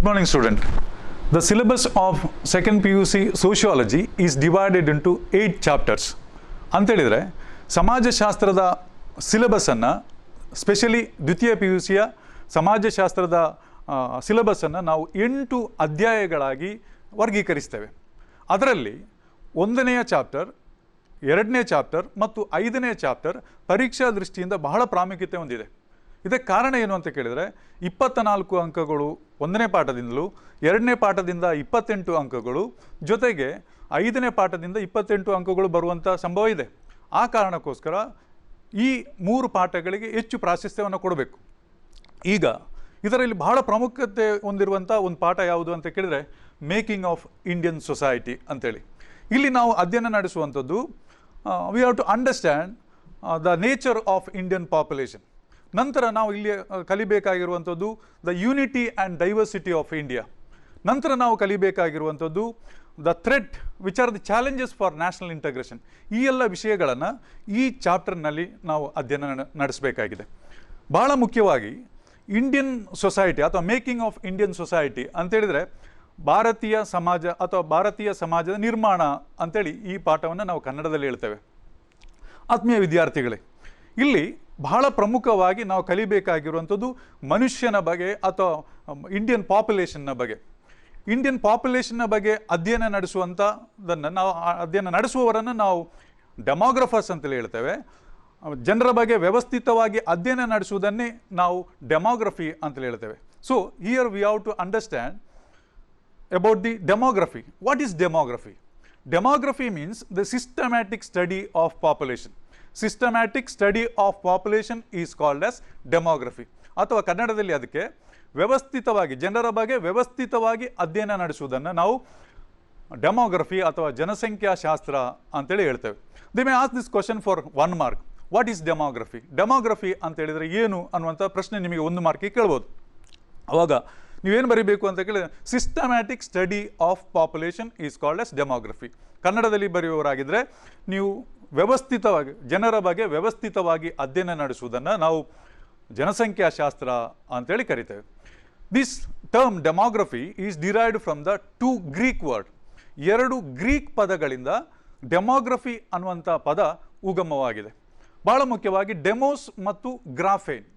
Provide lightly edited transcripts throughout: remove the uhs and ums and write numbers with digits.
Good morning, student. The syllabus of second PUC sociology is divided into 8 chapters. ಅಂತ ಹೇಳಿದರೆ ಸಮಾಜಶಾಸ್ತ್ರದ ಸಿಲೆಬಸನ್ನು specially ದ್ವಿತೀಯ PUCಯ ಸಮಾಜಶಾಸ್ತ್ರದ ಸಿಲೆಬಸನ್ನು ನಾವು 8 ಅಧ್ಯಾಯಗಳಾಗಿ ವರ್ಗೀಕರಿಸ್ತೇವೆ. ಅದರಲ್ಲಿ 1ನೆಯ ಚಾಪ್ಟರ್, 2ನೇ ಚಾಪ್ಟರ್ ಮತ್ತು 5ನೇ ಚಾಪ್ಟರ್ ಪರೀಕ್ಷಾ ದೃಷ್ಟಿಯಿಂದ ಬಹಳ ಪ್ರಾಮುಖ್ಯತೆ ಹೊಂದಿದೆ. ಇದಕ್ಕೆ ಕಾರಣ ಏನು ಅಂತ ಕೇಳಿದರೆ 24 ಅಂಕಗಳು 1ನೇ ಪಾಠದಿಂದಲೂ, 2ನೇ ಪಾಠದಿಂದ 28 ಅಂಕಗಳು, ಜೊತೆಗೆ 5ನೇ ಪಾಠದಿಂದ 28 ಅಂಕಗಳು ಬರುವಂಥ ಸಂಭವ ಇದೆ. ಆ ಕಾರಣಕ್ಕೋಸ್ಕರ ಈ 3 ಪಾಠಗಳಿಗೆ ಹೆಚ್ಚು ಪ್ರಾಶಸ್ತ್ಯವನ್ನು ಕೊಡಬೇಕು. ಈಗ ಇದರಲ್ಲಿ ಬಹಳ ಪ್ರಾಮುಖ್ಯತೆ ಹೊಂದಿರುವಂಥ ಒಂದು ಪಾಠ ಯಾವುದು ಅಂತ ಕೇಳಿದರೆ ಮೇಕಿಂಗ್ ಆಫ್ ಇಂಡಿಯನ್ ಸೊಸೈಟಿ ಅಂತೇಳಿ. ಇಲ್ಲಿ ನಾವು ಅಧ್ಯಯನ ನಡೆಸುವಂಥದ್ದು we have to understand the nature of Indian population. ನಂತರ ನಾವು ಇಲ್ಲಿ ಕಲಿಬೇಕಾಗಿರುವಂಥದ್ದು the unity and diversity of India. ನಂತರ ನಾವು ಕಲಿಬೇಕಾಗಿರುವಂಥದ್ದು the threat which are the challenges for national integration. ಈ ಎಲ್ಲ ವಿಷಯಗಳನ್ನು ಈ ಚಾಪ್ಟರ್ನಲ್ಲಿ ನಾವು ಅಧ್ಯಯನ ನಡೆಸಬೇಕಾಗಿದೆ. ಬಹಳ ಮುಖ್ಯವಾಗಿ ಇಂಡಿಯನ್ ಸೊಸೈಟಿ ಅಥವಾ ಮೇಕಿಂಗ್ ಆಫ್ ಇಂಡಿಯನ್ ಸೊಸೈಟಿ ಅಂತೇಳಿದರೆ ಭಾರತೀಯ ಸಮಾಜ ಅಥವಾ ಭಾರತೀಯ ಸಮಾಜದ ನಿರ್ಮಾಣ ಅಂತೇಳಿ ಈ ಪಾಠವನ್ನು ನಾವು ಕನ್ನಡದಲ್ಲಿ ಹೇಳ್ತೇವೆ. ಆತ್ಮೀಯ ವಿದ್ಯಾರ್ಥಿಗಳೇ, ಇಲ್ಲಿ ಬಹಳ ಪ್ರಮುಖವಾಗಿ ನಾವು ಕಲಿಬೇಕಾಗಿರುವಂಥದ್ದು ಮನುಷ್ಯನ ಬಗ್ಗೆ ಅಥವಾ ಇಂಡಿಯನ್ ಪಾಪ್ಯುಲೇಷನ್ನ ಬಗ್ಗೆ. ಇಂಡಿಯನ್ ಪಾಪ್ಯುಲೇಷನ್ನ ಬಗ್ಗೆ ಅಧ್ಯಯನ ನಡೆಸುವವರನ್ನು ನಾವು ಡೆಮೋಗ್ರಫರ್ಸ್ ಅಂತೇಳಿ ಹೇಳ್ತೇವೆ. ಜನರ ಬಗ್ಗೆ ವ್ಯವಸ್ಥಿತವಾಗಿ ಅಧ್ಯಯನ ನಡೆಸುವುದನ್ನೇ ನಾವು ಡೆಮೋಗ್ರಫಿ ಅಂತೇಳಿ ಹೇಳ್ತೇವೆ. So here we have to understand about the demography. What is demography? Demography means the systematic study of population. Systematic study of population is called as demography. ಅಥವಾ ಕನ್ನಡದಲ್ಲಿ ಅದಕ್ಕೆ ವ್ಯವಸ್ಥಿತವಾಗಿ ಜನರ ಬಗ್ಗೆ ವ್ಯವಸ್ಥಿತವಾಗಿ ಅಧ್ಯಯನ ನಡೆಸುವುದನ್ನು ನಾವು ಡೆಮೋಗ್ರಫಿ ಅಥವಾ ಜನಸಂಖ್ಯಾಶಾಸ್ತ್ರ ಅಂತೇಳಿ ಹೇಳ್ತೇವೆ. They may ask this question for 1 mark. What is demography? Demography ಅಂತ ಹೇಳಿದರೆ ಏನು ಅನ್ನುವಂಥ ಪ್ರಶ್ನೆ ನಿಮಗೆ 1 ಮಾರ್ಕಿಗೆ ಕೇಳ್ಬೋದು. ಅವಾಗ ನೀವೇನು ಬರೀಬೇಕು ಅಂತ ಕೇಳಿದ್ರೆ systematic study of population is called as demography. ಕನ್ನಡದಲ್ಲಿ ಬರೆಯುವವರಾಗಿದ್ದರೆ ನೀವು ವ್ಯವಸ್ಥಿತವಾಗಿ ಜನರ ಬಗ್ಗೆ ವ್ಯವಸ್ಥಿತವಾಗಿ ಅಧ್ಯಯನ ನಡೆಸುವುದನ್ನು ನಾವು ಜನಸಂಖ್ಯಾಶಾಸ್ತ್ರ ಅಂತೇಳಿ ಕರಿತೇವೆ. This term demography is derived from the 2 Greek word. 2 Greek ಪದಗಳಿಂದ ಡೆಮೋಗ್ರಫಿ ಅನ್ನುವಂಥ ಪದ ಉಗಮವಾಗಿದೆ. ಬಹಳ ಮುಖ್ಯವಾಗಿ ಡೆಮೋಸ್ ಮತ್ತು ಗ್ರಾಫೇನ್.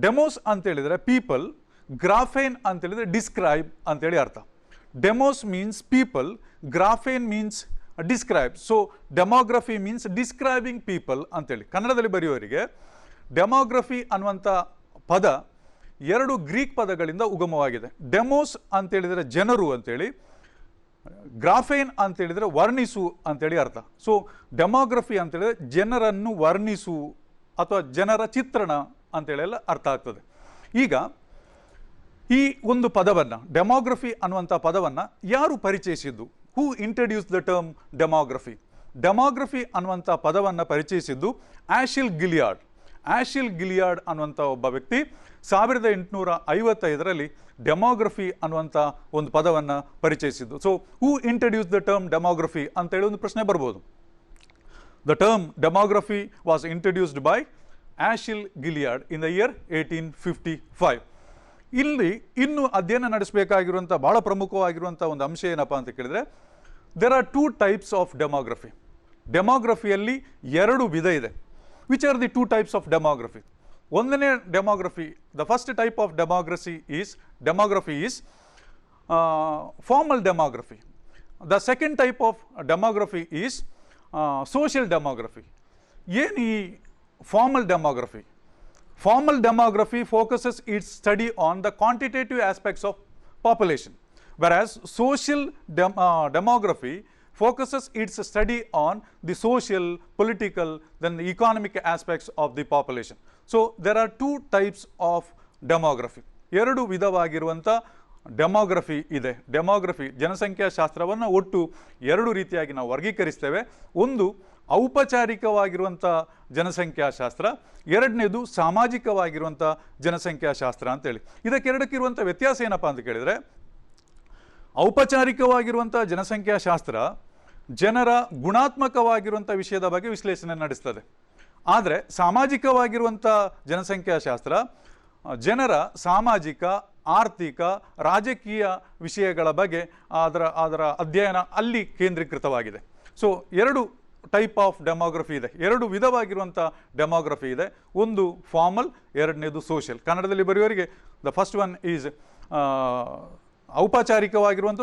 ಡೆಮೋಸ್ ಅಂತೇಳಿದರೆ ಪೀಪಲ್, ಗ್ರಾಫೇನ್ ಅಂತೇಳಿದರೆ ಡಿಸ್ಕ್ರೈಬ್ ಅಂತೇಳಿ ಅರ್ಥ. Demos means people, graphein means describe. So demography means describing people ಅಂತೇಳಿ. ಕನ್ನಡದಲ್ಲಿ ಬರೆಯುವವರಿಗೆ ಡೆಮೋಗ್ರಫಿ ಅನ್ನುವಂಥ ಪದ 2 ಗ್ರೀಕ್ ಪದಗಳಿಂದ ಉಗಮವಾಗಿದೆ. ಡೆಮೋಸ್ ಅಂತೇಳಿದರೆ ಜನರು ಅಂತೇಳಿ, ಗ್ರಾಫೇನ್ ಅಂತೇಳಿದರೆ ವರ್ಣಿಸು ಅಂತೇಳಿ ಅರ್ಥ. ಸೊ ಡೆಮೋಗ್ರಫಿ ಅಂತೇಳಿದರೆ ಜನರನ್ನು ವರ್ಣಿಸು ಅಥವಾ ಜನರ ಚಿತ್ರಣ ಅಂತೇಳೆಲ್ಲ ಅರ್ಥ ಆಗ್ತದೆ. ಈಗ ಈ ಒಂದು ಪದವನ್ನು ಡೆಮೋಗ್ರಫಿ ಅನ್ನುವಂಥ ಪದವನ್ನು ಯಾರು ಪರಿಚಯಿಸಿದ್ದು? Who introduce the term demography? Demography ಅನ್ನುವಂಥ ಪದವನ್ನು ಪರಿಚಯಿಸಿದ್ದು ಆಶಿಲ್ ಗಿಲಿಯಾರ್ಡ್. ಆಶಿಲ್ ಗಿಲಿಯಾರ್ಡ್ ಅನ್ನುವಂಥ ಒಬ್ಬ ವ್ಯಕ್ತಿ 1855ರಲ್ಲಿ ಡೆಮೋಗ್ರಫಿ ಅನ್ನುವಂಥ ಒಂದು ಪದವನ್ನು ಪರಿಚಯಿಸಿದ್ದು. So who introduce the term demography ಅಂತೇಳಿ ಒಂದು ಪ್ರಶ್ನೆ ಬರ್ಬೋದು. The term demography was introduced by Achille Guillard in the year 1855. ಇಲ್ಲಿ ಇನ್ನು ಅಧ್ಯಯನ ನಡೆಸಬೇಕಾಗಿರುವಂಥ ಬಹಳ ಪ್ರಮುಖವಾಗಿರುವಂಥ ಒಂದು ಅಂಶ ಏನಪ್ಪ ಅಂತ ಕೇಳಿದರೆ there are 2 types of demography. ಡೆಮೋಗ್ರಫಿಯಲ್ಲಿ 2 ವಿಧ ಇದೆ. Which are the 2 types of demography? 1ನೇ demography, the first type of demography is formal demography. The second type of demography is social demography. ಏನು ಈ formal demography? Formal demography focuses its study on the quantitative aspects of population, whereas social demography focuses its study on the social, political, then the economic aspects of the population. So there are 2 types of demography. 2 ವಿಧವಾಗಿರುವಂಥ demography ಇದೆ. Demography ಜನಸಂಖ್ಯಾಶಾಸ್ತ್ರವನ್ನು ಒಟ್ಟು 2 ರೀತಿಯಾಗಿ ನಾವು ವರ್ಗೀಕರಿಸ್ತೇವೆ. ಒಂದು ಔಪಚಾರಿಕವಾಗಿರುವಂಥ ಜನಸಂಖ್ಯಾಶಾಸ್ತ್ರ, 2ನೇದು ಸಾಮಾಜಿಕವಾಗಿರುವಂಥ ಜನಸಂಖ್ಯಾಶಾಸ್ತ್ರ ಅಂತೇಳಿ. ಇದಕ್ಕೆರಡಕ್ಕಿರುವಂಥ ವ್ಯತ್ಯಾಸ ಏನಪ್ಪ ಅಂತ ಕೇಳಿದರೆ, ಔಪಚಾರಿಕವಾಗಿರುವಂಥ ಜನಸಂಖ್ಯಾಶಾಸ್ತ್ರ ಜನರ ಗುಣಾತ್ಮಕವಾಗಿರುವಂಥ ವಿಷಯದ ಬಗ್ಗೆ ವಿಶ್ಲೇಷಣೆ ನಡೆಸ್ತದೆ. ಆದರೆ ಸಾಮಾಜಿಕವಾಗಿರುವಂಥ ಜನಸಂಖ್ಯಾಶಾಸ್ತ್ರ ಜನರ ಸಾಮಾಜಿಕ ಆರ್ಥಿಕ ರಾಜಕೀಯ ವಿಷಯಗಳ ಬಗ್ಗೆ ಅದರ ಅಧ್ಯಯನ ಅಲ್ಲಿ ಕೇಂದ್ರೀಕೃತವಾಗಿದೆ. ಸೊ ಎರಡು ಟೈಪ್ ಆಫ್ ಡೆಮೋಗ್ರಫಿ ಇದೆ, ಎರಡು ವಿಧವಾಗಿರುವಂಥ ಡೆಮೋಗ್ರಫಿ ಇದೆ. ಒಂದು ಫಾರ್ಮಲ್, ಎರಡನೇದು ಸೋಷಿಯಲ್. ಕನ್ನಡದಲ್ಲಿ ಬರೆಯುವವರಿಗೆ ದ ಫಸ್ಟ್ ಒನ್ ಈಸ್ ಔಪಚಾರಿಕವಾಗಿರುವಂಥ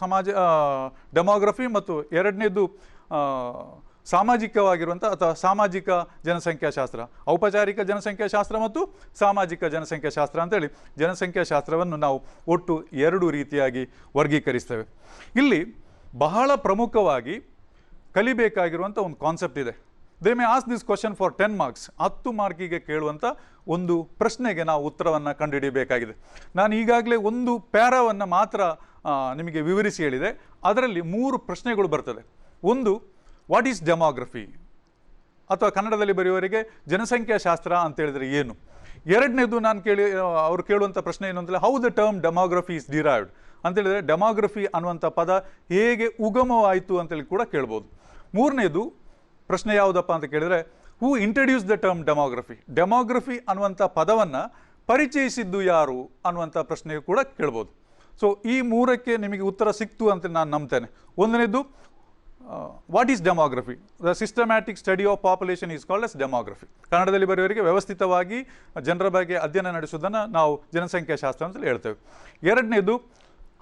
ಸಮಾಜ ಡೆಮೋಗ್ರಫಿ, ಮತ್ತು ಎರಡನೇದು ಸಾಮಾಜಿಕವಾಗಿರುವಂಥ ಅಥವಾ ಸಾಮಾಜಿಕ ಜನಸಂಖ್ಯಾಶಾಸ್ತ್ರ. ಔಪಚಾರಿಕ ಜನಸಂಖ್ಯಾಶಾಸ್ತ್ರ ಮತ್ತು ಸಾಮಾಜಿಕ ಜನಸಂಖ್ಯಾಶಾಸ್ತ್ರ ಅಂತೇಳಿ ಜನಸಂಖ್ಯಾಶಾಸ್ತ್ರವನ್ನು ನಾವು ಒಟ್ಟು ಎರಡು ರೀತಿಯಾಗಿ ವರ್ಗೀಕರಿಸ್ತೇವೆ. ಇಲ್ಲಿ ಬಹಳ ಪ್ರಮುಖವಾಗಿ ಕಲಿಬೇಕಾಗಿರುವಂಥ ಒಂದು ಕಾನ್ಸೆಪ್ಟ್ ಇದೆ. They may ask this question for 10 marks. 10 ಮಾರ್ಕಿಗೆ ಕೇಳುವಂಥ ಒಂದು ಪ್ರಶ್ನೆಗೆ ನಾವು ಉತ್ತರವನ್ನು ಕಂಡುಹಿಡಿಯಬೇಕಾಗಿದೆ. ನಾನು ಈಗಾಗಲೇ ಒಂದು ಪ್ಯಾರಾವನ್ನು ಮಾತ್ರ ನಿಮಗೆ ವಿವರಿಸಿ ಹೇಳಿದೆ. ಅದರಲ್ಲಿ 3 ಪ್ರಶ್ನೆಗಳು ಬರ್ತದೆ. ಒಂದು, ವಾಟ್ ಈಸ್ ಡೆಮೋಗ್ರಫಿ, ಅಥವಾ ಕನ್ನಡದಲ್ಲಿ ಬರೆಯುವವರಿಗೆ ಜನಸಂಖ್ಯಾಶಾಸ್ತ್ರ ಅಂತ ಹೇಳಿದರೆ ಏನು. ಎರಡನೇದು ಅವರು ಕೇಳುವಂಥ ಪ್ರಶ್ನೆ ಏನು ಅಂತೇಳಿ, how the term demography is derived ಅಂತೇಳಿದರೆ ಡೆಮೋಗ್ರಫಿ ಅನ್ನುವಂಥ ಪದ ಹೇಗೆ ಉಗಮವಾಯಿತು ಅಂತೇಳಿ ಕೂಡ ಕೇಳ್ಬೋದು. ಮೂರನೇದು ಪ್ರಶ್ನೆ ಯಾವುದಪ್ಪ ಅಂತ ಕೇಳಿದರೆ, who introduce the term demography, demography ಅನ್ನುವಂಥ ಪದವನ್ನು ಪರಿಚಯಿಸಿದ್ದು ಯಾರು ಅನ್ನುವಂಥ ಪ್ರಶ್ನೆಯು ಕೂಡ ಕೇಳ್ಬೋದು. ಸೊ ಈ 3ಕ್ಕೆ ನಿಮಗೆ ಉತ್ತರ ಸಿಕ್ತು ಅಂತ ನಾನು ನಂಬ್ತೇನೆ. ಒಂದನೇದು, what is demography, the systematic study of population is called as demography. ಕನ್ನಡದಲ್ಲಿ ಬರೆಯುವವರಿಗೆ ವ್ಯವಸ್ಥಿತವಾಗಿ ಜನರ ಬಗ್ಗೆ ಅಧ್ಯಯನ ನಡೆಸುವುದನ್ನು ನಾವು ಜನಸಂಖ್ಯಾಶಾಸ್ತ್ರ ಅಂತೇಳಿ ಹೇಳ್ತೇವೆ. ಎರಡನೇದು,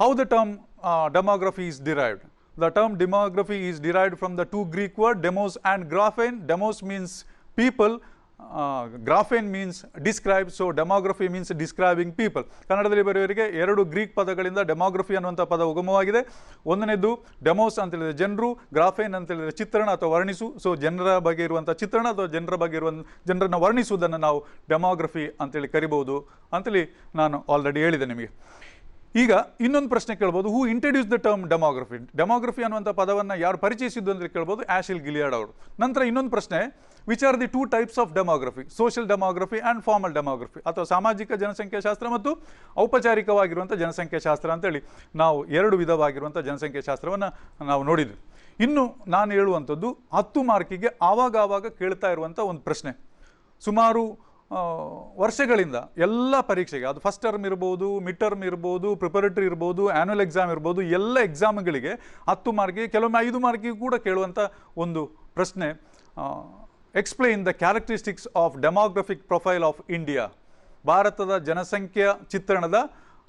how the term demography is derived. The term demography is derived from the 2 Greek words demos and graphein. Demos means people, graphein means describe, so demography means describing people. ಕನ್ನಡದಲ್ಲಿ ಬರೆಯುವವರಿಗೆ 2 ಗ್ರೀಕ್ ಪದಗಳಿಂದ ಡೆಮೋಗ್ರಫಿ ಅನ್ನುವಂಥ ಪದ ಉಗಮವಾಗಿದೆ. ಒಂದನೇದು demos ಅಂತ ಹೇಳಿದರೆ ಜನರು, ಗ್ರಾಫೇನ್ ಅಂತ ಹೇಳಿದರೆ ಚಿತ್ರಣ ಅಥವಾ ವರ್ಣಿಸು. ಸೊ ಜನರ ಬಗ್ಗೆ ಇರುವಂಥ ಚಿತ್ರಣ ಅಥವಾ ಜನರನ್ನು ವರ್ಣಿಸುವುದನ್ನು ನಾವು ಡೆಮೋಗ್ರಫಿ ಅಂತೇಳಿ ಕರಿಬಹುದು ಅಂತೇಳಿ ನಾನು ಆಲ್ರೆಡಿ ಹೇಳಿದೆ ನಿಮಗೆ. ಈಗ ಇನ್ನೊಂದು ಪ್ರಶ್ನೆ ಕೇಳ್ಬೋದು, who introduce the term demography, demography ಅನ್ನುವಂಥ ಪದವನ್ನು ಯಾರು ಪರಿಚಯಿಸಿದ್ದು ಅಂತ ಕೇಳ್ಬೋದು, ಆಶಿಲ್ ಗಿಲಿಯಾರ್ಡ್ ಅವರು. ನಂತರ ಇನ್ನೊಂದು ಪ್ರಶ್ನೆ, which are the 2 types of demography, social demography and formal demography, ಅಥವಾ ಸಾಮಾಜಿಕ ಜನಸಂಖ್ಯಾಶಾಸ್ತ್ರ ಮತ್ತು ಔಪಚಾರಿಕವಾಗಿರುವಂಥ ಜನಸಂಖ್ಯಾಶಾಸ್ತ್ರ ಅಂತೇಳಿ ನಾವು 2 ವಿಧವಾಗಿರುವಂಥ ಜನಸಂಖ್ಯಾಶಾಸ್ತ್ರವನ್ನು ನಾವು ನೋಡಿದ್ವಿ. ಇನ್ನು ನಾನು ಹೇಳುವಂಥದ್ದು 10 ಮಾರ್ಕಿಗೆ ಆವಾಗ ಕೇಳ್ತಾ ಇರುವಂಥ ಒಂದು ಪ್ರಶ್ನೆ. ಸುಮಾರು ವರ್ಷಗಳಿಂದ ಎಲ್ಲ ಪರೀಕ್ಷೆಗೆ, ಅದು ಫಸ್ಟ್ ಟರ್ಮ್ ಇರ್ಬೋದು, ಮಿಡ್ ಟರ್ಮ್ ಇರ್ಬೋದು, ಪ್ರಿಪರೇಟರಿ ಇರ್ಬೋದು, ಆ್ಯನ್ಯುವಲ್ ಎಕ್ಸಾಮ್ ಇರ್ಬೋದು, ಎಲ್ಲ ಎಕ್ಸಾಮ್ಗಳಿಗೆ 10 ಮಾರ್ಕಿಗೆ, ಕೆಲವೊಮ್ಮೆ 5 ಮಾರ್ಕಿಗೆ ಕೂಡ ಕೇಳುವಂಥ ಒಂದು ಪ್ರಶ್ನೆ, explain the characteristics of demographic profile of India, ಭಾರತದ ಜನಸಂಖ್ಯೆಯ ಚಿತ್ರಣದ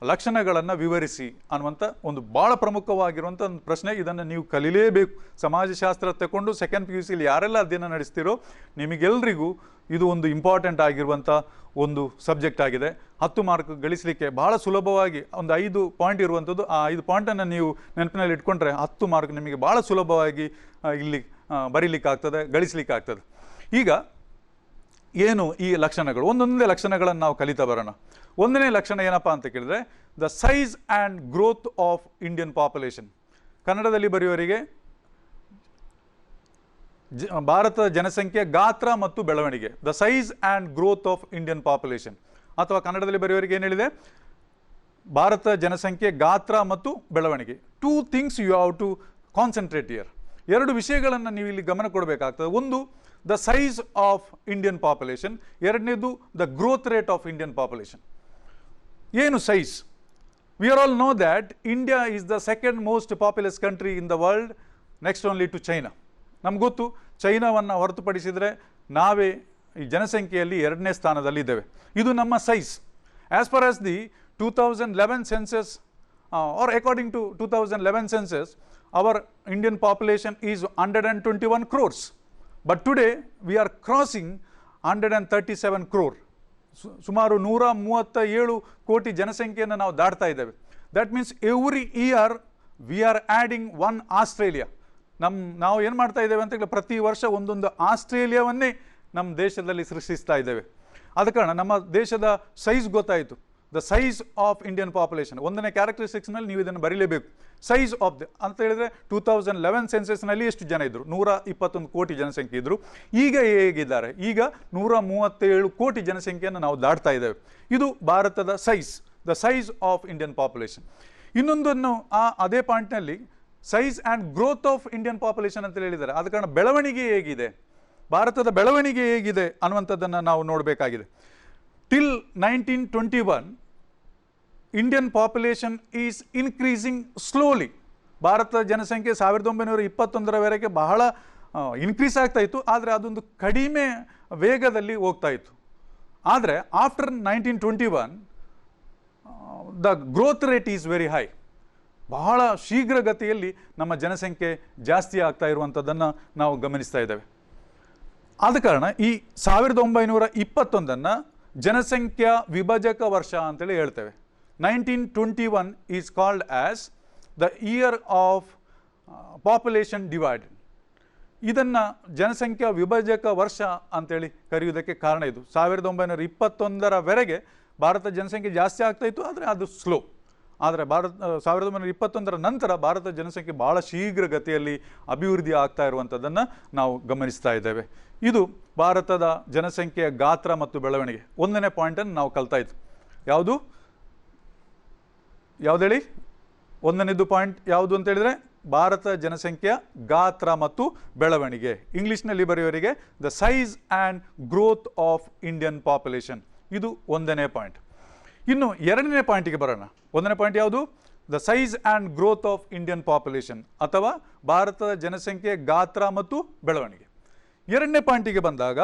ಲಕ್ಷಣಗಳನ್ನು ವಿವರಿಸಿ ಅನ್ನುವಂಥ ಒಂದು ಭಾಳ ಪ್ರಮುಖವಾಗಿರುವಂಥ ಒಂದು ಪ್ರಶ್ನೆ. ಇದನ್ನು ನೀವು ಕಲಿಲೇಬೇಕು. ಸಮಾಜಶಾಸ್ತ್ರ ತಗೊಂಡು ಸೆಕೆಂಡ್ PUC ಯಾರೆಲ್ಲ ಅಧ್ಯಯನ ನಡೆಸ್ತೀರೋ ನಿಮಗೆಲ್ಲರಿಗೂ ಇದು ಒಂದು ಇಂಪಾರ್ಟೆಂಟ್ ಆಗಿರುವಂಥ ಒಂದು ಸಬ್ಜೆಕ್ಟ್ ಆಗಿದೆ. 10 ಮಾರ್ಕ್ ಗಳಿಸಲಿಕ್ಕೆ ಭಾಳ ಸುಲಭವಾಗಿ ಒಂದು 5 ಪಾಯಿಂಟ್ ಇರುವಂಥದ್ದು. ಆ 5 ಪಾಯಿಂಟನ್ನು ನೀವು ನೆನಪಿನಲ್ಲಿ ಇಟ್ಕೊಂಡ್ರೆ 10 ಮಾರ್ಕ್ ನಿಮಗೆ ಭಾಳ ಸುಲಭವಾಗಿ ಇಲ್ಲಿ ಬರೀಲಿಕ್ಕಾಗ್ತದೆ, ಗಳಿಸಲಿಕ್ಕಾಗ್ತದೆ. ಈಗ ಏನು ಈ ಲಕ್ಷಣಗಳು, ಒಂದೊಂದೇ ಲಕ್ಷಣಗಳನ್ನು ನಾವು ಕಲಿತಾ ಬರೋಣ. ಒಂದನೇ ಲಕ್ಷಣ ಏನಪ್ಪ ಅಂತ ಕೇಳಿದ್ರೆ, the size and growth of Indian population. ಕನ್ನಡದಲ್ಲಿ ಬರೆಯುವವರಿಗೆ ಭಾರತದ ಜನಸಂಖ್ಯೆ ಗಾತ್ರ ಮತ್ತು ಬೆಳವಣಿಗೆ, the size and growth of Indian population. ಅಥವಾ ಕನ್ನಡದಲ್ಲಿ ಬರೆಯುವವರಿಗೆ ಏನು ಹೇಳಿದೆ, ಭಾರತ ಜನಸಂಖ್ಯೆ ಗಾತ್ರ ಮತ್ತು ಬೆಳವಣಿಗೆ. 2 things you have to concentrate here. 2 ವಿಷಯಗಳನ್ನು ನೀವು ಇಲ್ಲಿ ಗಮನ ಕೊಡಬೇಕಾಗ್ತದೆ. ಒಂದು, the size of Indian population, ಎರಡನೇದು the growth rate of Indian population. ಏನು size? We are all know that India is the second most populous country in the world, next only to China. ನಮ್ಗೆ ಗೊತ್ತು, ಚೈನಾವನ್ನು ಹೊರತುಪಡಿಸಿದರೆ ನಾವೇ ಈ ಜನಸಂಖ್ಯೆಯಲ್ಲಿ 2ನೇ ಸ್ಥಾನದಲ್ಲಿದ್ದೇವೆ. ಇದು ನಮ್ಮ size. As far as the 2011 census or according to 2011 census, our Indian population is 121 crores. But today we are crossing 137 crore. ಸುಮಾರು 137 ಕೋಟಿ ಜನಸಂಖ್ಯೆಯನ್ನು ನಾವು ದಾಟ್ತಾ ಇದ್ದೇವೆ. That means every year we are adding 1 Australia. ನಾವು ಏನು ಮಾಡ್ತಾ ಇದ್ದೇವೆ ಅಂತ ಪ್ರತಿ ವರ್ಷ ಒಂದೊಂದು ಆಸ್ಟ್ರೇಲಿಯಾವನ್ನೇ ನಮ್ಮ ದೇಶದಲ್ಲಿ ಸೃಷ್ಟಿಸ್ತಾ ಇದ್ದೇವೆ. ಆದ ಕಾರಣ ನಮ್ಮ ದೇಶದ ಸೈಜ್ ಗೊತ್ತಾಯಿತು. The size of Indian population, ಒಂದನೇ ಕ್ಯಾರೆಕ್ಟರಿಸ್ಟಿಕ್ಸ್ನಲ್ಲಿ ನೀವು ಇದನ್ನು ಬರೀಲೇಬೇಕು. ಸೈಜ್ ಆಫ್ ದ ಅಂತ ಹೇಳಿದರೆ 2011 ಸೆನ್ಸಸ್ನಲ್ಲಿ ಎಷ್ಟು ಜನ ಇದ್ದರು? 121 ಕೋಟಿ ಜನಸಂಖ್ಯೆ ಇದ್ದರು. ಈಗ ಹೇಗಿದ್ದಾರೆ? ಈಗ 137 ಕೋಟಿ ಜನಸಂಖ್ಯೆಯನ್ನು ನಾವು ದಾಟ್ತಾ ಇದ್ದೇವೆ. ಇದು ಭಾರತದ size, the size of Indian population. ಇನ್ನೊಂದನ್ನು ಅದೇ ಪಾಯಿಂಟ್ನಲ್ಲಿ size and growth of Indian population ಅಂತ ಹೇಳಿದ್ದಾರೆ. ಆದ ಕಾರಣ ಬೆಳವಣಿಗೆ ಹೇಗಿದೆ, ಭಾರತದ ಬೆಳವಣಿಗೆ ಹೇಗಿದೆ ಅನ್ನುವಂಥದ್ದನ್ನು ನಾವು ನೋಡಬೇಕಾಗಿದೆ. till 1921 Indian population is increasing slowly. ಭಾರತದ ಜನಸಂಖ್ಯೆ 1921ರವರೆಗೆ ಬಹಳ ಇನ್ಕ್ರೀಸ್ ಆಗ್ತಾ ಇತ್ತು, ಆದರೆ ಅದೊಂದು ಕಡಿಮೆ ವೇಗದಲ್ಲಿ ಹೋಗ್ತಾ ಇತ್ತು. ಆದರೆ after 1921 the growth rate is very high. ಬಹಳ ಶೀಘ್ರಗತಿಯಲ್ಲಿ ನಮ್ಮ ಜನಸಂಖ್ಯೆ ಜಾಸ್ತಿ ಆಗ್ತಾ ಇರುವಂಥದ್ದನ್ನು ನಾವು ಗಮನಿಸ್ತಾ ಇದ್ದೇವೆ. ಆದ ಕಾರಣ ಈ 1921 ಜನಸಂಖ್ಯಾ ವಿಭಜಕ ವರ್ಷ ಅಂತೇಳಿ ಹೇಳ್ತೇವೆ. 1921 is called as the year of population divide. ಇದನ್ನು ಜನಸಂಖ್ಯಾ ವಿಭಜಕ ವರ್ಷ ಅಂತೇಳಿ ಕರೆಯುವುದಕ್ಕೆ ಕಾರಣ ಇದು. 1921ರವರೆಗೆ ಭಾರತ ಜನಸಂಖ್ಯೆ ಜಾಸ್ತಿ ಆಗ್ತಾ ಇತ್ತು, ಆದರೆ ಅದು ಸ್ಲೋ. ಆದರೆ 1921 ನಂತರ ಭಾರತ ಜನಸಂಖ್ಯೆ ಭಾಳ ಶೀಘ್ರಗತಿಯಲ್ಲಿ ಅಭಿವೃದ್ಧಿ ಆಗ್ತಾ ಇರುವಂಥದ್ದನ್ನು ನಾವು ಗಮನಿಸ್ತಾ ಇದ್ದೇವೆ. ಇದು ಭಾರತದ ಜನಸಂಖ್ಯೆಯ ಗಾತ್ರ ಮತ್ತು ಬೆಳವಣಿಗೆ. 1ನೇ ಪಾಯಿಂಟನ್ನು ನಾವು ಕಲ್ತಾ ಇತ್ತು. ಯಾವುದು ಹೇಳಿ? 1ನೇದು ಪಾಯಿಂಟ್ ಯಾವುದು ಅಂತ ಹೇಳಿದರೆ ಭಾರತ ಜನಸಂಖ್ಯೆಯ ಗಾತ್ರ ಮತ್ತು ಬೆಳವಣಿಗೆ. ಇಂಗ್ಲೀಷ್ನಲ್ಲಿ ಬರೆಯುವವರಿಗೆ the size and growth of Indian population. ಇದು 1ನೇ ಪಾಯಿಂಟ್. ಇನ್ನು 2ನೇ ಪಾಯಿಂಟಿಗೆ ಬರೋಣ. 1ನೇ ಪಾಯಿಂಟ್ ಯಾವುದು? The size and growth of Indian population ಅಥವಾ ಭಾರತದ ಜನಸಂಖ್ಯೆ ಗಾತ್ರ ಮತ್ತು ಬೆಳವಣಿಗೆ. 2ನೇ ಪಾಯಿಂಟಿಗೆ ಬಂದಾಗ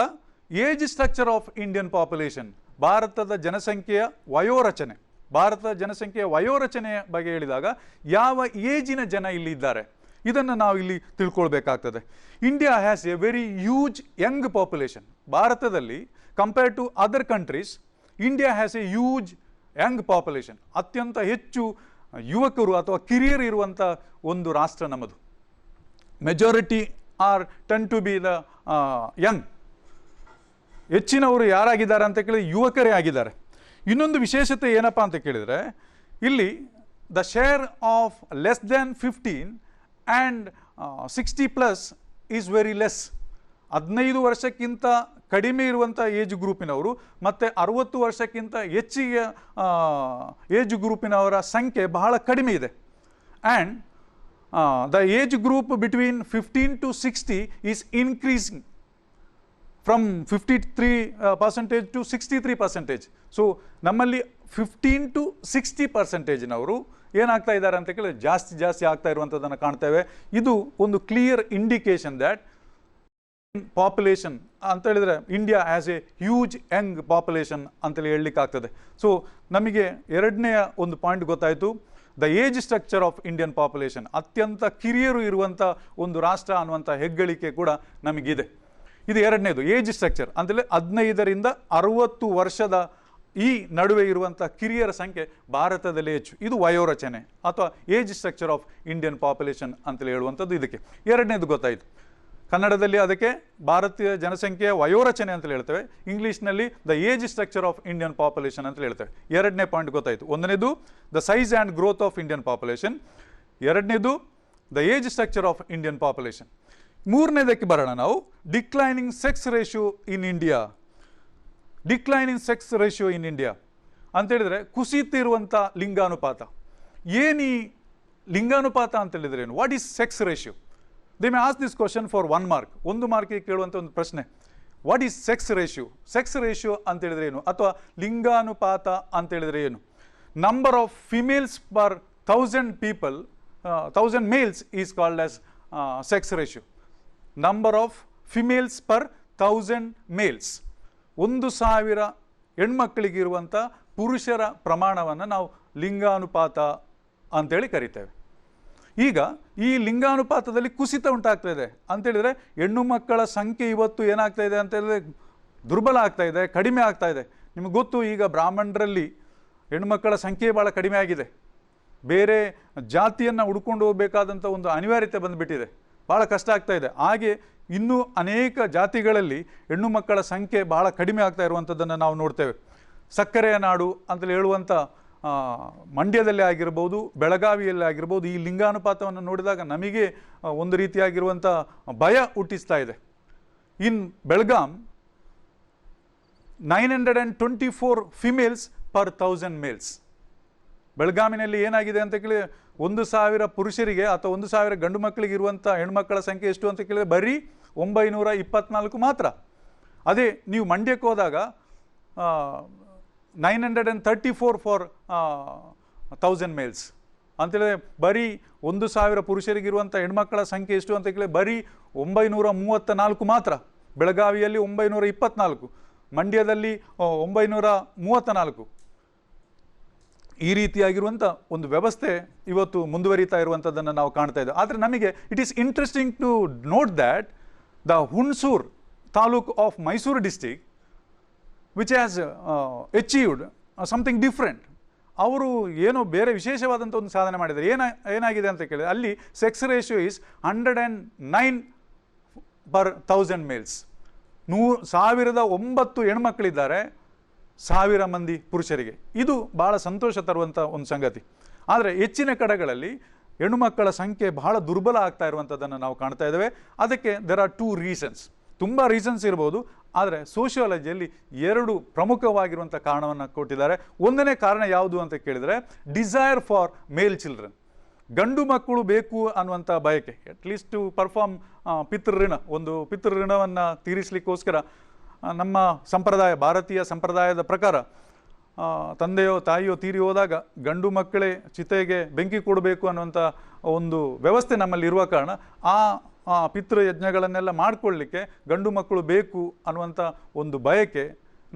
age structure of Indian population, ಭಾರತದ ಜನಸಂಖ್ಯೆಯ ವಯೋರಚನೆ. ಭಾರತದ ಜನಸಂಖ್ಯೆಯ ವಯೋರಚನೆಯ ಬಗ್ಗೆ ಹೇಳಿದಾಗ ಯಾವ ಏಜಿನ ಜನ ಇಲ್ಲಿ ಇದ್ದಾರೆ ಇದನ್ನು ನಾವು ಇಲ್ಲಿ ತಿಳ್ಕೊಳ್ಬೇಕಾಗ್ತದೆ. India has a very huge young population. ಭಾರತದಲ್ಲಿ compared to other countries India has a huge young population. ಅತ್ಯಂತ ಹೆಚ್ಚು ಯುವಕರು ಅಥವಾ ಕಿರಿಯರು ಇರುವಂಥ ಒಂದು ರಾಷ್ಟ್ರ ನಮ್ಮದು. Majority are tend to be the young. ಹೆಚ್ಚಿನವರು ಯಾರಾಗಿದ್ದಾರೆ ಅಂತ ಕೇಳಿದ್ರೆ ಯುವಕರೇ ಆಗಿದ್ದಾರೆ. ಇನ್ನೊಂದು ವಿಶೇಷತೆ ಏನಪ್ಪ ಅಂತ ಕೇಳಿದರೆ ಇಲ್ಲಿ the share of less than 15 and 60+ is very less. 15 ವರ್ಷಕ್ಕಿಂತ ಕಡಿಮೆ ಇರುವಂಥ ಏಜ್ ಗ್ರೂಪಿನವರು ಮತ್ತು 60 ವರ್ಷಕ್ಕಿಂತ ಹೆಚ್ಚಿಗೆ ಏಜ್ ಗ್ರೂಪಿನವರ ಸಂಖ್ಯೆ ಬಹಳ ಕಡಿಮೆ ಇದೆ. And the age group between 15 to 60 is increasing from 53% to 63%. So ನಮ್ಮಲ್ಲಿ 15 to 60%ನವರು ಏನಾಗ್ತಾ ಇದ್ದಾರೆ ಅಂತ ಕೇಳಿದ್ರೆ ಜಾಸ್ತಿ ಆಗ್ತಾ ಇರುವಂಥದ್ದನ್ನು ಕಾಣ್ತೇವೆ. ಇದು ಒಂದು ಕ್ಲಿಯರ್ ಇಂಡಿಕೇಶನ್ ದ್ಯಾಟ್ ಪಾಪ್ಯುಲೇಷನ್ ಅಂತ ಹೇಳಿದರೆ India as A huge young population ಅಂತೇಳಿ ಹೇಳಲಿಕ್ಕಾಗ್ತದೆ. ಸೊ ನಮಗೆ 2ನೇ ಒಂದು ಪಾಯಿಂಟ್ ಗೊತ್ತಾಯಿತು. The age structure of Indian population, ಅತ್ಯಂತ ಕಿರಿಯರು ಇರುವಂಥ ಒಂದು ರಾಷ್ಟ್ರ ಅನ್ನುವಂಥ ಹೆಗ್ಗಳಿಕೆ ಕೂಡ ನಮಗಿದೆ. ಇದು 2ನೇದು ಏಜ್ ಸ್ಟ್ರಕ್ಚರ್. ಅಂತೇಳಿ 15ರಿಂದ 60 ವರ್ಷದ ಈ ನಡುವೆ ಇರುವಂಥ ಕಿರಿಯರ ಸಂಖ್ಯೆ ಭಾರತದಲ್ಲಿ ಹೆಚ್ಚು. ಇದು ವಯೋರಚನೆ ಅಥವಾ age structure of Indian population ಅಂತೇಳಿ ಹೇಳುವಂಥದ್ದು ಇದಕ್ಕೆ. 2ನೇದು ಗೊತ್ತಾಯಿತು. ಕನ್ನಡದಲ್ಲಿ ಅದಕ್ಕೆ ಭಾರತೀಯ ಜನಸಂಖ್ಯೆಯ ವಯೋರಚನೆ ಅಂತೇಳಿ ಹೇಳ್ತೇವೆ. ಇಂಗ್ಲೀಷ್ನಲ್ಲಿ the age structure of Indian population ಅಂತ ಹೇಳ್ತೇವೆ. 2ನೇ ಪಾಯಿಂಟ್ ಗೊತ್ತಾಯಿತು. 1ನೇದು the size and growth of Indian population, 2ನೇದು the age structure of Indian population. 3ನೇದಕ್ಕೆ ಬರೋಣ ನಾವು. Declining sex ratio in India. Declining sex ratio in India ಅಂತೇಳಿದರೆ ಕುಸಿತಿರುವಂಥ ಲಿಂಗಾನುಪಾತ. ಏನು ಈ ಲಿಂಗಾನುಪಾತ ಅಂತೇಳಿದ್ರೆ ಏನು? What is sex ratio? They may ask this question for 1 mark. 1 ಮಾರ್ಕಿಗೆ ಕೇಳುವಂಥ ಒಂದು ಪ್ರಶ್ನೆ. What is sex ratio? Sex ratio ಅಂತೇಳಿದ್ರೆ ಏನು ಅಥವಾ ಲಿಂಗಾನುಪಾತ ಅಂತೇಳಿದರೆ ಏನು? Number of females per 1000 people, 1000 males is called as sex ratio. Number of females per 1000 males. 1000 ಹೆಣ್ಮಕ್ಕಳಿಗಿರುವಂಥ ಪುರುಷರ ಪ್ರಮಾಣವನ್ನು ನಾವು ಲಿಂಗಾನುಪಾತ ಅಂತೇಳಿ ಕರಿತೇವೆ. ಈಗ ಈ ಲಿಂಗಾನುಪಾತದಲ್ಲಿ ಕುಸಿತ ಉಂಟಾಗ್ತಾ ಇದೆ ಅಂತೇಳಿದರೆ ಹೆಣ್ಣು ಮಕ್ಕಳ ಸಂಖ್ಯೆ ಇವತ್ತು ಏನಾಗ್ತಾ ಇದೆ ಅಂತೇಳಿದ್ರೆ ದುರ್ಬಲ ಆಗ್ತಾ ಇದೆ, ಕಡಿಮೆ ಆಗ್ತಾ ಇದೆ. ನಿಮಗೆ ಗೊತ್ತು, ಈಗ ಬ್ರಾಹ್ಮಣರಲ್ಲಿ ಹೆಣ್ಮಕ್ಕಳ ಸಂಖ್ಯೆ ಭಾಳ ಕಡಿಮೆ ಆಗಿದೆ. ಬೇರೆ ಜಾತಿಯನ್ನು ಹುಡ್ಕೊಂಡು ಹೋಗಬೇಕಾದಂಥ ಒಂದು ಅನಿವಾರ್ಯತೆ ಬಂದುಬಿಟ್ಟಿದೆ. ಭಾಳ ಕಷ್ಟ ಆಗ್ತಾ ಇದೆ. ಹಾಗೆ ಇನ್ನೂ ಅನೇಕ ಜಾತಿಗಳಲ್ಲಿ ಹೆಣ್ಣು ಮಕ್ಕಳ ಸಂಖ್ಯೆ ಬಹಳ ಕಡಿಮೆ ಆಗ್ತಾ ಇರುವಂಥದ್ದನ್ನು ನಾವು ನೋಡ್ತೇವೆ. ಸಕ್ಕರೆಯ ನಾಡು ಅಂತೇಳಿ ಹೇಳುವಂಥ ಮಂಡ್ಯದಲ್ಲಿ ಆಗಿರ್ಬೋದು, ಬೆಳಗಾವಿಯಲ್ಲಿ ಆಗಿರ್ಬೋದು, ಈ ಲಿಂಗಾನುಪಾತವನ್ನು ನೋಡಿದಾಗ ನಮಗೆ ಒಂದು ರೀತಿಯಾಗಿರುವಂಥ ಭಯ ಹುಟ್ಟಿಸ್ತಾ ಇದೆ. ಇನ್ ಬೆಳಗಾಂ 924 ಫಿಮೇಲ್ಸ್ ಪರ್ 1000 ಮೇಲ್ಸ್. ಬೆಳಗಾವಿನಲ್ಲಿ ಏನಾಗಿದೆ ಅಂತ ಕೇಳಿ 1000 ಪುರುಷರಿಗೆ ಅಥವಾ 1000 ಗಂಡು ಮಕ್ಕಳಿಗೆ ಇರುವಂಥ ಹೆಣ್ಮಕ್ಕಳ ಸಂಖ್ಯೆ ಎಷ್ಟು ಅಂತ ಕೇಳಿದ್ರೆ ಬರೀ 924 ಮಾತ್ರ. ಅದೇ ನೀವು ಮಂಡ್ಯಕ್ಕೆ ಹೋದಾಗ 934 ಫಾರ್ 1000 ಮೇಲ್ಸ್ ಅಂತೇಳಿದ್ರೆ ಬರೀ 1000 ಪುರುಷರಿಗಿರುವಂಥ ಹೆಣ್ಮಕ್ಕಳ ಸಂಖ್ಯೆ ಎಷ್ಟು ಅಂತ ಕೇಳಿದ್ರೆ ಬರೀ 934 ಮಾತ್ರ. ಬೆಳಗಾವಿಯಲ್ಲಿ 924, ಮಂಡ್ಯದಲ್ಲಿ 934. ಈ ರೀತಿಯಾಗಿರುವಂಥ ಒಂದು ವ್ಯವಸ್ಥೆ ಇವತ್ತು ಮುಂದುವರಿತಾ ಇರುವಂಥದ್ದನ್ನು ನಾವು ಕಾಣ್ತಾ ಇದ್ದೇವೆ. ಆದರೆ ನಮಗೆ it is interesting to note that the Hunsur taluk of Mysuru district which has achieved something different. ಅವರು ಏನೋ ಬೇರೆ ವಿಶೇಷವಾದಂಥ ಒಂದು ಸಾಧನೆ ಮಾಡಿದ್ದಾರೆ. ಏನಾಗಿದೆ ಅಂತ ಕೇಳಿದರೆ ಅಲ್ಲಿ sex ratio is 109 per 1000 males. 1009 ಹೆಣ್ಮಕ್ಳಿದ್ದಾರೆ 1000 ಮಂದಿ ಪುರುಷರಿಗೆ. ಇದು ಭಾಳ ಸಂತೋಷ ತರುವಂಥ ಒಂದು ಸಂಗತಿ. ಆದರೆ ಹೆಚ್ಚಿನ ಕಡೆಗಳಲ್ಲಿ ಹೆಣ್ಣುಮಕ್ಕಳ ಸಂಖ್ಯೆ ಬಹಳ ದುರ್ಬಲ ಆಗ್ತಾ ಇರುವಂಥದ್ದನ್ನು ನಾವು ಕಾಣ್ತಾ ಇದ್ದೇವೆ. ಅದಕ್ಕೆ ದೆರ್ ಆರ್ 2 ರೀಸನ್ಸ್. ತುಂಬ ರೀಸನ್ಸ್ ಇರ್ಬೋದು, ಆದರೆ ಸೋಷಿಯಾಲಜಿಯಲ್ಲಿ 2 ಪ್ರಮುಖವಾಗಿರುವಂಥ ಕಾರಣವನ್ನು ಕೊಟ್ಟಿದ್ದಾರೆ. ಒಂದನೇ ಕಾರಣ ಯಾವುದು ಅಂತ ಕೇಳಿದರೆ ಡಿಸೈರ್ ಫಾರ್ ಮೇಲ್ ಚಿಲ್ಡ್ರನ್. ಗಂಡು ಮಕ್ಕಳು ಬೇಕು ಅನ್ನುವಂಥ ಬಯಕೆ, ಅಟ್ಲೀಸ್ಟ್ ಟು ಪರ್ಫಾರ್ಮ್ ಪಿತೃಋಣ, ಒಂದು ಪಿತೃಋಣವನ್ನು ತೀರಿಸಲಿಕ್ಕೋಸ್ಕರ ನಮ್ಮ ಸಂಪ್ರದಾಯ, ಭಾರತೀಯ ಸಂಪ್ರದಾಯದ ಪ್ರಕಾರ ತಂದೆಯೋ ತಾಯಿಯೋ ತೀರಿ ಹೋದಾಗ ಗಂಡು ಮಕ್ಕಳೇ ಚಿತೆಗೆ ಬೆಂಕಿ ಕೊಡಬೇಕು ಅನ್ನುವಂಥ ಒಂದು ವ್ಯವಸ್ಥೆ ನಮ್ಮಲ್ಲಿ ಇರುವ ಕಾರಣ ಆ ಪಿತೃಯಜ್ಞಗಳನ್ನೆಲ್ಲ ಮಾಡಿಕೊಳ್ಳಲಿಕ್ಕೆ ಗಂಡು ಮಕ್ಕಳು ಬೇಕು ಅನ್ನುವಂಥ ಒಂದು ಬಯಕೆ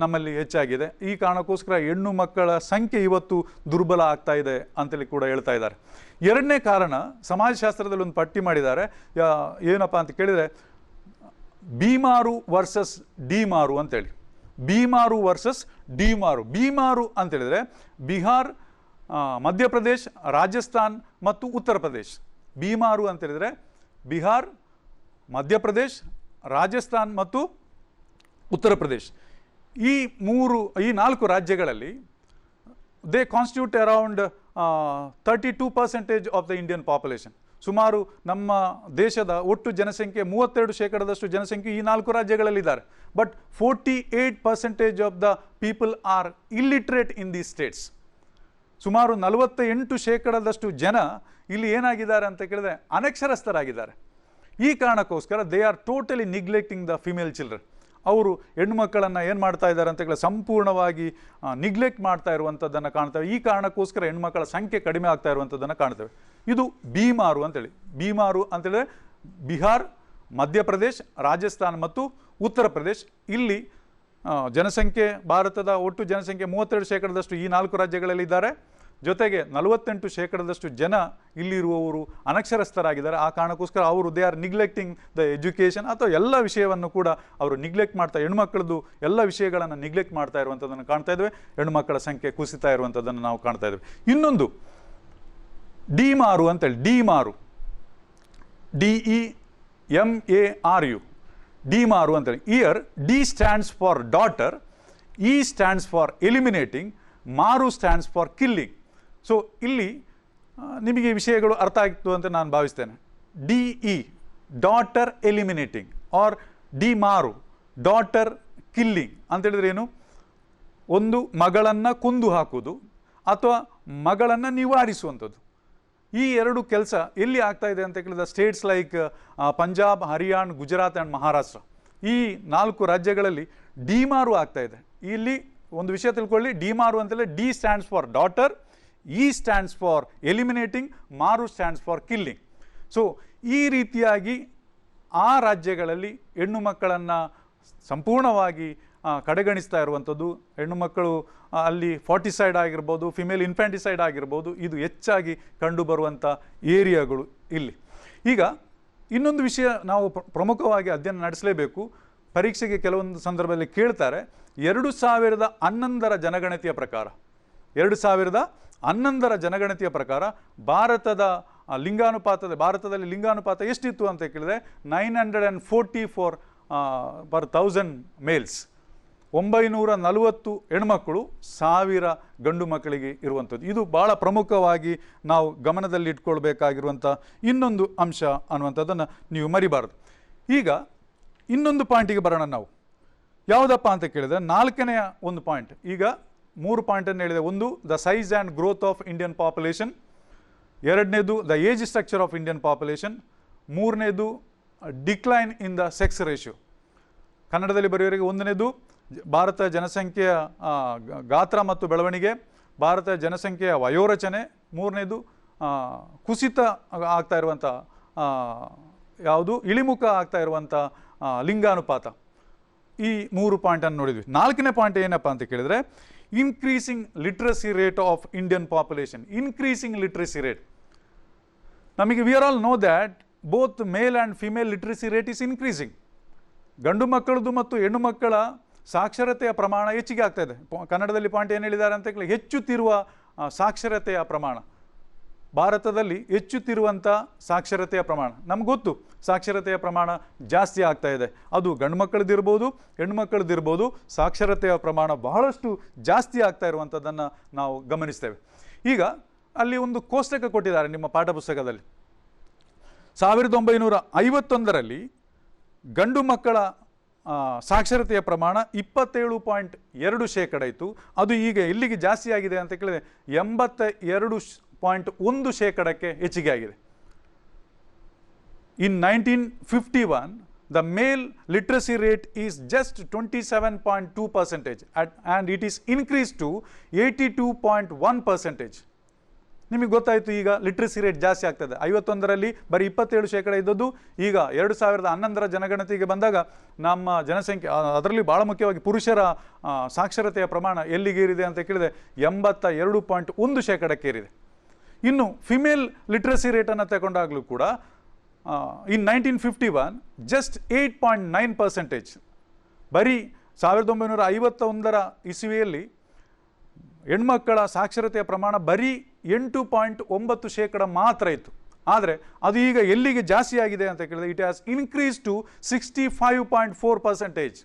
ನಮ್ಮಲ್ಲಿ ಹೆಚ್ಚಾಗಿದೆ. ಈ ಕಾರಣಕ್ಕೋಸ್ಕರ ಹೆಣ್ಣು ಮಕ್ಕಳ ಸಂಖ್ಯೆ ಇವತ್ತು ದುರ್ಬಲ ಆಗ್ತಾ ಇದೆ ಅಂತೇಳಿ ಕೂಡ ಹೇಳ್ತಾ ಇದ್ದಾರೆ. ಎರಡನೇ ಕಾರಣ ಸಮಾಜಶಾಸ್ತ್ರದಲ್ಲಿ ಒಂದು ಪಟ್ಟಿ ಮಾಡಿದ್ದಾರೆ. ಏನಪ್ಪ ಅಂತ ಕೇಳಿದರೆ ಬೀಮಾರು ವರ್ಸಸ್ ಡಿಮಾರು ಅಂತೇಳಿ. ಬೀಮಾರು ವರ್ಸಸ್ ಡಿಮಾರು. ಬೀಮಾರು ಅಂತೇಳಿದರೆ ಬಿಹಾರ್, ಮಧ್ಯಪ್ರದೇಶ್, ರಾಜಸ್ಥಾನ್ ಮತ್ತು ಉತ್ತರ ಪ್ರದೇಶ್. ಬೀಮಾರು ಅಂತೇಳಿದರೆ ಬಿಹಾರ್, ಮಧ್ಯಪ್ರದೇಶ್, ರಾಜಸ್ಥಾನ್ ಮತ್ತು ಉತ್ತರ ಪ್ರದೇಶ್. ಈ 4 ರಾಜ್ಯಗಳಲ್ಲಿ they constitute around 32% of the Indian population. ಸುಮಾರು ನಮ್ಮ ದೇಶದ ಒಟ್ಟು ಜನಸಂಖ್ಯೆ 32% ಜನಸಂಖ್ಯೆ ಈ 4 ರಾಜ್ಯಗಳಲ್ಲಿದ್ದಾರೆ. But 48% of the people are illiterate in the states. ಸುಮಾರು 48% ಜನ ಇಲ್ಲಿ ಏನಾಗಿದ್ದಾರೆ ಅಂತ ಕೇಳಿದ್ರೆ ಅನಕ್ಷರಸ್ಥರಾಗಿದ್ದಾರೆ. ಈ ಕಾರಣಕ್ಕೋಸ್ಕರ they are totally ನಿಗ್ಲೆಕ್ಟಿಂಗ್ the female children. ಅವರು ಹೆಣ್ಣು ಮಕ್ಕಳನ್ನು ಏನು ಮಾಡ್ತಾ ಇದ್ದಾರೆ ಅಂತ ಕೇಳಿ ಸಂಪೂರ್ಣವಾಗಿ ನಿಗ್ಲೆಕ್ಟ್ ಮಾಡ್ತಾ ಇರುವಂಥದ್ದನ್ನು ಕಾಣ್ತೇವೆ. ಈ ಕಾರಣಕ್ಕೋಸ್ಕರ ಹೆಣ್ಮಕ್ಕಳ ಸಂಖ್ಯೆ ಕಡಿಮೆ ಆಗ್ತಾ ಇರುವಂಥದ್ದನ್ನು ಕಾಣ್ತೇವೆ. ಇದು ಬೀಮಾರು ಅಂತೇಳಿ. ಬೀಮಾರು ಅಂತೇಳಿದ್ರೆ ಬಿಹಾರ್, ಮಧ್ಯಪ್ರದೇಶ್, ರಾಜಸ್ಥಾನ್ ಮತ್ತು ಉತ್ತರ ಪ್ರದೇಶ್. ಇಲ್ಲಿ ಜನಸಂಖ್ಯೆ, ಭಾರತದ ಒಟ್ಟು ಜನಸಂಖ್ಯೆ 32% ಈ 4 ರಾಜ್ಯಗಳಲ್ಲಿದ್ದಾರೆ. ಜೊತೆಗೆ 48% ಜನ ಇಲ್ಲಿರುವವರು ಅನಕ್ಷರಸ್ಥರಾಗಿದ್ದಾರೆ. ಆ ಕಾರಣಕ್ಕೋಸ್ಕರ ಅವರು ದೇ ಆರ್ ನಿಗ್ಲೆಕ್ಟಿಂಗ್ ದ ಎಜುಕೇಷನ್, ಅಥವಾ ಎಲ್ಲ ವಿಷಯವನ್ನು ಕೂಡ ಅವರು ನಿಗ್ಲೆಕ್ಟ್ ಮಾಡ್ತಾ, ಹೆಣ್ಮಕ್ಳದ್ದು ಎಲ್ಲ ವಿಷಯಗಳನ್ನು ನಿಗ್ಲೆಕ್ಟ್ ಮಾಡ್ತಾ ಇರುವಂಥದ್ದನ್ನು ಕಾಣ್ತಾ ಇದ್ದೇವೆ. ಹೆಣ್ಣುಮಕ್ಕಳ ಸಂಖ್ಯೆ ಕುಸಿತಾ ಇರುವಂಥದ್ದನ್ನು ನಾವು ಕಾಣ್ತಾ ಇದ್ದೇವೆ. ಇನ್ನೊಂದು ಡಿಮಾರು ಅಂತೇಳಿ. ಡಿಮಾರು, DEMARU, ಡಿಮಾರು ಅಂತೇಳಿ. Year D stands for daughter, E stands for eliminating, ಮಾರು ಸ್ಟ್ಯಾಂಡ್ಸ್ ಫಾರ್ ಕಿಲ್ಲಿಂಗ್. ಸೊ ಇಲ್ಲಿ ನಿಮಗೆ ಈ ವಿಷಯಗಳು ಅರ್ಥ ಆಗಿತ್ತು ಅಂತ ನಾನು ಭಾವಿಸ್ತೇನೆ. DE ಡಾಟರ್ ಎಲಿಮಿನೇಟಿಂಗ್ ಆರ್ ಡಿಮಾರು ಡಾಟರ್ ಕಿಲ್ಲಿಂಗ್ ಅಂತೇಳಿದ್ರೆ ಏನು? ಒಂದು ಮಗಳನ್ನು ಕೊಂದು ಹಾಕುವುದು ಅಥವಾ ಮಗಳನ್ನು ನಿವಾರಿಸುವಂಥದ್ದು. ಈ 2 ಕೆಲಸ ಎಲ್ಲಿ ಆಗ್ತಾ ಇದೆ ಅಂತ ಕೇಳಿದ States like Punjab, Haryana, Gujarat and Maharashtra. ಈ 4 ರಾಜ್ಯಗಳಲ್ಲಿ ಡಿಮಾರು ಆಗ್ತಾ ಇದೆ. ಇಲ್ಲಿ ಒಂದು ವಿಷಯ ತಿಳ್ಕೊಳ್ಳಿ, ಡಿಮಾರು ಅಂತೇಳಿ D stands for daughter, E stands for eliminating, ಮಾರು ಸ್ಟ್ಯಾಂಡ್ಸ್ ಫಾರ್ ಕಿಲ್ಲಿಂಗ್. ಸೊ ಈ ರೀತಿಯಾಗಿ ಆ ರಾಜ್ಯಗಳಲ್ಲಿ ಹೆಣ್ಣು ಮಕ್ಕಳನ್ನು ಸಂಪೂರ್ಣವಾಗಿ ಕಡೆಗಣಿಸ್ತಾ ಇರುವಂಥದ್ದು. ಹೆಣ್ಣು ಮಕ್ಕಳು ಅಲ್ಲಿ ಫಾರ್ಟಿಸೈಡ್ ಆಗಿರ್ಬೋದು, ಫಿಮೇಲ್ ಇನ್ಫ್ಯಾಂಟಿಸೈಡ್ ಆಗಿರ್ಬೋದು, ಇದು ಹೆಚ್ಚಾಗಿ ಕಂಡುಬರುವಂಥ ಏರಿಯಾಗಳು ಇಲ್ಲಿ. ಈಗ ಇನ್ನೊಂದು ವಿಷಯ ನಾವು ಪ್ರಮುಖವಾಗಿ ಅಧ್ಯಯನ ನಡೆಸಲೇಬೇಕು. ಪರೀಕ್ಷೆಗೆ ಕೆಲವೊಂದು ಸಂದರ್ಭದಲ್ಲಿ ಕೇಳ್ತಾರೆ. 2011 ಜನಗಣತಿಯ ಪ್ರಕಾರ, 2011 ಜನಗಣತಿಯ ಪ್ರಕಾರ ಭಾರತದಲ್ಲಿ ಲಿಂಗಾನುಪಾತ ಎಷ್ಟಿತ್ತು ಅಂತ ಕೇಳಿದ್ರೆ 944 ಪರ್ 1000 ಮೇಲ್ಸ್. 940 ಹೆಣ್ಮಕ್ಕಳು 1000 ಗಂಡು ಮಕ್ಕಳಿಗೆ ಇರುವಂಥದ್ದು. ಇದು ಭಾಳ ಪ್ರಮುಖವಾಗಿ ನಾವು ಗಮನದಲ್ಲಿ ಇಟ್ಕೊಳ್ಬೇಕಾಗಿರುವಂಥ ಇನ್ನೊಂದು ಅಂಶ ಅನ್ನುವಂಥದ್ದನ್ನು ನೀವು ಮರಿಬಾರದು. ಈಗ ಇನ್ನೊಂದು ಪಾಯಿಂಟಿಗೆ ಬರೋಣ ನಾವು. ಯಾವುದಪ್ಪ ಅಂತ ಕೇಳಿದ್ರೆ 4ನೇ ಒಂದು ಪಾಯಿಂಟ್. ಈಗ 3 ಪಾಯಿಂಟನ್ನು ಹೇಳಿದೆ. ಒಂದು, the size and growth of Indian population. 2ನೇದು, the age structure of Indian population. 3ನೇದು, decline in the sex ratio. ಕನ್ನಡದಲ್ಲಿ ಬರೆಯೋರಿಗೆ 1ನೇದು ಭಾರತ ಜನಸಂಖ್ಯೆಯ ಗಾತ್ರ ಮತ್ತು ಬೆಳವಣಿಗೆ, ಭಾರತ ಜನಸಂಖ್ಯೆಯ ವಯೋರಚನೆ, ಮೂರನೇದು ಕುಸಿತ ಆಗ್ತಾ ಇರುವಂಥ ಯಾವುದು ಇಳಿಮುಖ ಆಗ್ತಾ ಇರುವಂಥ ಲಿಂಗಾನುಪಾತ. ಈ 3 ಪಾಯಿಂಟನ್ನು ನೋಡಿದ್ವಿ. 4ನೇ ಪಾಯಿಂಟ್ ಏನಪ್ಪ ಅಂತ ಕೇಳಿದರೆ increasing literacy rate of Indian population. Increasing literacy rate, ನಮಗೆ we are all know that both male and female literacy rate is increasing. ಗಂಡು ಮಕ್ಕಳದು ಮತ್ತು ಹೆಣ್ಣು ಮಕ್ಕಳ ಸಾಕ್ಷರತೆಯ ಪ್ರಮಾಣ ಹೆಚ್ಚಿಗೆ ಆಗ್ತಾ ಇದೆ. ಕನ್ನಡದಲ್ಲಿ ಪಾಯಿಂಟ್ ಏನು ಹೇಳಿದ್ದಾರೆ ಅಂತ ಕೇಳಿ, ಹೆಚ್ಚುತ್ತಿರುವ ಸಾಕ್ಷರತೆಯ ಪ್ರಮಾಣ, ಭಾರತದಲ್ಲಿ ಹೆಚ್ಚುತ್ತಿರುವಂಥ ಸಾಕ್ಷರತೆಯ ಪ್ರಮಾಣ. ನಮ್ಗೆ ಗೊತ್ತು ಸಾಕ್ಷರತೆಯ ಪ್ರಮಾಣ ಜಾಸ್ತಿ ಆಗ್ತಾ ಇದೆ. ಅದು ಗಂಡು ಮಕ್ಕಳದಿರ್ಬೋದು, ಹೆಣ್ಣು ಮಕ್ಕಳದಿರ್ಬೋದು, ಸಾಕ್ಷರತೆಯ ಪ್ರಮಾಣ ಬಹಳಷ್ಟು ಜಾಸ್ತಿ ಆಗ್ತಾ ಇರುವಂಥದ್ದನ್ನು ನಾವು ಗಮನಿಸ್ತೇವೆ. ಈಗ ಅಲ್ಲಿ ಒಂದು ಕೋಷ್ಟಕ ಕೊಟ್ಟಿದ್ದಾರೆ ನಿಮ್ಮ ಪಾಠ ಪುಸ್ತಕದಲ್ಲಿ. 1951ರಲ್ಲಿ ಗಂಡು ಮಕ್ಕಳ ಸಾಕ್ಷರತೆಯ ಪ್ರಮಾಣ 27.2% ಇತ್ತು. ಅದು ಈಗ ಎಲ್ಲಿಗೆ ಜಾಸ್ತಿ ಆಗಿದೆ ಅಂತ ಕೇಳಿದರೆ 82.1% ಹೆಚ್ಚಿಗೆ ಆಗಿದೆ. In 1951, the male literacy rate is just 27.2% and it is increased to 82.1%. ನಿಮಗೆ ಗೊತ್ತಾಯಿತು ಈಗ ಲಿಟ್ರಸಿ ರೇಟ್ ಜಾಸ್ತಿ ಆಗ್ತದೆ. 51ರಲ್ಲಿ ಬರೀ 27% ಇದ್ದದ್ದು ಈಗ 2011ರ ಜನಗಣತಿಗೆ ಬಂದಾಗ ನಮ್ಮ ಜನಸಂಖ್ಯೆ, ಅದರಲ್ಲಿ ಭಾಳ ಮುಖ್ಯವಾಗಿ ಪುರುಷರ ಸಾಕ್ಷರತೆಯ ಪ್ರಮಾಣ ಎಲ್ಲಿಗೇರಿದೆ ಅಂತ ಕೇಳಿದೆ 82.1% ಏರಿದೆ. ಇನ್ನು ಫಿಮೇಲ್ ಲಿಟ್ರಸಿ ರೇಟನ್ನು ತಗೊಂಡಾಗಲೂ ಕೂಡ ಇನ್ 1951 ಜಸ್ಟ್ 8.9%. ಬರೀ 1951ರ ಇಸವಿಯಲ್ಲಿ ಹೆಣ್ಮಕ್ಕಳ ಸಾಕ್ಷರತೆಯ ಪ್ರಮಾಣ ಬರೀ 8.9% ಮಾತ್ರ ಇತ್ತು. ಆದರೆ ಅದು ಈಗ ಎಲ್ಲಿಗೆ ಜಾಸ್ತಿ ಆಗಿದೆ ಅಂತ ಕೇಳಿದ್ರೆ ಇಟ್ ಹ್ಯಾಸ್ ಇನ್ಕ್ರೀಸ್ ಟು 65.4%.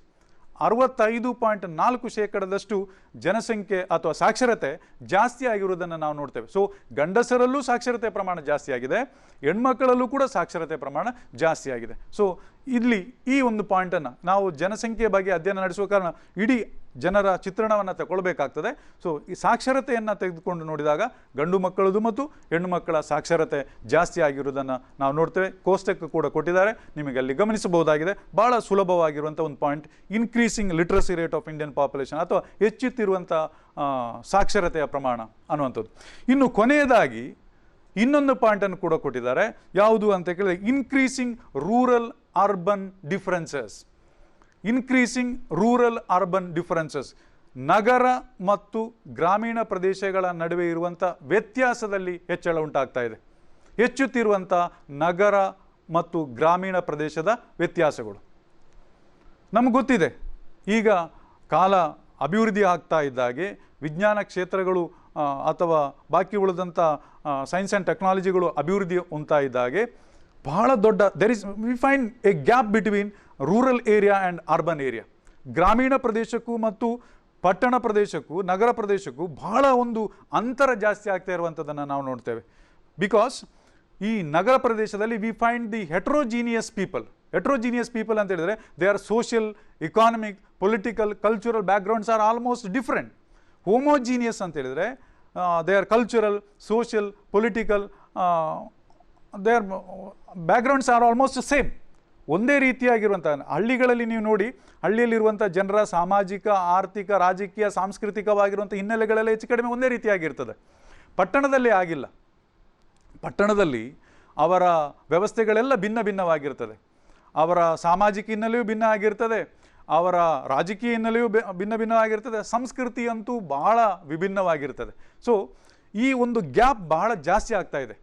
65.4% ಜನಸಂಖ್ಯೆ ಅಥವಾ ಸಾಕ್ಷರತೆ ಜಾಸ್ತಿ ಆಗಿರುವುದನ್ನು ನಾವು ನೋಡ್ತೇವೆ. ಸೊ ಗಂಡಸರಲ್ಲೂ ಸಾಕ್ಷರತೆ ಪ್ರಮಾಣ ಜಾಸ್ತಿ ಆಗಿದೆ, ಹೆಣ್ಮಕ್ಕಳಲ್ಲೂ ಕೂಡ ಸಾಕ್ಷರತೆ ಪ್ರಮಾಣ ಜಾಸ್ತಿ ಆಗಿದೆ. ಸೊ ಇಲ್ಲಿ ಈ ಒಂದು ಪಾಯಿಂಟನ್ನು ನಾವು ಜನಸಂಖ್ಯೆಯ ಬಗ್ಗೆ ಅಧ್ಯಯನ ನಡೆಸುವ ಕಾರಣ ಇಡೀ ಜನರ ಚಿತ್ರಣವನ್ನು ತಗೊಳ್ಬೇಕಾಗ್ತದೆ. ಸೊ ಈ ಸಾಕ್ಷರತೆಯನ್ನು ತೆಗೆದುಕೊಂಡು ನೋಡಿದಾಗ ಗಂಡು ಮಕ್ಕಳದು ಮತ್ತು ಹೆಣ್ಣು ಮಕ್ಕಳ ಸಾಕ್ಷರತೆ ಜಾಸ್ತಿ ಆಗಿರುವುದನ್ನು ನಾವು ನೋಡ್ತೇವೆ. ಕೋಷ್ಟಕ ಕೂಡ ಕೊಟ್ಟಿದ್ದಾರೆ, ನಿಮಗೆ ಅಲ್ಲಿ ಗಮನಿಸಬಹುದಾಗಿದೆ. ಭಾಳ ಸುಲಭವಾಗಿರುವಂಥ ಒಂದು point, increasing literacy rate of Indian population ಅಥವಾ ಹೆಚ್ಚುತ್ತಿರುವಂಥ ಸಾಕ್ಷರತೆಯ ಪ್ರಮಾಣ ಅನ್ನುವಂಥದ್ದು. ಇನ್ನು ಕೊನೆಯದಾಗಿ ಇನ್ನೊಂದು ಪಾಯಿಂಟನ್ನು ಕೂಡ ಕೊಟ್ಟಿದ್ದಾರೆ. ಯಾವುದು ಅಂತ ಕೇಳಿದ್ರೆ increasing rural urban differences. Increasing rural urban differences, ನಗರ ಮತ್ತು ಗ್ರಾಮೀಣ ಪ್ರದೇಶಗಳ ನಡುವೆ ಇರುವಂಥ ವ್ಯತ್ಯಾಸದಲ್ಲಿ ಹೆಚ್ಚಳ ಉಂಟಾಗ್ತಾ ಇದೆ. ಹೆಚ್ಚುತ್ತಿರುವಂಥ ನಗರ ಮತ್ತು ಗ್ರಾಮೀಣ ಪ್ರದೇಶದ ವ್ಯತ್ಯಾಸಗಳು ನಮಗೆ ಗೊತ್ತಿದೆ. ಈಗ ಕಾಲ ಅಭಿವೃದ್ಧಿ ಆಗ್ತಾ ಇದ್ದಾಗೆ ವಿಜ್ಞಾನ ಕ್ಷೇತ್ರಗಳು ಅಥವಾ ಬಾಕಿ ಉಳಿದಂಥ ಸೈನ್ಸ್ ಆ್ಯಂಡ್ ಟೆಕ್ನಾಲಜಿಗಳು ಅಭಿವೃದ್ಧಿ ಹೊಂದ್ತಾ ಇದ್ದಾಗೆ ಬಹಳ ದೊಡ್ಡ we find A gap between rural area and urban area. ಗ್ರಾಮೀಣ ಪ್ರದೇಶಕ್ಕೂ ಮತ್ತು ಪಟ್ಟಣ ಪ್ರದೇಶಕ್ಕೂ ನಗರ ಪ್ರದೇಶಕ್ಕೂ ಬಹಳ ಒಂದು ಅಂತರ ಜಾಸ್ತಿ ಆಗ್ತಾ ಇರುವಂಥದ್ದನ್ನು ನಾವು ನೋಡ್ತೇವೆ. ಬಿಕಾಸ್ ಈ ನಗರ ಪ್ರದೇಶದಲ್ಲಿ we find the heterogeneous people. Heterogeneous people ಅಂತ ಹೇಳಿದರೆ they are social, economic, political, cultural backgrounds are almost different. Homogeneous ಅಂತ ಹೇಳಿದರೆ they are cultural, social, political, their backgrounds are almost same. ಒಂದೇ ರೀತಿಯಾಗಿರುವಂಥ ಹಳ್ಳಿಗಳಲ್ಲಿ ನೀವು ನೋಡಿ, ಹಳ್ಳಿಯಲ್ಲಿರುವಂಥ ಜನರ ಸಾಮಾಜಿಕ, ಆರ್ಥಿಕ, ರಾಜಕೀಯ, ಸಾಂಸ್ಕೃತಿಕವಾಗಿರುವಂಥ ಹಿನ್ನೆಲೆಗಳೆಲ್ಲ ಹೆಚ್ಚು ಕಡಿಮೆ ಒಂದೇ ರೀತಿಯಾಗಿರ್ತದೆ. ಪಟ್ಟಣದಲ್ಲಿ ಆಗಿಲ್ಲ. ಪಟ್ಟಣದಲ್ಲಿ ಅವರ ವ್ಯವಸ್ಥೆಗಳೆಲ್ಲ ಭಿನ್ನ ಭಿನ್ನವಾಗಿರ್ತದೆ. ಅವರ ಸಾಮಾಜಿಕ ಹಿನ್ನೆಲೆಯೂ ಭಿನ್ನ ಆಗಿರ್ತದೆ, ಅವರ ರಾಜಕೀಯ ಹಿನ್ನೆಲೆಯೂ ಭಿನ್ನ ಭಿನ್ನವಾಗಿರ್ತದೆ, ಸಂಸ್ಕೃತಿ ಅಂತೂ ಬಹಳ ವಿಭಿನ್ನವಾಗಿರ್ತದೆ. ಸೊ ಈ ಒಂದು ಗ್ಯಾಪ್ ಬಹಳ ಜಾಸ್ತಿ ಆಗ್ತಾ ಇದೆ.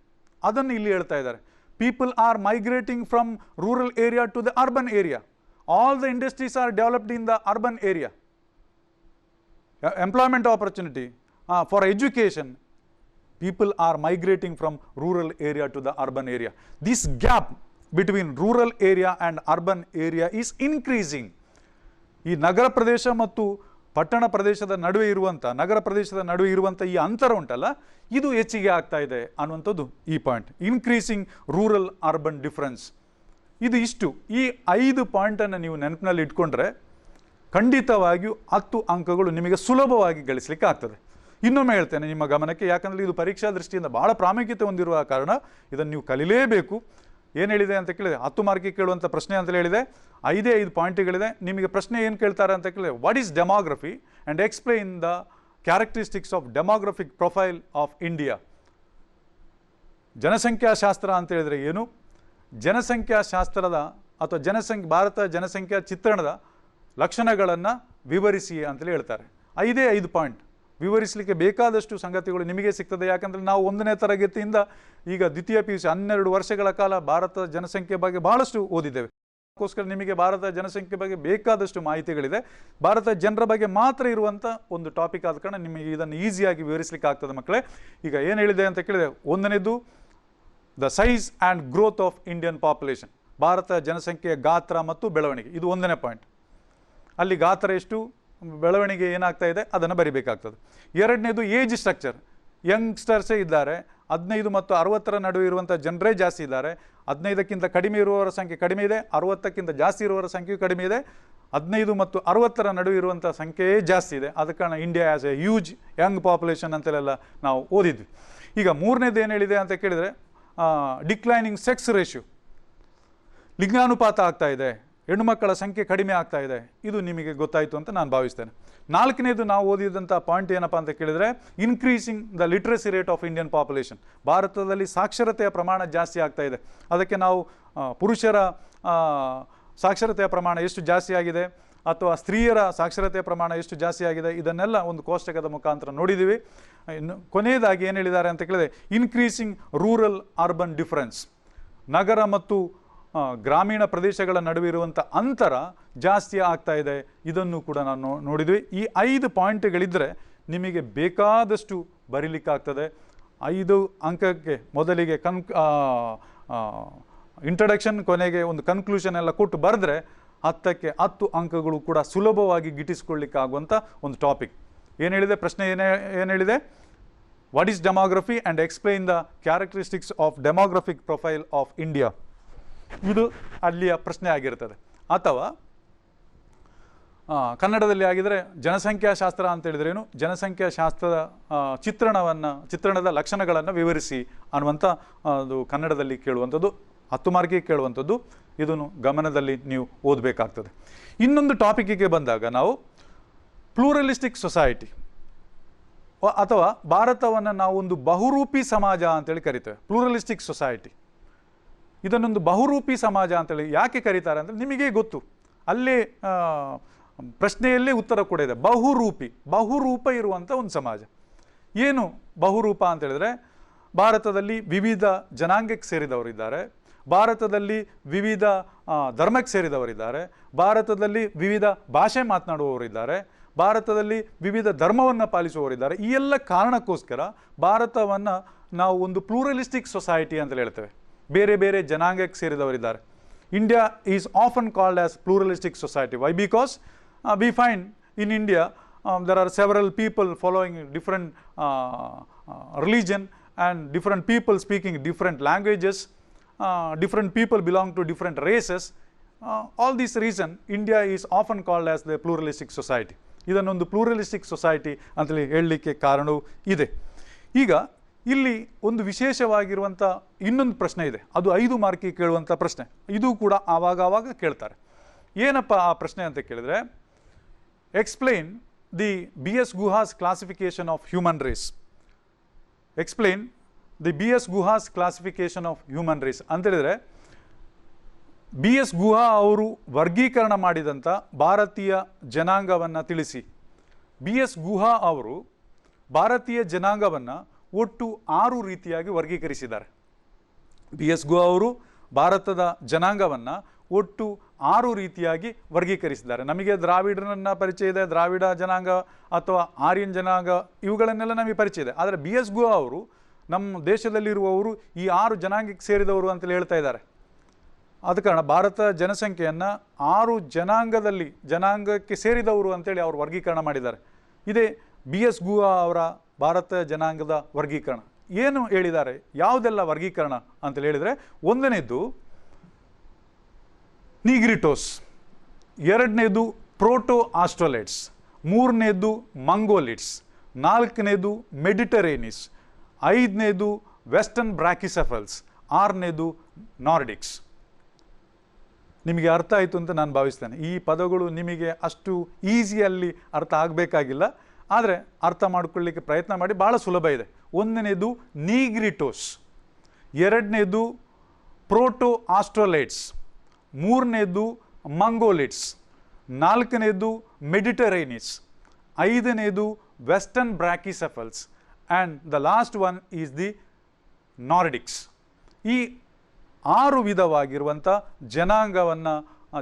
ಅದನ್ನು ಇಲ್ಲಿ ಹೇಳ್ತಾ ಇದ್ದಾರೆ. People are migrating from rural area to the urban area. All the industries are developed in the urban area. Employment opportunity, for education, people are migrating from rural area to the urban area. This gap between rural area and urban area is increasing. ಈ ನಗರ ಪ್ರದೇಶ ಮತ್ತು ಪಟ್ಟಣ ಪ್ರದೇಶದ ನಡುವೆ ಇರುವಂಥ, ನಗರ ಪ್ರದೇಶದ ನಡುವೆ ಇರುವಂಥ ಈ ಅಂತರ ಉಂಟಲ್ಲ, ಇದು ಹೆಚ್ಚಿಗೆ ಆಗ್ತಾ ಇದೆ ಅನ್ನುವಂಥದ್ದು ಈ point. Increasing rural urban difference. ಇದು ಇಷ್ಟು. ಈ 5 ಪಾಯಿಂಟನ್ನು ನೀವು ನೆನಪಿನಲ್ಲಿ ಇಟ್ಕೊಂಡ್ರೆ ಖಂಡಿತವಾಗಿಯೂ 10 ಅಂಕಗಳು ನಿಮಗೆ ಸುಲಭವಾಗಿ ಗಳಿಸಲಿಕ್ಕೆ ಆಗ್ತದೆ. ಇನ್ನೊಮ್ಮೆ ಹೇಳ್ತೇನೆ ನಿಮ್ಮ ಗಮನಕ್ಕೆ, ಯಾಕಂದರೆ ಇದು ಪರೀಕ್ಷಾ ದೃಷ್ಟಿಯಿಂದ ಭಾಳ ಪ್ರಾಮುಖ್ಯತೆ ಹೊಂದಿರುವ ಕಾರಣ ಇದನ್ನು ನೀವು ಕಲಿಲೇಬೇಕು. ಏನು ಹೇಳಿದೆ ಅಂತ ಕೇಳಿದೆ, 10 ಮಾರ್ಕಿಗೆ ಕೇಳುವಂಥ ಪ್ರಶ್ನೆ ಅಂತಲೇ ಹೇಳಿದೆ. 5 ಪಾಯಿಂಟ್ಗಳಿದೆ. ನಿಮಗೆ ಪ್ರಶ್ನೆ ಏನು ಕೇಳ್ತಾರೆ ಅಂತ ಕೇಳಿದ್ರೆ, what is demography and explain the characteristics of demographic profile of India. ಜನಸಂಖ್ಯಾಶಾಸ್ತ್ರ ಅಂತ ಹೇಳಿದರೆ ಏನು, ಜನಸಂಖ್ಯಾಶಾಸ್ತ್ರದ ಅಥವಾ ಭಾರತ ಜನಸಂಖ್ಯಾ ಚಿತ್ರಣದ ಲಕ್ಷಣಗಳನ್ನು ವಿವರಿಸಿ ಅಂತಲೇ ಹೇಳ್ತಾರೆ. 5 ಪಾಯಿಂಟ್ ವಿವರಿಸಲಿಕ್ಕೆ ಬೇಕಾದಷ್ಟು ಸಂಗತಿಗಳು ನಿಮಗೆ ಸಿಗ್ತದೆ. ಯಾಕಂದರೆ ನಾವು 1ನೇ ತರಗತಿಯಿಂದ ಈಗ ದ್ವಿತೀಯ PUC 12 ವರ್ಷಗಳ ಕಾಲ ಭಾರತದ ಜನಸಂಖ್ಯೆ ಬಗ್ಗೆ ಬಹಳಷ್ಟು ಓದಿದ್ದೇವೆ. ಅದಕ್ಕೋಸ್ಕರ ನಿಮಗೆ ಭಾರತ ಜನಸಂಖ್ಯೆ ಬಗ್ಗೆ ಬೇಕಾದಷ್ಟು ಮಾಹಿತಿಗಳಿದೆ. ಭಾರತ ಜನರ ಬಗ್ಗೆ ಮಾತ್ರ ಇರುವಂಥ ಒಂದು ಟಾಪಿಕ್ ಆದ ಕಾರಣ ನಿಮಗೆ ಇದನ್ನು ಈಸಿಯಾಗಿ ವಿವರಿಸಲಿಕ್ಕೆ ಆಗ್ತದೆ ಮಕ್ಕಳೇ. ಈಗ ಏನು ಹೇಳಿದೆ ಅಂತ ಕೇಳಿದೆ, 1ನೇದು the size and growth of Indian population, ಭಾರತ ಜನಸಂಖ್ಯೆಯ ಗಾತ್ರ ಮತ್ತು ಬೆಳವಣಿಗೆ. ಇದು 1ನೇ ಪಾಯಿಂಟ್. ಅಲ್ಲಿ ಗಾತ್ರ ಎಷ್ಟು, ಬೆಳವಣಿಗೆ ಏನಾಗ್ತಾ ಇದೆ ಅದನ್ನು ಬರಿಬೇಕಾಗ್ತದೆ. 2ನೇದು ಏಜ್ ಸ್ಟ್ರಕ್ಚರ್, ಯಂಗ್ಸ್ಟರ್ಸೇ ಇದ್ದಾರೆ, 15 ಮತ್ತು 60ರ ನಡುವೆ ಇರುವಂಥ ಜನರೇ ಜಾಸ್ತಿ ಇದ್ದಾರೆ. 15ಕ್ಕಿಂತ ಕಡಿಮೆ ಇರುವವರ ಸಂಖ್ಯೆ ಕಡಿಮೆ ಇದೆ, 60ಕ್ಕಿಂತ ಜಾಸ್ತಿ ಇರುವವರ ಸಂಖ್ಯೆಯೂ ಕಡಿಮೆ ಇದೆ. 15 ಮತ್ತು 60ರ ನಡುವೆ ಇರುವಂಥ ಸಂಖ್ಯೆಯೇ ಜಾಸ್ತಿ ಇದೆ. ಆದ ಕಾರಣ India as A huge young population ಅಂತೆಲ್ಲ ನಾವು ಓದಿದ್ವಿ. ಈಗ 3ನೇದು ಏನು ಹೇಳಿದೆ ಅಂತ ಕೇಳಿದರೆ, ಡಿಕ್ಲೈನಿಂಗ್ ಸೆಕ್ಸ್ ರೇಷಿಯೋ, ಲಿಂಗಾನುಪಾತ ಆಗ್ತಾ ಇದೆ, ಹೆಣ್ಣುಮಕ್ಕಳ ಸಂಖ್ಯೆ ಕಡಿಮೆ ಆಗ್ತಾ ಇದೆ. ಇದು ನಿಮಗೆ ಗೊತ್ತಾಯಿತು ಅಂತ ನಾನು ಭಾವಿಸ್ತೇನೆ. 4ನೇದು ನಾವು ಓದಿದಂಥ ಪಾಯಿಂಟ್ ಏನಪ್ಪ ಅಂತ ಕೇಳಿದರೆ, increasing the literacy rate of Indian population, ಭಾರತದಲ್ಲಿ ಸಾಕ್ಷರತೆಯ ಪ್ರಮಾಣ ಜಾಸ್ತಿ ಆಗ್ತಾ ಇದೆ. ಅದಕ್ಕೆ ನಾವು ಪುರುಷರ ಸಾಕ್ಷರತೆಯ ಪ್ರಮಾಣ ಎಷ್ಟು ಜಾಸ್ತಿ ಆಗಿದೆ ಅಥವಾ ಸ್ತ್ರೀಯರ ಸಾಕ್ಷರತೆಯ ಪ್ರಮಾಣ ಎಷ್ಟು ಜಾಸ್ತಿ ಆಗಿದೆ ಇದನ್ನೆಲ್ಲ ಒಂದು ಕೋಷ್ಟಕದ ಮುಖಾಂತರ ನೋಡಿದ್ದೀವಿ. ಇನ್ನು ಕೊನೆಯದಾಗಿ ಏನು ಹೇಳಿದ್ದಾರೆ ಅಂತ ಕೇಳಿದರೆ, ಇನ್ಕ್ರೀಸಿಂಗ್ ರೂರಲ್ ಅರ್ಬನ್ ಡಿಫರೆನ್ಸ್, ನಗರ ಮತ್ತು ಗ್ರಾಮೀಣ ಪ್ರದೇಶಗಳ ನಡುವೆ ಇರುವಂಥ ಅಂತರ ಜಾಸ್ತಿ ಆಗ್ತಾ ಇದೆ. ಇದನ್ನು ಕೂಡ ನಾನು ನೋಡಿದ್ವಿ. ಈ 5 ಪಾಯಿಂಟ್ಗಳಿದ್ದರೆ ನಿಮಗೆ ಬೇಕಾದಷ್ಟು ಬರೀಲಿಕ್ಕಾಗ್ತದೆ. 5 ಅಂಕಕ್ಕೆ ಮೊದಲಿಗೆ ಇಂಟ್ರಡಕ್ಷನ್, ಕೊನೆಗೆ ಒಂದು ಕನ್ಕ್ಲೂಷನ್ ಎಲ್ಲ ಕೊಟ್ಟು ಬರೆದ್ರೆ 10ಕ್ಕೆ 10 ಅಂಕಗಳು ಕೂಡ ಸುಲಭವಾಗಿ ಗಿಟ್ಟಿಸ್ಕೊಳ್ಳಿಕ್ಕಾಗುವಂಥ ಒಂದು ಟಾಪಿಕ್. ಏನು ಹೇಳಿದೆ ಪ್ರಶ್ನೆ, ಏನು ಹೇಳಿದೆ, what is demography and explain the characteristics of demographic profile of India. ಇದು ಅಲ್ಲಿಯ ಪ್ರಶ್ನೆ ಆಗಿರ್ತದೆ. ಅಥವಾ ಕನ್ನಡದಲ್ಲಿ ಆಗಿದರೆ ಜನಸಂಖ್ಯಾಶಾಸ್ತ್ರ ಅಂತ ಹೇಳಿದ್ರೇನು, ಜನಸಂಖ್ಯಾಶಾಸ್ತ್ರದ ಚಿತ್ರಣದ ಲಕ್ಷಣಗಳನ್ನು ವಿವರಿಸಿ ಅನ್ನುವಂಥ ಅದು ಕನ್ನಡದಲ್ಲಿ ಕೇಳುವಂಥದ್ದು, 10 ಮಾರ್ಕಿಗೆ ಕೇಳುವಂಥದ್ದು. ಇದನ್ನು ಗಮನದಲ್ಲಿ ನೀವು ಓದಬೇಕಾಗ್ತದೆ. ಇನ್ನೊಂದು ಟಾಪಿಕ್ಕಿಗೆ ಬಂದಾಗ ನಾವು ಪ್ಲೂರಲಿಸ್ಟಿಕ್ ಸೊಸೈಟಿ ಅಥವಾ ಭಾರತವನ್ನು ನಾವು ಒಂದು ಬಹುರೂಪಿ ಸಮಾಜ ಅಂತೇಳಿ ಕರಿತೇವೆ. ಪ್ಲೂರಲಿಸ್ಟಿಕ್ ಸೊಸೈಟಿ, ಇದನ್ನೊಂದು ಬಹುರೂಪಿ ಸಮಾಜ ಅಂತೇಳಿ ಯಾಕೆ ಕರೀತಾರೆ ಅಂದರೆ ನಿಮಗೆ ಗೊತ್ತು, ಅಲ್ಲೇ ಪ್ರಶ್ನೆಯಲ್ಲೇ ಉತ್ತರ ಕೂಡ ಇದೆ. ಬಹುರೂಪ ಇರುವಂಥ ಒಂದು ಸಮಾಜ. ಏನು ಬಹುರೂಪ ಅಂತ ಹೇಳಿದ್ರೆ, ಭಾರತದಲ್ಲಿ ವಿವಿಧ ಜನಾಂಗಕ್ಕೆ ಸೇರಿದವರಿದ್ದಾರೆ, ಭಾರತದಲ್ಲಿ ವಿವಿಧ ಧರ್ಮಕ್ಕೆ ಸೇರಿದವರಿದ್ದಾರೆ, ಭಾರತದಲ್ಲಿ ವಿವಿಧ ಭಾಷೆ ಮಾತನಾಡುವವರಿದ್ದಾರೆ, ಭಾರತದಲ್ಲಿ ವಿವಿಧ ಧರ್ಮವನ್ನು ಪಾಲಿಸುವವರಿದ್ದಾರೆ. ಈ ಎಲ್ಲ ಕಾರಣಕ್ಕೋಸ್ಕರ ಭಾರತವನ್ನು ನಾವು ಒಂದು ಪ್ಲೂರಲಿಸ್ಟಿಕ್ ಸೊಸೈಟಿ ಅಂತೇಳಿ ಹೇಳ್ತೇವೆ. ಬೇರೆ ಬೇರೆ ಜನಾಂಗಕ್ಕೆ ಸೇರಿದವರಿದ್ದಾರೆ. India is often called as pluralistic society. Why? Because we find in India there are several people following different religion and different people speaking different languages, different people belong to different races. All these reason India is often called as the pluralistic society. ಇದನ್ನೊಂದು pluralistic society ಅಂತೇಳಿ ಹೇಳಲಿಕ್ಕೆ ಕಾರಣವೂ ಇದೆ. ಈಗ ಇಲ್ಲಿ ಒಂದು ವಿಶೇಷವಾಗಿರುವಂಥ ಇನ್ನೊಂದು ಪ್ರಶ್ನೆ ಇದೆ, ಅದು 5 ಮಾರ್ಕಿಗೆ ಕೇಳುವಂಥ ಪ್ರಶ್ನೆ. ಇದು ಕೂಡ ಆವಾಗ ಕೇಳ್ತಾರೆ. ಏನಪ್ಪ ಆ ಪ್ರಶ್ನೆ ಅಂತ ಕೇಳಿದ್ರೆ, explain the B.S. Guha's classification of human race. Explain the B.S. Guha's classification of human race ಅಂತ ಹೇಳಿದರೆ, B.S. ಗುಹಾ ಅವರು ವರ್ಗೀಕರಣ ಮಾಡಿದಂಥ ಭಾರತೀಯ ಜನಾಂಗವನ್ನು ತಿಳಿಸಿ. B.S. ಗುಹಾ ಅವರು ಭಾರತೀಯ ಜನಾಂಗವನ್ನು ಒಟ್ಟು 6 ರೀತಿಯಾಗಿ ವರ್ಗೀಕರಿಸಿದ್ದಾರೆ. B.S. ಗುಹಾ ಅವರು ಭಾರತದ ಜನಾಂಗವನ್ನು ಒಟ್ಟು 6 ರೀತಿಯಾಗಿ ವರ್ಗೀಕರಿಸಿದ್ದಾರೆ. ನಮಗೆ ದ್ರಾವಿಡರನ್ನ ಪರಿಚಯ ಇದೆ, ದ್ರಾವಿಡ ಜನಾಂಗ ಅಥವಾ ಆರ್ಯನ್ ಜನಾಂಗ ಇವುಗಳನ್ನೆಲ್ಲ ನಮಗೆ ಪರಿಚಯ ಇದೆ. ಆದರೆ B.S. ಗುಹಾ ಅವರು ನಮ್ಮ ದೇಶದಲ್ಲಿರುವವರು ಈ 6 ಜನಾಂಗಕ್ಕೆ ಸೇರಿದವರು ಅಂತೇಳಿ ಹೇಳ್ತಾ ಇದ್ದಾರೆ. ಆದ ಕಾರಣ ಭಾರತ ಜನಸಂಖ್ಯೆಯನ್ನು 6 ಜನಾಂಗಕ್ಕೆ ಸೇರಿದವರು ಅಂತೇಳಿ ಅವರು ವರ್ಗೀಕರಣ ಮಾಡಿದ್ದಾರೆ. ಇದೇ B.S. ಗುಹಾ ಅವರ ಭಾರತ ಜನಾಂಗದ ವರ್ಗೀಕರಣ. ಏನು ಹೇಳಿದ್ದಾರೆ, ಯಾವುದೆಲ್ಲ ವರ್ಗೀಕರಣ ಅಂತೇಳಿ ಹೇಳಿದರೆ, 1ನೇದು ನೀಗ್ರಿಟೋಸ್, 2ನೇದು ಪ್ರೋಟೋ ಆಸ್ಟ್ರೋಲೈಟ್ಸ್, 3ನೇದು ಮಂಗೋಲಿಟ್ಸ್, 4ನೇದು ಮೆಡಿಟರೇನಿಸ್, 5ನೇದು ವೆಸ್ಟರ್ನ್ ಬ್ರಾಕಿಸೆಫಲ್ಸ್, 6ನೇದು ನಾರ್ಡಿಕ್ಸ್. ನಿಮಗೆ ಅರ್ಥ ಆಯಿತು ಅಂತ ನಾನು ಭಾವಿಸ್ತೇನೆ. ಈ ಪದಗಳು ನಿಮಗೆ ಅಷ್ಟು ಈಸಿಯಲ್ಲಿ ಅರ್ಥ ಆಗಬೇಕಾಗಿಲ್ಲ, ಆದರೆ ಅರ್ಥ ಮಾಡಿಕೊಳ್ಳಿಕ್ಕೆ ಪ್ರಯತ್ನ ಮಾಡಿ. ಭಾಳ ಸುಲಭ ಇದೆ. ಒಂದನೇದು ನೀಗ್ರಿಟೋಸ್, ಎರಡನೇದು ಪ್ರೋಟೋ ಆಸ್ಟ್ರಲೈಟ್ಸ್, ಮೂರನೇದು ಮಂಗೋಲಿಟ್ಸ್, ನಾಲ್ಕನೇದು ಮೆಡಿಟರೇನಿಯಸ್, ಐದನೇದು western brachycephals, and the last one is the Nordics. ಈ 6 ವಿಧವಾಗಿರುವಂಥ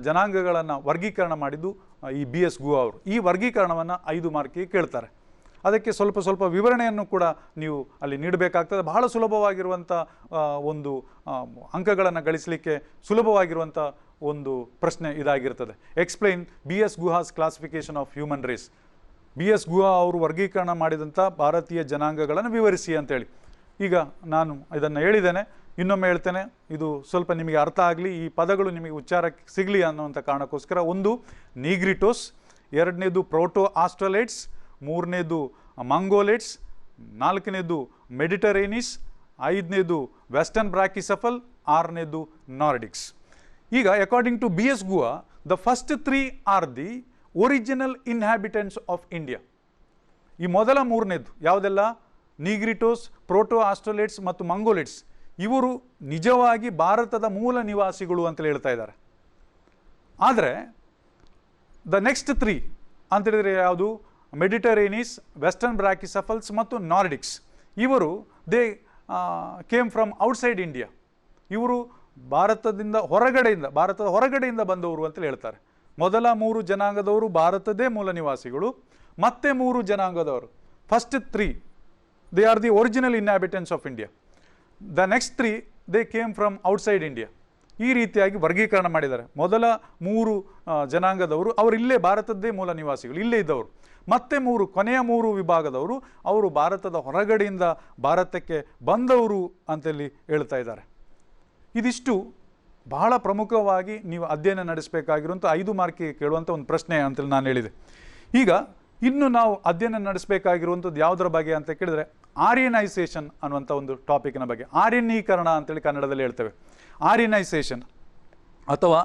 ಜನಾಂಗಗಳನ್ನು ವರ್ಗೀಕರಣ ಮಾಡಿದ್ದು ಈ BS ಗುಹಾ ಅವರು. ಈ ವರ್ಗೀಕರಣವನ್ನು 5 ಮಾರ್ಕಿಗೆ ಕೇಳ್ತಾರೆ. ಅದಕ್ಕೆ ಸ್ವಲ್ಪ ವಿವರಣೆಯನ್ನು ಕೂಡ ನೀವು ಅಲ್ಲಿ ನೀಡಬೇಕಾಗ್ತದೆ. ಬಹಳ ಸುಲಭವಾಗಿರುವಂಥ ಒಂದು ಅಂಕಗಳನ್ನು ಗಳಿಸಲಿಕ್ಕೆ ಸುಲಭವಾಗಿರುವಂಥ ಒಂದು ಪ್ರಶ್ನೆ ಇದಾಗಿರ್ತದೆ. Explain BS Guha's classification of human race. BS Guha ಅವರು ವರ್ಗೀಕರಣ ಮಾಡಿದಂಥ ಭಾರತೀಯ ಜನಾಂಗಗಳನ್ನು ವಿವರಿಸಿ ಅಂತೇಳಿ. ಈಗ ನಾನು ಇದನ್ನು ಹೇಳಿದ್ದೇನೆ, ಇನ್ನೊಮ್ಮೆ ಹೇಳ್ತೇನೆ, ಇದು ಸ್ವಲ್ಪ ನಿಮಗೆ ಅರ್ಥ ಆಗಲಿ, ಈ ಪದಗಳು ನಿಮಗೆ ಉಚ್ಚಾರಕ್ಕೆ ಸಿಗಲಿ ಅನ್ನುವಂಥ ಕಾರಣಕ್ಕೋಸ್ಕರ. ಒಂದು ನೀಗ್ರಿಟೋಸ್, ಎರಡನೇದು ಪ್ರೋಟೋ ಆಸ್ಟ್ರಲೈಟ್ಸ್, ಮೂರನೇದು ಮಂಗೋಲೈಟ್ಸ್, ನಾಲ್ಕನೇದು ಮೆಡಿಟರೇನಿಯಸ್, ಐದನೇದು ವೆಸ್ಟರ್ನ್ ಬ್ರಾಕಿಸೆಫಲ್, ಆರನೇದು ನಾರ್ಡಿಕ್ಸ್. ಈಗ according to BS Guha, the first 3 are the original inhabitants of India. ಈ ಮೊದಲ ಮೂರನೇದು ಯಾವುದೆಲ್ಲ? ನೀಗ್ರಿಟೋಸ್, ಪ್ರೋಟೋ ಆಸ್ಟ್ರಲೈಟ್ಸ್ ಮತ್ತು ಮಂಗೋಲಿಟ್ಸ್. ಇವರು ನಿಜವಾಗಿ ಭಾರತದ ಮೂಲ ನಿವಾಸಿಗಳು ಅಂತೇಳಿ ಹೇಳ್ತಾ ಇದ್ದಾರೆ. ಆದರೆ ದ ನೆಕ್ಸ್ಟ್ 3 ಅಂತೇಳಿದರೆ ಯಾವುದು? ಮೆಡಿಟರೇನಿಯಸ್, ವೆಸ್ಟರ್ನ್ ಬ್ರಾಕಿಸೆಫಲ್ಸ್ ಮತ್ತು ನಾರ್ಡಿಕ್ಸ್. ಇವರು they came from outside India. ಇವರು ಭಾರತದ ಹೊರಗಡೆಯಿಂದ ಬಂದವರು ಅಂತೇಳಿ ಹೇಳ್ತಾರೆ. ಮೊದಲ 3 ಜನಾಂಗದವರು ಭಾರತದೇ ಮೂಲ ನಿವಾಸಿಗಳು. ಮತ್ತೆ 3 ಜನಾಂಗದವರು, first 3 they are the original inhabitants of India. The next 3 they came from outside India. ಈ ರೀತಿಯಾಗಿ ವರ್ಗೀಕರಣ ಮಾಡಿದ್ದಾರೆ. ಮೊದಲ 3 ಜನಾಂಗದವರು ಅವರು ಇಲ್ಲೇ ಭಾರತದ್ದೇ ಮೂಲ ನಿವಾಸಿಗಳು, ಇಲ್ಲೇ ಇದ್ದವರು. ಮತ್ತೆ ಕೊನೆಯ 3 ವಿಭಾಗದವರು ಅವರು ಭಾರತದ ಹೊರಗಡೆಯಿಂದ ಭಾರತಕ್ಕೆ ಬಂದವರು ಅಂತೇಳಿ ಹೇಳ್ತಾ ಇದ್ದಾರೆ. ಇದಿಷ್ಟು ಬಹಳ ಪ್ರಮುಖವಾಗಿ ನೀವು ಅಧ್ಯಯನ ನಡೆಸಬೇಕಾಗಿರುವಂಥ 5 ಮಾರ್ಕಿಗೆ ಕೇಳುವಂಥ ಒಂದು ಪ್ರಶ್ನೆ ಅಂತೇಳಿ ನಾನು ಹೇಳಿದೆ. ಈಗ ಇನ್ನು ನಾವು ಅಧ್ಯಯನ ನಡೆಸಬೇಕಾಗಿರುವಂಥದ್ದು ಯಾವುದರ ಬಗ್ಗೆ ಅಂತ ಕೇಳಿದರೆ ಆರ್ಯನೈಸೇಷನ್ ಅನ್ನುವಂಥ ಒಂದು ಟಾಪಿಕ್ನ ಬಗ್ಗೆ. ಆರ್ಯನೀಕರಣ ಅಂತೇಳಿ ಕನ್ನಡದಲ್ಲಿ ಹೇಳ್ತೇವೆ. ಆರ್ಯನೈಸೇಷನ್ ಅಥವಾ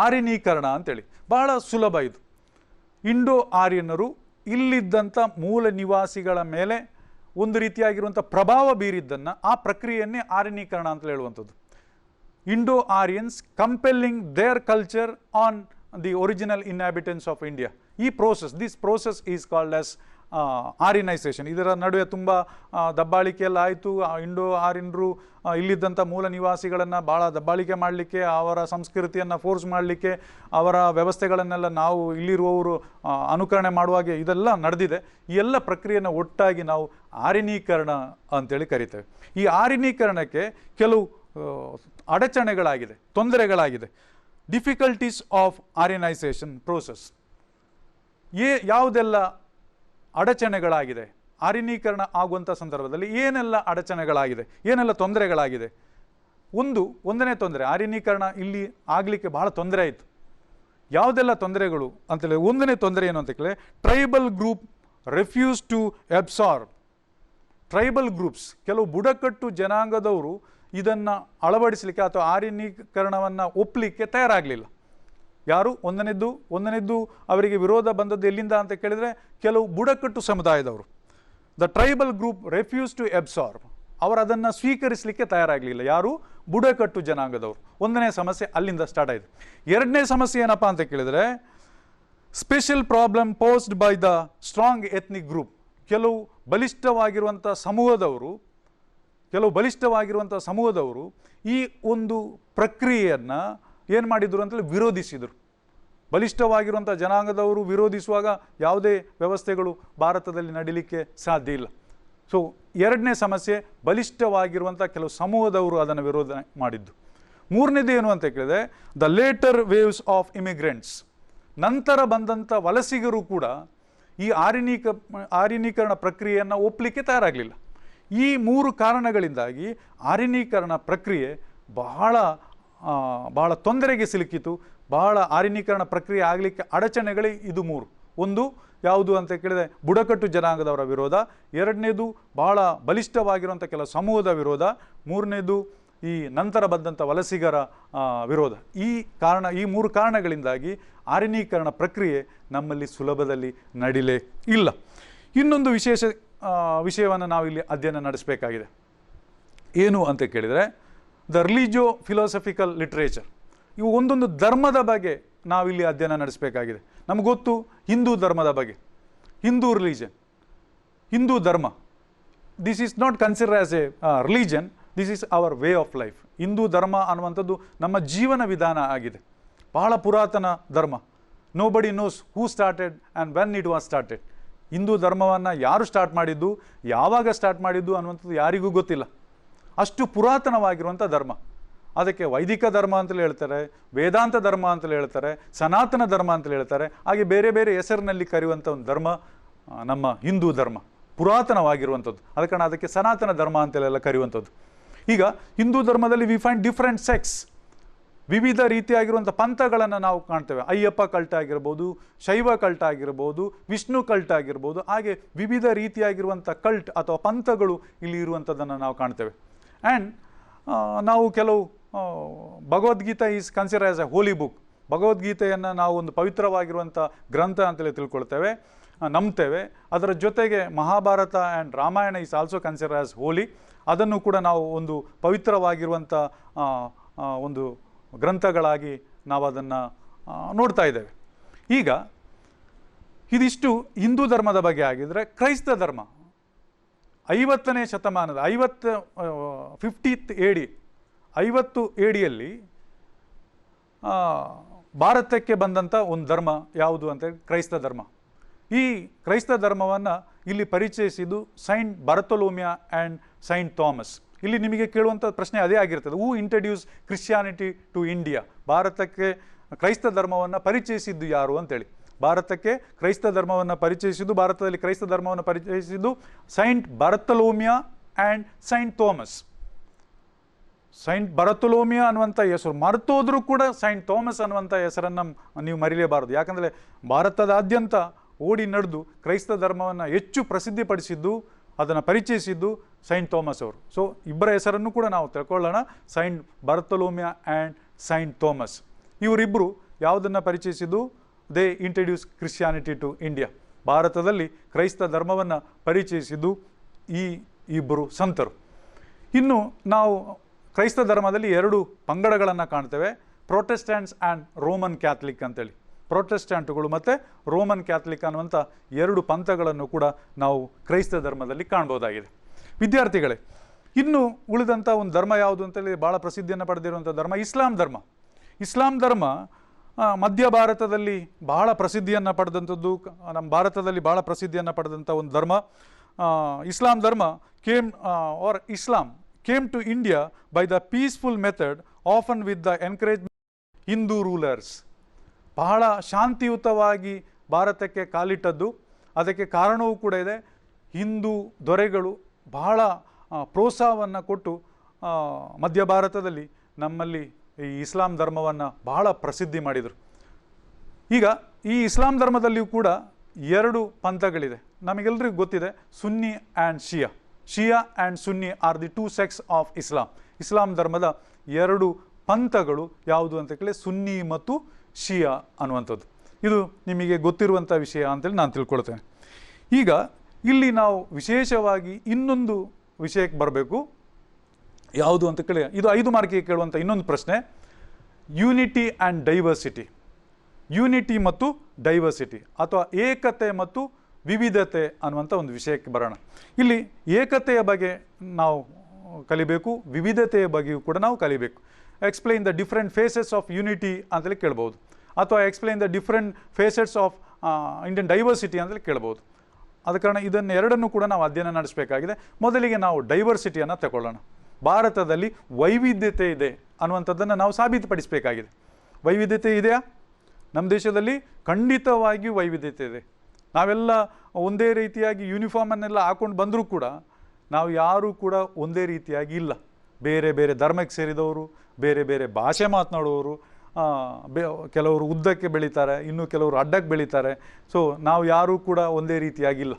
ಆರ್ಯನೀಕರಣ ಅಂತೇಳಿ ಬಹಳ ಸುಲಭ ಇದು. ಇಂಡೋ ಆರ್ಯನರು ಇಲ್ಲಿದ್ದಂಥ ಮೂಲ ನಿವಾಸಿಗಳ ಮೇಲೆ ಒಂದು ರೀತಿಯಾಗಿರುವಂಥ ಪ್ರಭಾವ ಬೀರಿದ್ದನ್ನು, ಆ ಪ್ರಕ್ರಿಯೆಯನ್ನೇ ಆರ್ಯನೀಕರಣ ಅಂತ ಹೇಳುವಂಥದ್ದು. Indo Aryans compelling their culture on the original inhabitants of India. This process is called as Aryanisation. ಇದರ ನಡುವೆ ತುಂಬ ದಬ್ಬಾಳಿಕೆಯೆಲ್ಲ ಆಯಿತು. ಇಂಡೋ ಆರ್ಯನರು ಇಲ್ಲಿದ್ದಂಥ ಮೂಲ ನಿವಾಸಿಗಳನ್ನು ಭಾಳ ದಬ್ಬಾಳಿಕೆ ಮಾಡಲಿಕ್ಕೆ, ಅವರ ಸಂಸ್ಕೃತಿಯನ್ನು ಫೋರ್ಸ್ ಮಾಡಲಿಕ್ಕೆ, ಅವರ ವ್ಯವಸ್ಥೆಗಳನ್ನೆಲ್ಲ ನಾವು ಇಲ್ಲಿರುವವರು ಅನುಕರಣೆ ಮಾಡುವಾಗೆ ಇದೆಲ್ಲ ನಡೆದಿದೆ. ಈ ಎಲ್ಲ ಪ್ರಕ್ರಿಯೆಯನ್ನು ಒಟ್ಟಾಗಿ ನಾವು ಆರ್ಯನೀಕರಣ ಅಂತೇಳಿ ಕರಿತೇವೆ. ಈ ಆರ್ಯನೀಕರಣಕ್ಕೆ ಕೆಲವು ಅಡಚಣೆಗಳಾಗಿದೆ, ತೊಂದರೆಗಳಾಗಿದೆ. Difficulties of Aryanisation process. ಯಾವುದೆಲ್ಲ ಅಡಚಣೆಗಳಾಗಿದೆ ಆರ್ಯನೀಕರಣ ಆಗುವಂಥ ಸಂದರ್ಭದಲ್ಲಿ? ಏನೆಲ್ಲ ಅಡಚಣೆಗಳಾಗಿದೆ, ಏನೆಲ್ಲ ತೊಂದರೆಗಳಾಗಿದೆ? ಒಂದನೇ ತೊಂದರೆ, ಆರ್ಯನೀಕರಣ ಇಲ್ಲಿ ಆಗಲಿಕ್ಕೆ ಬಹಳ ತೊಂದರೆ ಆಯಿತು. ಯಾವುದೆಲ್ಲ ತೊಂದರೆಗಳು ಅಂತೇಳಿ, ಒಂದನೇ ತೊಂದರೆ ಏನು ಅಂತ ಕೇಳಿದ್ರೆ, tribal group refuse to absorb. Tribal groups, ಕೆಲವು ಬುಡಕಟ್ಟು ಜನಾಂಗದವರು ಇದನ್ನು ಅಳವಡಿಸಲಿಕ್ಕೆ ಅಥವಾ ಆರ್ಯನೀಕರಣವನ್ನು ಒಪ್ಪಲಿಕ್ಕೆ ತಯಾರಾಗಲಿಲ್ಲ. ಯಾರು? ಒಂದನೇದ್ದು ಅವರಿಗೆ ವಿರೋಧ ಬಂದದ್ದು ಎಲ್ಲಿಂದ ಅಂತ ಕೇಳಿದರೆ ಕೆಲವು ಬುಡಕಟ್ಟು ಸಮುದಾಯದವರು. The tribal group refuse to absorb. ಅವರು ಅದನ್ನು ಸ್ವೀಕರಿಸಲಿಕ್ಕೆ ತಯಾರಾಗಲಿಲ್ಲ. ಯಾರು? ಬುಡಕಟ್ಟು ಜನಾಂಗದವರು. ಒಂದನೇ ಸಮಸ್ಯೆ ಅಲ್ಲಿಂದ ಸ್ಟಾರ್ಟ್ ಆಯಿತು. ಎರಡನೇ ಸಮಸ್ಯೆ ಏನಪ್ಪ ಅಂತ ಕೇಳಿದರೆ, special problem posed by the strong ethnic group. ಕೆಲವು ಬಲಿಷ್ಠವಾಗಿರುವಂಥ ಸಮೂಹದವರು ಈ ಒಂದು ಪ್ರಕ್ರಿಯೆಯನ್ನು ಏನು ಮಾಡಿದರು ಅಂತೇಳಿ ವಿರೋಧಿಸಿದರು. ಬಲಿಷ್ಠವಾಗಿರುವಂಥ ಜನಾಂಗದವರು ವಿರೋಧಿಸುವಾಗ ಯಾವುದೇ ವ್ಯವಸ್ಥೆಗಳು ಭಾರತದಲ್ಲಿ ನಡೀಲಿಕ್ಕೆ ಸಾಧ್ಯ ಇಲ್ಲ. ಸೊ ಎರಡನೇ ಸಮಸ್ಯೆ, ಬಲಿಷ್ಠವಾಗಿರುವಂಥ ಕೆಲವು ಸಮೂಹದವರು ಅದನ್ನು ವಿರೋಧ ಮಾಡಿದ್ದು. ಮೂರನೇದು ಏನು ಅಂತ ಕೇಳಿದರೆ, the later waves of immigrants. ನಂತರ ಬಂದಂಥ ವಲಸಿಗರು ಕೂಡ ಈ ಆರ್ಯನೀಕರಣ ಪ್ರಕ್ರಿಯೆಯನ್ನು ಒಪ್ಪಲಿಕ್ಕೆ ತಯಾರಾಗಲಿಲ್ಲ. ಈ 3 ಕಾರಣಗಳಿಂದಾಗಿ ಆರ್ಯನೀಕರಣ ಪ್ರಕ್ರಿಯೆ ಬಹಳ ತೊಂದರೆಗೆ ಸಿಲುಕಿತು. ಬಹಳ ಆರ್ಯನೀಕರಣ ಪ್ರಕ್ರಿಯೆ ಆಗಲಿಕ್ಕೆ ಅಡಚಣೆಗಳೇ ಇದು 3. ಒಂದು ಯಾವುದು ಅಂತ ಕೇಳಿದರೆ ಬುಡಕಟ್ಟು ಜನಾಂಗದವರ ವಿರೋಧ, ಎರಡನೇದು ಬಹಳ ಬಲಿಷ್ಠವಾಗಿರುವಂಥ ಕೆಲವು ಸಮೂಹದ ವಿರೋಧ, ಮೂರನೇದು ಈ ನಂತರ ಬಂದಂಥ ವಲಸಿಗರ ವಿರೋಧ. ಈ ಮೂರು ಕಾರಣಗಳಿಂದಾಗಿ ಆರ್ಯನೀಕರಣ ಪ್ರಕ್ರಿಯೆ ನಮ್ಮಲ್ಲಿ ಸುಲಭದಲ್ಲಿ ನಡಿಲೇ ಇಲ್ಲ. ಇನ್ನೊಂದು ವಿಷಯವನ್ನು ನಾವಿಲ್ಲಿ ಅಧ್ಯಯನ ನಡೆಸಬೇಕಾಗಿದೆ. ಏನು ಅಂತ ಕೇಳಿದರೆ, ದ ರಿಲಿಜಿಯೋ ಫಿಲಾಸಫಿಕಲ್ ಲಿಟ್ರೇಚರ್. ಇವು ಒಂದೊಂದು ಧರ್ಮದ ಬಗ್ಗೆ ನಾವಿಲ್ಲಿ ಅಧ್ಯಯನ ನಡೆಸಬೇಕಾಗಿದೆ. ನಮ್ಗೆ ಗೊತ್ತು ಹಿಂದೂ ಧರ್ಮದ ಬಗ್ಗೆ, ಹಿಂದೂ ರಿಲಿಜನ್, ಹಿಂದೂ ಧರ್ಮ. This is not consider as A religion, this is our way of life. Hindu ಧರ್ಮ ಅನ್ನುವಂಥದ್ದು ನಮ್ಮ ಜೀವನ ವಿಧಾನ ಆಗಿದೆ. ಬಹಳ ಪುರಾತನ ಧರ್ಮ. Nobody knows who started and when it was started. Hindu ಧರ್ಮವನ್ನು ಯಾರು ಸ್ಟಾರ್ಟ್ ಮಾಡಿದ್ದು, ಯಾವಾಗ ಸ್ಟಾರ್ಟ್ ಮಾಡಿದ್ದು ಅನ್ನುವಂಥದ್ದು ಯಾರಿಗೂ ಗೊತ್ತಿಲ್ಲ. ಅಷ್ಟು ಪುರಾತನವಾಗಿರುವಂಥ ಧರ್ಮ. ಅದಕ್ಕೆ ವೈದಿಕ ಧರ್ಮ ಅಂತಲೇ ಹೇಳ್ತಾರೆ, ವೇದಾಂತ ಧರ್ಮ ಅಂತಲೇ ಹೇಳ್ತಾರೆ, ಸನಾತನ ಧರ್ಮ ಅಂತಲೇ ಹೇಳ್ತಾರೆ. ಹಾಗೆ ಬೇರೆ ಬೇರೆ ಹೆಸರಿನಲ್ಲಿ ಕರೆಯುವಂಥ ಒಂದು ಧರ್ಮ ನಮ್ಮ ಹಿಂದೂ ಧರ್ಮ, ಪುರಾತನವಾಗಿರುವಂಥದ್ದು. ಆದ ಕಾರಣ ಅದಕ್ಕೆ ಸನಾತನ ಧರ್ಮ ಅಂತಲೆಲ್ಲ ಕರೆಯುವಂಥದ್ದು. ಈಗ ಹಿಂದೂ ಧರ್ಮದಲ್ಲಿ ವಿ ಫೈಂಡ್ ಡಿಫ್ರೆಂಟ್ ಸೆಕ್ಟ್ಸ್, ವಿವಿಧ ರೀತಿಯಾಗಿರುವಂಥ ಪಂಥಗಳನ್ನು ನಾವು ಕಾಣ್ತೇವೆ. ಅಯ್ಯಪ್ಪ ಕಲ್ಟ್ ಆಗಿರ್ಬೋದು, ಶೈವ ಕಲ್ಟ್ ಆಗಿರ್ಬೋದು, ವಿಷ್ಣು ಕಲ್ಟ್ ಆಗಿರ್ಬೋದು. ಹಾಗೆ ವಿವಿಧ ರೀತಿಯಾಗಿರುವಂಥ ಕಲ್ಟ್ ಅಥವಾ ಪಂಥಗಳು ಇಲ್ಲಿ ಇರುವಂಥದ್ದನ್ನು ನಾವು ಕಾಣ್ತೇವೆ. ಆ್ಯಂಡ್ ನಾವು ಕೆಲವು Bhagavad Gita is consider as a holy book. ಭಗವದ್ಗೀತೆಯನ್ನು ನಾವು ಒಂದು ಪವಿತ್ರವಾಗಿರುವಂಥ ಗ್ರಂಥ ಅಂತಲೇ ತಿಳ್ಕೊಳ್ತೇವೆ, ನಂಬ್ತೇವೆ. ಅದರ ಜೊತೆಗೆ Mahabharata and Ramayana is also consider as holy. ಅದನ್ನು ಕೂಡ ನಾವು ಒಂದು ಪವಿತ್ರವಾಗಿರುವಂಥ ಒಂದು ಗ್ರಂಥಗಳಾಗಿ ನಾವು ಅದನ್ನು ನೋಡ್ತಾ ಇದ್ದೇವೆ. ಈಗ ಇದಿಷ್ಟು ಹಿಂದೂ ಧರ್ಮದ ಬಗ್ಗೆ ಆಗಿದ್ದರೆ, ಕ್ರೈಸ್ತ ಧರ್ಮ 50ನೇ ಶತಮಾನದ 50th AD 50 ADಯಲ್ಲಿ ಭಾರತಕ್ಕೆ ಬಂದಂಥ ಒಂದು ಧರ್ಮ ಯಾವುದು ಅಂತ ಕ್ರೈಸ್ತ ಧರ್ಮ. ಈ ಕ್ರೈಸ್ತ ಧರ್ಮವನ್ನು ಇಲ್ಲಿ ಪರಿಚಯಿಸಿದ್ದು saint Bartholomew and saint Thomas. ಇಲ್ಲಿ ನಿಮಗೆ ಕೇಳುವಂಥ ಪ್ರಶ್ನೆ ಅದೇ ಆಗಿರ್ತದೆ, ಹೂ ಇಂಟ್ರಡ್ಯೂಸ್ ಕ್ರಿಶ್ಚಿಯಾನಿಟಿ ಟು ಇಂಡಿಯಾ. ಭಾರತಕ್ಕೆ ಕ್ರೈಸ್ತ ಧರ್ಮವನ್ನು ಪರಿಚಯಿಸಿದ್ದು ಯಾರು ಅಂತೇಳಿ. ಭಾರತಕ್ಕೆ ಕ್ರೈಸ್ತ ಧರ್ಮವನ್ನು ಪರಿಚಯಿಸಿದ್ದು, ಭಾರತದಲ್ಲಿ ಕ್ರೈಸ್ತ ಧರ್ಮವನ್ನು ಪರಿಚಯಿಸಿದ್ದು saint Bartholomew and saint Thomas. Saint Bartholomew ಅನ್ನುವಂಥ ಹೆಸರು ಮರೆತೋದ್ರೂ ಕೂಡ ಸೈಂಟ್ ಥಾಮಸ್ ಅನ್ನುವಂಥ ಹೆಸರನ್ನು ನೀವು ಮರಿಲೇಬಾರದು. ಯಾಕಂದರೆ ಭಾರತದಾದ್ಯಂತ ಓಡಿ ನಡೆದು ಕ್ರೈಸ್ತ ಧರ್ಮವನ್ನು ಹೆಚ್ಚು ಪ್ರಸಿದ್ಧಿಪಡಿಸಿದ್ದು, ಅದನ್ನು ಪರಿಚಯಿಸಿದ್ದು ಸೈಂಟ್ ಥಾಮಸ್ ಅವರು. ಸೊ ಇಬ್ಬರ ಹೆಸರನ್ನು ಕೂಡ ನಾವು ತಿಳ್ಕೊಳ್ಳೋಣ, saint Bartholomew and saint Thomas. ಇವರಿಬ್ಬರು ಯಾವುದನ್ನು ಪರಿಚಯಿಸಿದ್ದು? They introduce Christianity to India. ಭಾರತದಲ್ಲಿ ಕ್ರೈಸ್ತ ಧರ್ಮವನ್ನು ಪರಿಚಯಿಸಿದ್ದು ಈ ಇಬ್ಬರು ಸಂತರು. ಇನ್ನು ನಾವು ಕ್ರೈಸ್ತ ಧರ್ಮದಲ್ಲಿ 2 ಪಂಗಡಗಳನ್ನು ಕಾಣ್ತೇವೆ, ಪ್ರೊಟೆಸ್ಟೆಂಟ್ಸ್ ಆ್ಯಂಡ್ ರೋಮನ್ ಕ್ಯಾಥಲಿಕ್ ಅಂತೇಳಿ. ಪ್ರೊಟೆಸ್ಟೆಂಟ್ಗಳು ಮತ್ತು ರೋಮನ್ ಕ್ಯಾಥಲಿಕ್ ಅನ್ನುವಂಥ 2 ಪಂಥಗಳನ್ನು ಕೂಡ ನಾವು ಕ್ರೈಸ್ತ ಧರ್ಮದಲ್ಲಿ ಕಾಣ್ಬೋದಾಗಿದೆ. ವಿದ್ಯಾರ್ಥಿಗಳೇ, ಇನ್ನು ಉಳಿದಂಥ ಒಂದು ಧರ್ಮ ಯಾವುದು ಅಂತೇಳಿ ಭಾಳ ಪ್ರಸಿದ್ಧಿಯನ್ನು ಪಡೆದಿರುವಂಥ ಧರ್ಮ ಇಸ್ಲಾಂ ಧರ್ಮ. ಇಸ್ಲಾಂ ಧರ್ಮ ಮಧ್ಯ ಭಾರತದಲ್ಲಿ ಬಹಳ ಪ್ರಸಿದ್ಧಿಯನ್ನು ಪಡೆದಂಥದ್ದು, ನಮ್ಮ ಭಾರತದಲ್ಲಿ ಭಾಳ ಪ್ರಸಿದ್ಧಿಯನ್ನು ಪಡೆದಂಥ ಒಂದು ಧರ್ಮ. ಇಸ್ಲಾಂ ಧರ್ಮ Islam came to India by the peaceful method, often with the encouragement Hindu rulers. ಬಹಳ ಶಾಂತಿಯುತವಾಗಿ ಭಾರತಕ್ಕೆ ಕಾಲಿಟ್ಟದ್ದು. ಅದಕ್ಕೆ ಕಾರಣವೂ ಕೂಡ ಇದೆ. ಹಿಂದೂ ದೊರೆಗಳು ಬಹಳ ಪ್ರೋತ್ಸಾಹವನ್ನು ಕೊಟ್ಟು ಮಧ್ಯ ಭಾರತದಲ್ಲಿ ನಮ್ಮಲ್ಲಿ ಈ ಇಸ್ಲಾಂ ಧರ್ಮವನ್ನು ಬಹಳ ಪ್ರಸಿದ್ಧಿ ಮಾಡಿದರು. ಈಗ ಈ ಇಸ್ಲಾಂ ಧರ್ಮದಲ್ಲಿಯೂ ಕೂಡ 2 ಪಂಥಗಳಿದೆ. ನಮಗೆಲ್ಲರಿಗೂ ಗೊತ್ತಿದೆ, Sunni and Shia. Shia and Sunni are the 2 sects of Islam. ಇಸ್ಲಾಂ ಧರ್ಮದ 2 ಪಂಥಗಳು ಯಾವುದು ಅಂತ ಕೇಳಿ ಸುನ್ನಿ ಮತ್ತು ಶಿಯಾ ಅನ್ನುವಂಥದ್ದು. ಇದು ನಿಮಗೆ ಗೊತ್ತಿರುವಂಥ ವಿಷಯ ಅಂತೇಳಿ ನಾನು ತಿಳ್ಕೊಳ್ತೇನೆ. ಈಗ ಇಲ್ಲಿ ನಾವು ವಿಶೇಷವಾಗಿ ಇನ್ನೊಂದು ವಿಷಯಕ್ಕೆ ಬರಬೇಕು. ಯಾವುದು ಅಂತ ಕೇಳಿ, ಇದು 5 ಮಾರ್ಕಿಗೆ ಕೇಳುವಂಥ ಇನ್ನೊಂದು ಪ್ರಶ್ನೆ, ಯೂನಿಟಿ ಆ್ಯಂಡ್ ಡೈವರ್ಸಿಟಿ. ಯೂನಿಟಿ ಮತ್ತು ಡೈವರ್ಸಿಟಿ ಅಥವಾ ಏಕತೆ ಮತ್ತು ವಿವಿಧತೆ ಅನ್ನುವಂಥ ಒಂದು ವಿಷಯಕ್ಕೆ ಬರೋಣ. ಇಲ್ಲಿ ಏಕತೆಯ ಬಗ್ಗೆ ನಾವು ಕಲಿಬೇಕು, ವಿವಿಧತೆಯ ಬಗ್ಗೆಯೂ ಕೂಡ ನಾವು ಕಲಿಬೇಕು. Explain the different phases of unity ಅಂತೇಳಿ ಕೇಳ್ಬೋದು, ಅಥವಾ explain the different phases of Indian diversity ಅಂತೇಳಿ ಕೇಳ್ಬೋದು. ಆದ ಕಾರಣ ಇದನ್ನೆರಡನ್ನು ಕೂಡ ನಾವು ಅಧ್ಯಯನ ನಡೆಸಬೇಕಾಗಿದೆ. ಮೊದಲಿಗೆ ನಾವು ಡೈವರ್ಸಿಟಿಯನ್ನು ತಗೊಳ್ಳೋಣ. ಭಾರತದಲ್ಲಿ ವೈವಿಧ್ಯತೆ ಇದೆ ಅನ್ನುವಂಥದ್ದನ್ನು ನಾವು ಸಾಬೀತುಪಡಿಸಬೇಕಾಗಿದೆ. ವೈವಿಧ್ಯತೆ ಇದೆಯಾ? ನಮ್ಮ ದೇಶದಲ್ಲಿ ಖಂಡಿತವಾಗಿಯೂ ವೈವಿಧ್ಯತೆ ಇದೆ. ನಾವೆಲ್ಲ ಒಂದೇ ರೀತಿಯಾಗಿ ಯೂನಿಫಾರ್ಮನ್ನೆಲ್ಲ ಹಾಕ್ಕೊಂಡು ಬಂದರೂ ಕೂಡ ನಾವು ಯಾರೂ ಕೂಡ ಒಂದೇ ರೀತಿಯಾಗಿ ಇಲ್ಲ. ಬೇರೆ ಬೇರೆ ಧರ್ಮಕ್ಕೆ ಸೇರಿದವರು, ಬೇರೆ ಬೇರೆ ಭಾಷೆ ಮಾತನಾಡುವವರು, ಕೆಲವರು ಉದ್ದಕ್ಕೆ ಬೆಳೀತಾರೆ, ಇನ್ನು ಕೆಲವರು ಅಡ್ಡಕ್ಕೆ ಬೆಳೀತಾರೆ. ಸೊ ನಾವು ಯಾರೂ ಕೂಡ ಒಂದೇ ರೀತಿಯಾಗಿಲ್ಲ.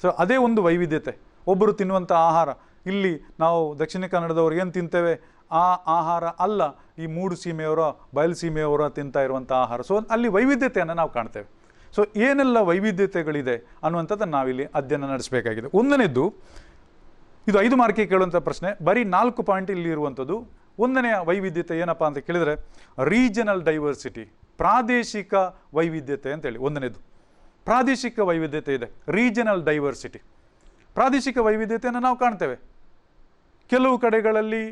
ಸೊ ಅದೇ ಒಂದು ವೈವಿಧ್ಯತೆ. ಒಬ್ಬರು ತಿನ್ನುವಂಥ ಆಹಾರ, ಇಲ್ಲಿ ನಾವು ದಕ್ಷಿಣ ಕನ್ನಡದವ್ರು ಏನು ತಿಂತೇವೆ ಆ ಆಹಾರ ಅಲ್ಲ ಈ ಮೂಡು ಸೀಮೆಯವರ ಬಯಲು ಸೀಮೆಯವರ ತಿಂತಾ ಇರುವಂಥ ಆಹಾರ. ಸೊ ಅಲ್ಲಿ ವೈವಿಧ್ಯತೆಯನ್ನು ನಾವು ಕಾಣ್ತೇವೆ. ಸೊ ಏನೆಲ್ಲ ವೈವಿಧ್ಯತೆಗಳಿದೆ ಅನ್ನುವಂಥದ್ದನ್ನು ನಾವಿಲ್ಲಿ ಅಧ್ಯಯನ ನಡೆಸಬೇಕಾಗಿದೆ. ಒಂದನೇದ್ದು, ಇದು 5 ಮಾರ್ಕಿಗೆ ಕೇಳುವಂಥ ಪ್ರಶ್ನೆ, ಬರೀ 4 ಪಾಯಿಂಟ್ ಇಲ್ಲಿ ಇರುವಂಥದ್ದು. ಒಂದನೆಯ ವೈವಿಧ್ಯತೆ ಏನಪ್ಪ ಅಂತ ಕೇಳಿದರೆ ರೀಜನಲ್ ಡೈವರ್ಸಿಟಿ, ಪ್ರಾದೇಶಿಕ ವೈವಿಧ್ಯತೆ ಅಂತೇಳಿ. ಒಂದನೇದು ಪ್ರಾದೇಶಿಕ ವೈವಿಧ್ಯತೆ ಇದೆ, ರೀಜನಲ್ ಡೈವರ್ಸಿಟಿ. ಪ್ರಾದೇಶಿಕ ವೈವಿಧ್ಯತೆಯನ್ನು ನಾವು ಕಾಣ್ತೇವೆ. ಕೆಲವು ಕಡೆಗಳಲ್ಲಿ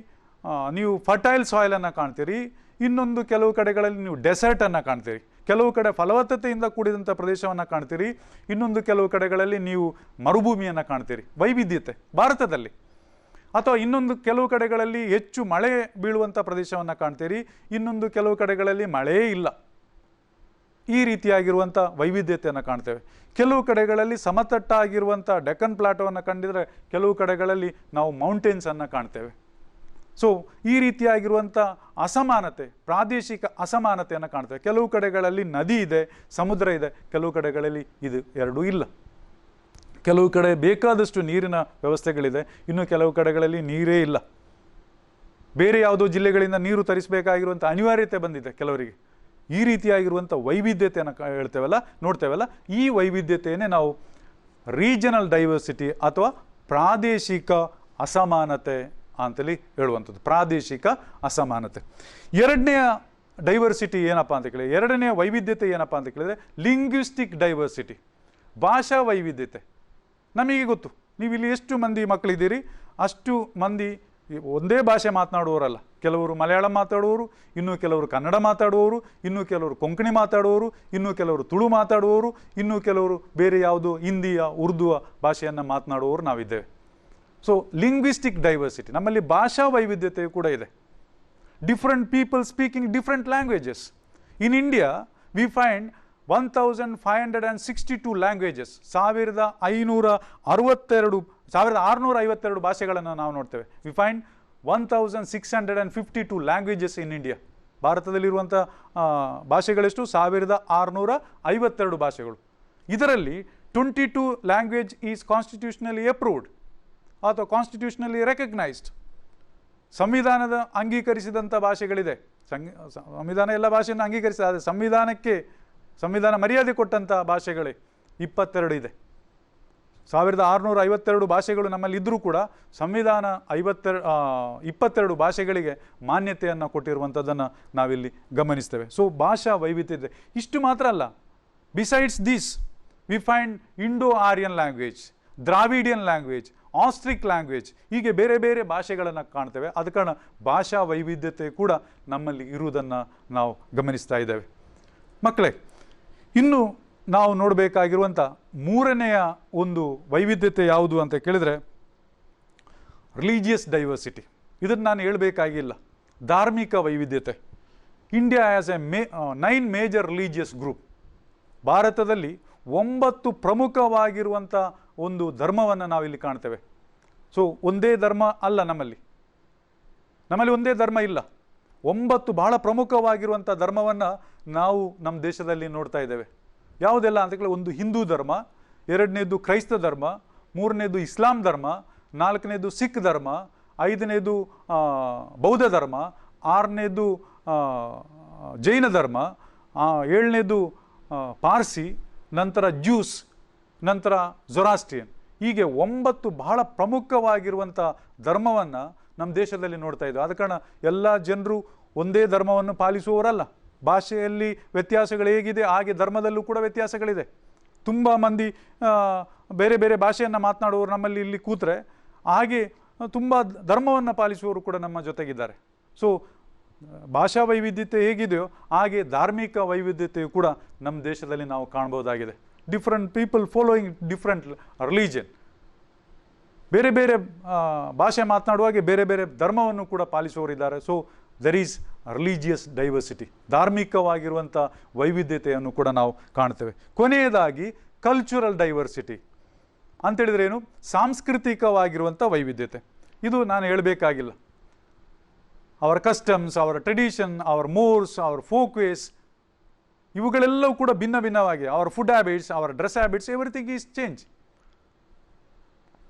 ನೀವು ಫರ್ಟೈಲ್ ಸಾಯಿಲನ್ನು ಕಾಣ್ತೀರಿ, ಇನ್ನೊಂದು ಕೆಲವು ಕಡೆಗಳಲ್ಲಿ ನೀವು ಡೆಸರ್ಟನ್ನು ಕಾಣ್ತೀರಿ. ಕೆಲವು ಕಡೆ ಫಲವತ್ತತೆಯಿಂದ ಕೂಡಿದಂಥ ಪ್ರದೇಶವನ್ನು ಕಾಣ್ತೀರಿ, ಇನ್ನೊಂದು ಕೆಲವು ಕಡೆಗಳಲ್ಲಿ ನೀವು ಮರುಭೂಮಿಯನ್ನು ಕಾಣ್ತೀರಿ. ವೈವಿಧ್ಯತೆ ಭಾರತದಲ್ಲಿ. ಅಥವಾ ಇನ್ನೊಂದು ಕೆಲವು ಕಡೆಗಳಲ್ಲಿ ಹೆಚ್ಚು ಮಳೆ ಬೀಳುವಂಥ ಪ್ರದೇಶವನ್ನು ಕಾಣ್ತೀರಿ, ಇನ್ನೊಂದು ಕೆಲವು ಕಡೆಗಳಲ್ಲಿ ಮಳೆಯೇ ಇಲ್ಲ. ಈ ರೀತಿಯಾಗಿರುವಂಥ ವೈವಿಧ್ಯತೆಯನ್ನು ಕಾಣ್ತೇವೆ. ಕೆಲವು ಕಡೆಗಳಲ್ಲಿ ಸಮತಟ್ಟಾಗಿರುವಂಥ ಡೆಕ್ಕನ್ ಪ್ಲಾಟೋವನ್ನು ಕಂಡಿದ್ರೆ, ಕೆಲವು ಕಡೆಗಳಲ್ಲಿ ನಾವು ಮೌಂಟೇನ್ಸನ್ನು ಕಾಣ್ತೇವೆ. ಸೊ ಈ ರೀತಿಯಾಗಿರುವಂಥ ಅಸಮಾನತೆ, ಪ್ರಾದೇಶಿಕ ಅಸಮಾನತೆಯನ್ನು ಕಾಣ್ತೇವೆ. ಕೆಲವು ಕಡೆಗಳಲ್ಲಿ ನದಿ ಇದೆ, ಸಮುದ್ರ ಇದೆ, ಕೆಲವು ಕಡೆಗಳಲ್ಲಿ ಇದು ಎರಡೂ ಇಲ್ಲ. ಕೆಲವು ಕಡೆ ಬೇಕಾದಷ್ಟು ನೀರಿನ ವ್ಯವಸ್ಥೆಗಳಿದೆ, ಇನ್ನು ಕೆಲವು ಕಡೆಗಳಲ್ಲಿ ನೀರೇ ಇಲ್ಲ. ಬೇರೆ ಯಾವುದೋ ಜಿಲ್ಲೆಗಳಿಂದ ನೀರು ತರಿಸಬೇಕಾಗಿರುವಂಥ ಅನಿವಾರ್ಯತೆ ಬಂದಿದೆ ಕೆಲವರಿಗೆ. ಈ ರೀತಿಯಾಗಿರುವಂಥ ವೈವಿಧ್ಯತೆಯನ್ನು ನೋಡ್ತೇವಲ್ಲ, ಈ ವೈವಿಧ್ಯತೆಯನ್ನೇ ನಾವು ರೀಜನಲ್ ಡೈವರ್ಸಿಟಿ ಅಥವಾ ಪ್ರಾದೇಶಿಕ ಅಸಮಾನತೆ ಅಂತೇಳಿ ಹೇಳುವಂಥದ್ದು. ಪ್ರಾದೇಶಿಕ ಅಸಮಾನತೆ. ಎರಡನೆಯ ಡೈವರ್ಸಿಟಿ ಏನಪ್ಪ ಅಂತ ಕೇಳಿದ್ರೆ, ಎರಡನೆಯ ವೈವಿಧ್ಯತೆ ಏನಪ್ಪ ಅಂತ ಕೇಳಿದರೆ ಲಿಂಗ್ವಿಸ್ಟಿಕ್ ಡೈವರ್ಸಿಟಿ, ಭಾಷಾ ವೈವಿಧ್ಯತೆ. ನಮಗೆ ಗೊತ್ತು, ನೀವು ಇಲ್ಲಿ ಎಷ್ಟು ಮಂದಿ ಮಕ್ಕಳಿದ್ದೀರಿ, ಅಷ್ಟು ಮಂದಿ ಒಂದೇ ಭಾಷೆ ಮಾತನಾಡುವವರಲ್ಲ. ಕೆಲವರು ಮಲಯಾಳಂ ಮಾತಾಡುವವರು, ಇನ್ನೂ ಕೆಲವರು ಕನ್ನಡ ಮಾತಾಡುವವರು, ಇನ್ನೂ ಕೆಲವರು ಕೊಂಕಣಿ ಮಾತಾಡುವವರು, ಇನ್ನೂ ಕೆಲವರು ತುಳು ಮಾತಾಡುವವರು, ಇನ್ನೂ ಕೆಲವರು ಬೇರೆ ಯಾವುದೋ ಹಿಂದಿಯ ಉರ್ದುವ ಭಾಷೆಯನ್ನು ಮಾತನಾಡುವವರು ನಾವಿದ್ದೇವೆ. ಸೊ ಲಿಂಗ್ವಿಸ್ಟಿಕ್ ಡೈವರ್ಸಿಟಿ, ನಮ್ಮಲ್ಲಿ ಭಾಷಾ ವೈವಿಧ್ಯತೆಯು ಕೂಡ ಇದೆ. Different people speaking different languages. In India we find 1562 languages, 1652 ಭಾಷೆಗಳನ್ನು ನಾವು ನೋಡ್ತೇವೆ. We find 1652 languages in India. ಭಾರತದಲ್ಲಿರುವಂಥ ಭಾಷೆಗಳೆಷ್ಟು? 1652 ಭಾಷೆಗಳು. ಇದರಲ್ಲಿ 22 ಲ್ಯಾಂಗ್ವೇಜ್ ಈಸ್ ಕಾನ್ಸ್ಟಿಟ್ಯೂಷನಲಿ ಅಪ್ರೂವ್ಡ್ ಅಥವಾ ಕಾನ್ಸ್ಟಿಟ್ಯೂಷನಲಿ ರೆಕಗ್ನೈಸ್ಡ್. ಸಂವಿಧಾನದ ಅಂಗೀಕರಿಸಿದಂಥ ಭಾಷೆಗಳಿದೆ. ಸಂವಿಧಾನ ಎಲ್ಲ ಭಾಷೆಯನ್ನು ಅಂಗೀಕರಿಸಿದೆ, ಆದರೆ ಸಂವಿಧಾನ ಮರ್ಯಾದೆ ಕೊಟ್ಟಂಥ ಭಾಷೆಗಳೇ 22 ಇದೆ. 1652 ಭಾಷೆಗಳು ನಮ್ಮಲ್ಲಿ ಇದ್ದರೂ ಕೂಡ ಸಂವಿಧಾನ 22 ಭಾಷೆಗಳಿಗೆ ಮಾನ್ಯತೆಯನ್ನು ಕೊಟ್ಟಿರುವಂಥದ್ದನ್ನು ನಾವಿಲ್ಲಿ ಗಮನಿಸ್ತೇವೆ. ಸೊ ಭಾಷಾ ವೈವಿಧ್ಯ ಇದೆ. ಇಷ್ಟು ಮಾತ್ರ ಅಲ್ಲ, besides this we find Indo Aryan language, Dravidian language, Austric language, ಹೀಗೆ ಬೇರೆ ಬೇರೆ ಭಾಷೆಗಳನ್ನು ಕಾಣ್ತೇವೆ. ಆದ ಕಾರಣ ಭಾಷಾ ವೈವಿಧ್ಯತೆ ಕೂಡ ನಮ್ಮಲ್ಲಿ ಇರುವುದನ್ನು ನಾವು ಗಮನಿಸ್ತಾ ಇದ್ದೇವೆ. ಮಕ್ಕಳೇ, ಇನ್ನು ನಾವು ನೋಡಬೇಕಾಗಿರುವಂಥ ಮೂರನೆಯ ಒಂದು ವೈವಿಧ್ಯತೆ ಯಾವುದು ಅಂತ ಕೇಳಿದರೆ ರಿಲಿಜಿಯಸ್ ಡೈವರ್ಸಿಟಿ. ಇದನ್ನು ನಾನು ಹೇಳಬೇಕಾಗಿಲ್ಲ, ಧಾರ್ಮಿಕ ವೈವಿಧ್ಯತೆ. India as 9 major religious group. ಭಾರತದಲ್ಲಿ 9 ಪ್ರಮುಖವಾಗಿರುವಂಥ ಒಂದು ಧರ್ಮವನ್ನು ನಾವಿಲ್ಲಿ ಕಾಣ್ತೇವೆ. ಸೊ ಒಂದೇ ಧರ್ಮ ಅಲ್ಲ, ನಮ್ಮಲ್ಲಿ ಒಂದೇ ಧರ್ಮ ಇಲ್ಲ. 9 ಬಹಳ ಪ್ರಮುಖವಾಗಿರುವಂಥ ಧರ್ಮವನ್ನು ನಾವು ನಮ್ಮ ದೇಶದಲ್ಲಿ ನೋಡ್ತಾ ಇದ್ದೇವೆ. ಯಾವುದೆಲ್ಲ ಅಂತ ಕೇಳಿ, ಒಂದು ಹಿಂದೂ ಧರ್ಮ, ಎರಡನೇದು ಕ್ರೈಸ್ತ ಧರ್ಮ, ಮೂರನೇದು ಇಸ್ಲಾಂ ಧರ್ಮ, ನಾಲ್ಕನೇದು ಸಿಖ್ ಧರ್ಮ, ಐದನೇದು ಬೌದ್ಧ ಧರ್ಮ, ಆರನೇದು ಜೈನ ಧರ್ಮ, ಏಳನೇದು ಪಾರ್ಸಿ, ನಂತರ ಜ್ಯೂಸ್, ನಂತರ ಜೊರಾಸ್ಟ್ರಿಯನ್. ಹೀಗೆ 9 ಬಹಳ ಪ್ರಮುಖವಾಗಿರುವಂಥ ಧರ್ಮವನ್ನು ನಮ್ಮ ದೇಶದಲ್ಲಿ ನೋಡ್ತಾ ಇದ್ದೇವೆ. ಆದ ಕಾರಣ ಎಲ್ಲ ಜನರು ಒಂದೇ ಧರ್ಮವನ್ನು ಪಾಲಿಸುವವರಲ್ಲ. ಭಾಷೆಯಲ್ಲಿ ವ್ಯತ್ಯಾಸಗಳು ಹೇಗಿದೆ ಹಾಗೆ ಧರ್ಮದಲ್ಲೂ ಕೂಡ ವ್ಯತ್ಯಾಸಗಳಿದೆ. ತುಂಬ ಮಂದಿ ಬೇರೆ ಬೇರೆ ಭಾಷೆಯನ್ನು ಮಾತನಾಡುವವರು ನಮ್ಮಲ್ಲಿ ಇಲ್ಲಿ ಕೂತ್ರೆ, ಹಾಗೆ ತುಂಬ ಧರ್ಮವನ್ನು ಪಾಲಿಸುವವರು ಕೂಡ ನಮ್ಮ ಜೊತೆಗಿದ್ದಾರೆ. ಸೊ ಭಾಷಾ ವೈವಿಧ್ಯತೆ ಹೇಗಿದೆಯೋ ಹಾಗೆ ಧಾರ್ಮಿಕ ವೈವಿಧ್ಯತೆಯು ಕೂಡ ನಮ್ಮ ದೇಶದಲ್ಲಿ ನಾವು ಕಾಣ್ಬೋದಾಗಿದೆ. Different people following different religion. ಬೇರೆ ಬೇರೆ ಭಾಷೆ ಮಾತನಾಡುವಾಗೆ ಬೇರೆ ಬೇರೆ ಧರ್ಮವನ್ನು ಕೂಡ ಪಾಲಿಸುವವರಿದ್ದಾರೆ. So there is religious diversity, ಧಾರ್ಮಿಕವಾಗಿರುವಂಥ ವೈವಿಧ್ಯತೆಯನ್ನು ಕೂಡ ನಾವು ಕಾಣ್ತೇವೆ. ಕೊನೆಯದಾಗಿ ಕಲ್ಚರಲ್ ಡೈವರ್ಸಿಟಿ ಅಂತೇಳಿದ್ರೆ ಏನು? ಸಾಂಸ್ಕೃತಿಕವಾಗಿರುವಂಥ ವೈವಿಧ್ಯತೆ. ಇದು ನಾನು ಹೇಳಬೇಕಾಗಿಲ್ಲ. Our customs, our tradition, our mores, our folk ways, ಇವುಗಳೆಲ್ಲವೂ ಕೂಡ ಭಿನ್ನ ಭಿನ್ನವಾಗಿ, our food habits, our dress habits, everything is change.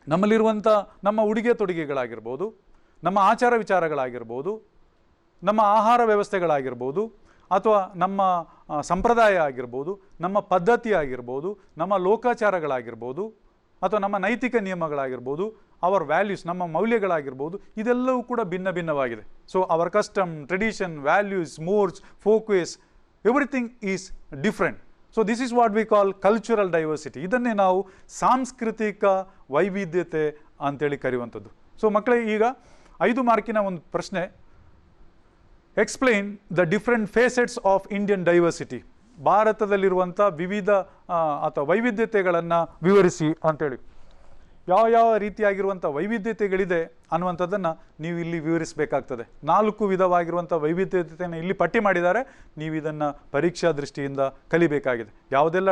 ನಮ್ಮಲ್ಲಿರುವಂಥ ನಮ್ಮ ಉಡುಗೆ ತೊಡುಗೆಗಳಾಗಿರ್ಬೋದು, ನಮ್ಮ ಆಚಾರ ವಿಚಾರಗಳಾಗಿರ್ಬೋದು, ನಮ್ಮ ಆಹಾರ ವ್ಯವಸ್ಥೆಗಳಾಗಿರ್ಬೋದು, ಅಥವಾ ನಮ್ಮ ಸಂಪ್ರದಾಯ ಆಗಿರ್ಬೋದು, ನಮ್ಮ ಪದ್ಧತಿ ಆಗಿರ್ಬೋದು, ನಮ್ಮ ಲೋಕಾಚಾರಗಳಾಗಿರ್ಬೋದು, ಅಥವಾ ನಮ್ಮ ನೈತಿಕ ನಿಯಮಗಳಾಗಿರ್ಬೋದು, ಅವರ್ ವ್ಯಾಲ್ಯೂಸ್, ನಮ್ಮ ಮೌಲ್ಯಗಳಾಗಿರ್ಬೋದು, ಇದೆಲ್ಲವೂ ಕೂಡ ಭಿನ್ನ ಭಿನ್ನವಾಗಿದೆ. So our custom, tradition, values, mores, folkways, everything is different. So this is what we call cultural diversity. ಇದನ್ನೇ ನಾವು ಸಾಂಸ್ಕೃತಿಕ ವೈವಿಧ್ಯತೆ ಅಂತೇಳಿ ಕರೆಯುವಂಥದ್ದು. ಸೊ ಮಕ್ಕಳೇ, ಈಗ 5 ಮಾರ್ಕಿನ ಒಂದು ಪ್ರಶ್ನೆ, explain the different facets of Indian diversity. ಭಾರತದಲ್ಲಿರುವಂಥ ವಿವಿಧ ಅಥವಾ ವೈವಿಧ್ಯತೆಗಳನ್ನು ವಿವರಿಸಿ ಅಂತೇಳಿ. ಯಾವ ರೀತಿಯಾಗಿರುವಂಥ ವೈವಿಧ್ಯತೆಗಳಿದೆ ಅನ್ನುವಂಥದ್ದನ್ನು ನೀವು ಇಲ್ಲಿ ವಿವರಿಸಬೇಕಾಗ್ತದೆ. 4 ವಿಧವಾಗಿರುವಂಥ ವೈವಿಧ್ಯತೆಯನ್ನು ಇಲ್ಲಿ ಪಟ್ಟಿ ಮಾಡಿದ್ದಾರೆ. ನೀವು ಇದನ್ನು ಪರೀಕ್ಷಾ ದೃಷ್ಟಿಯಿಂದ ಕಲಿಬೇಕಾಗಿದೆ. ಯಾವುದೆಲ್ಲ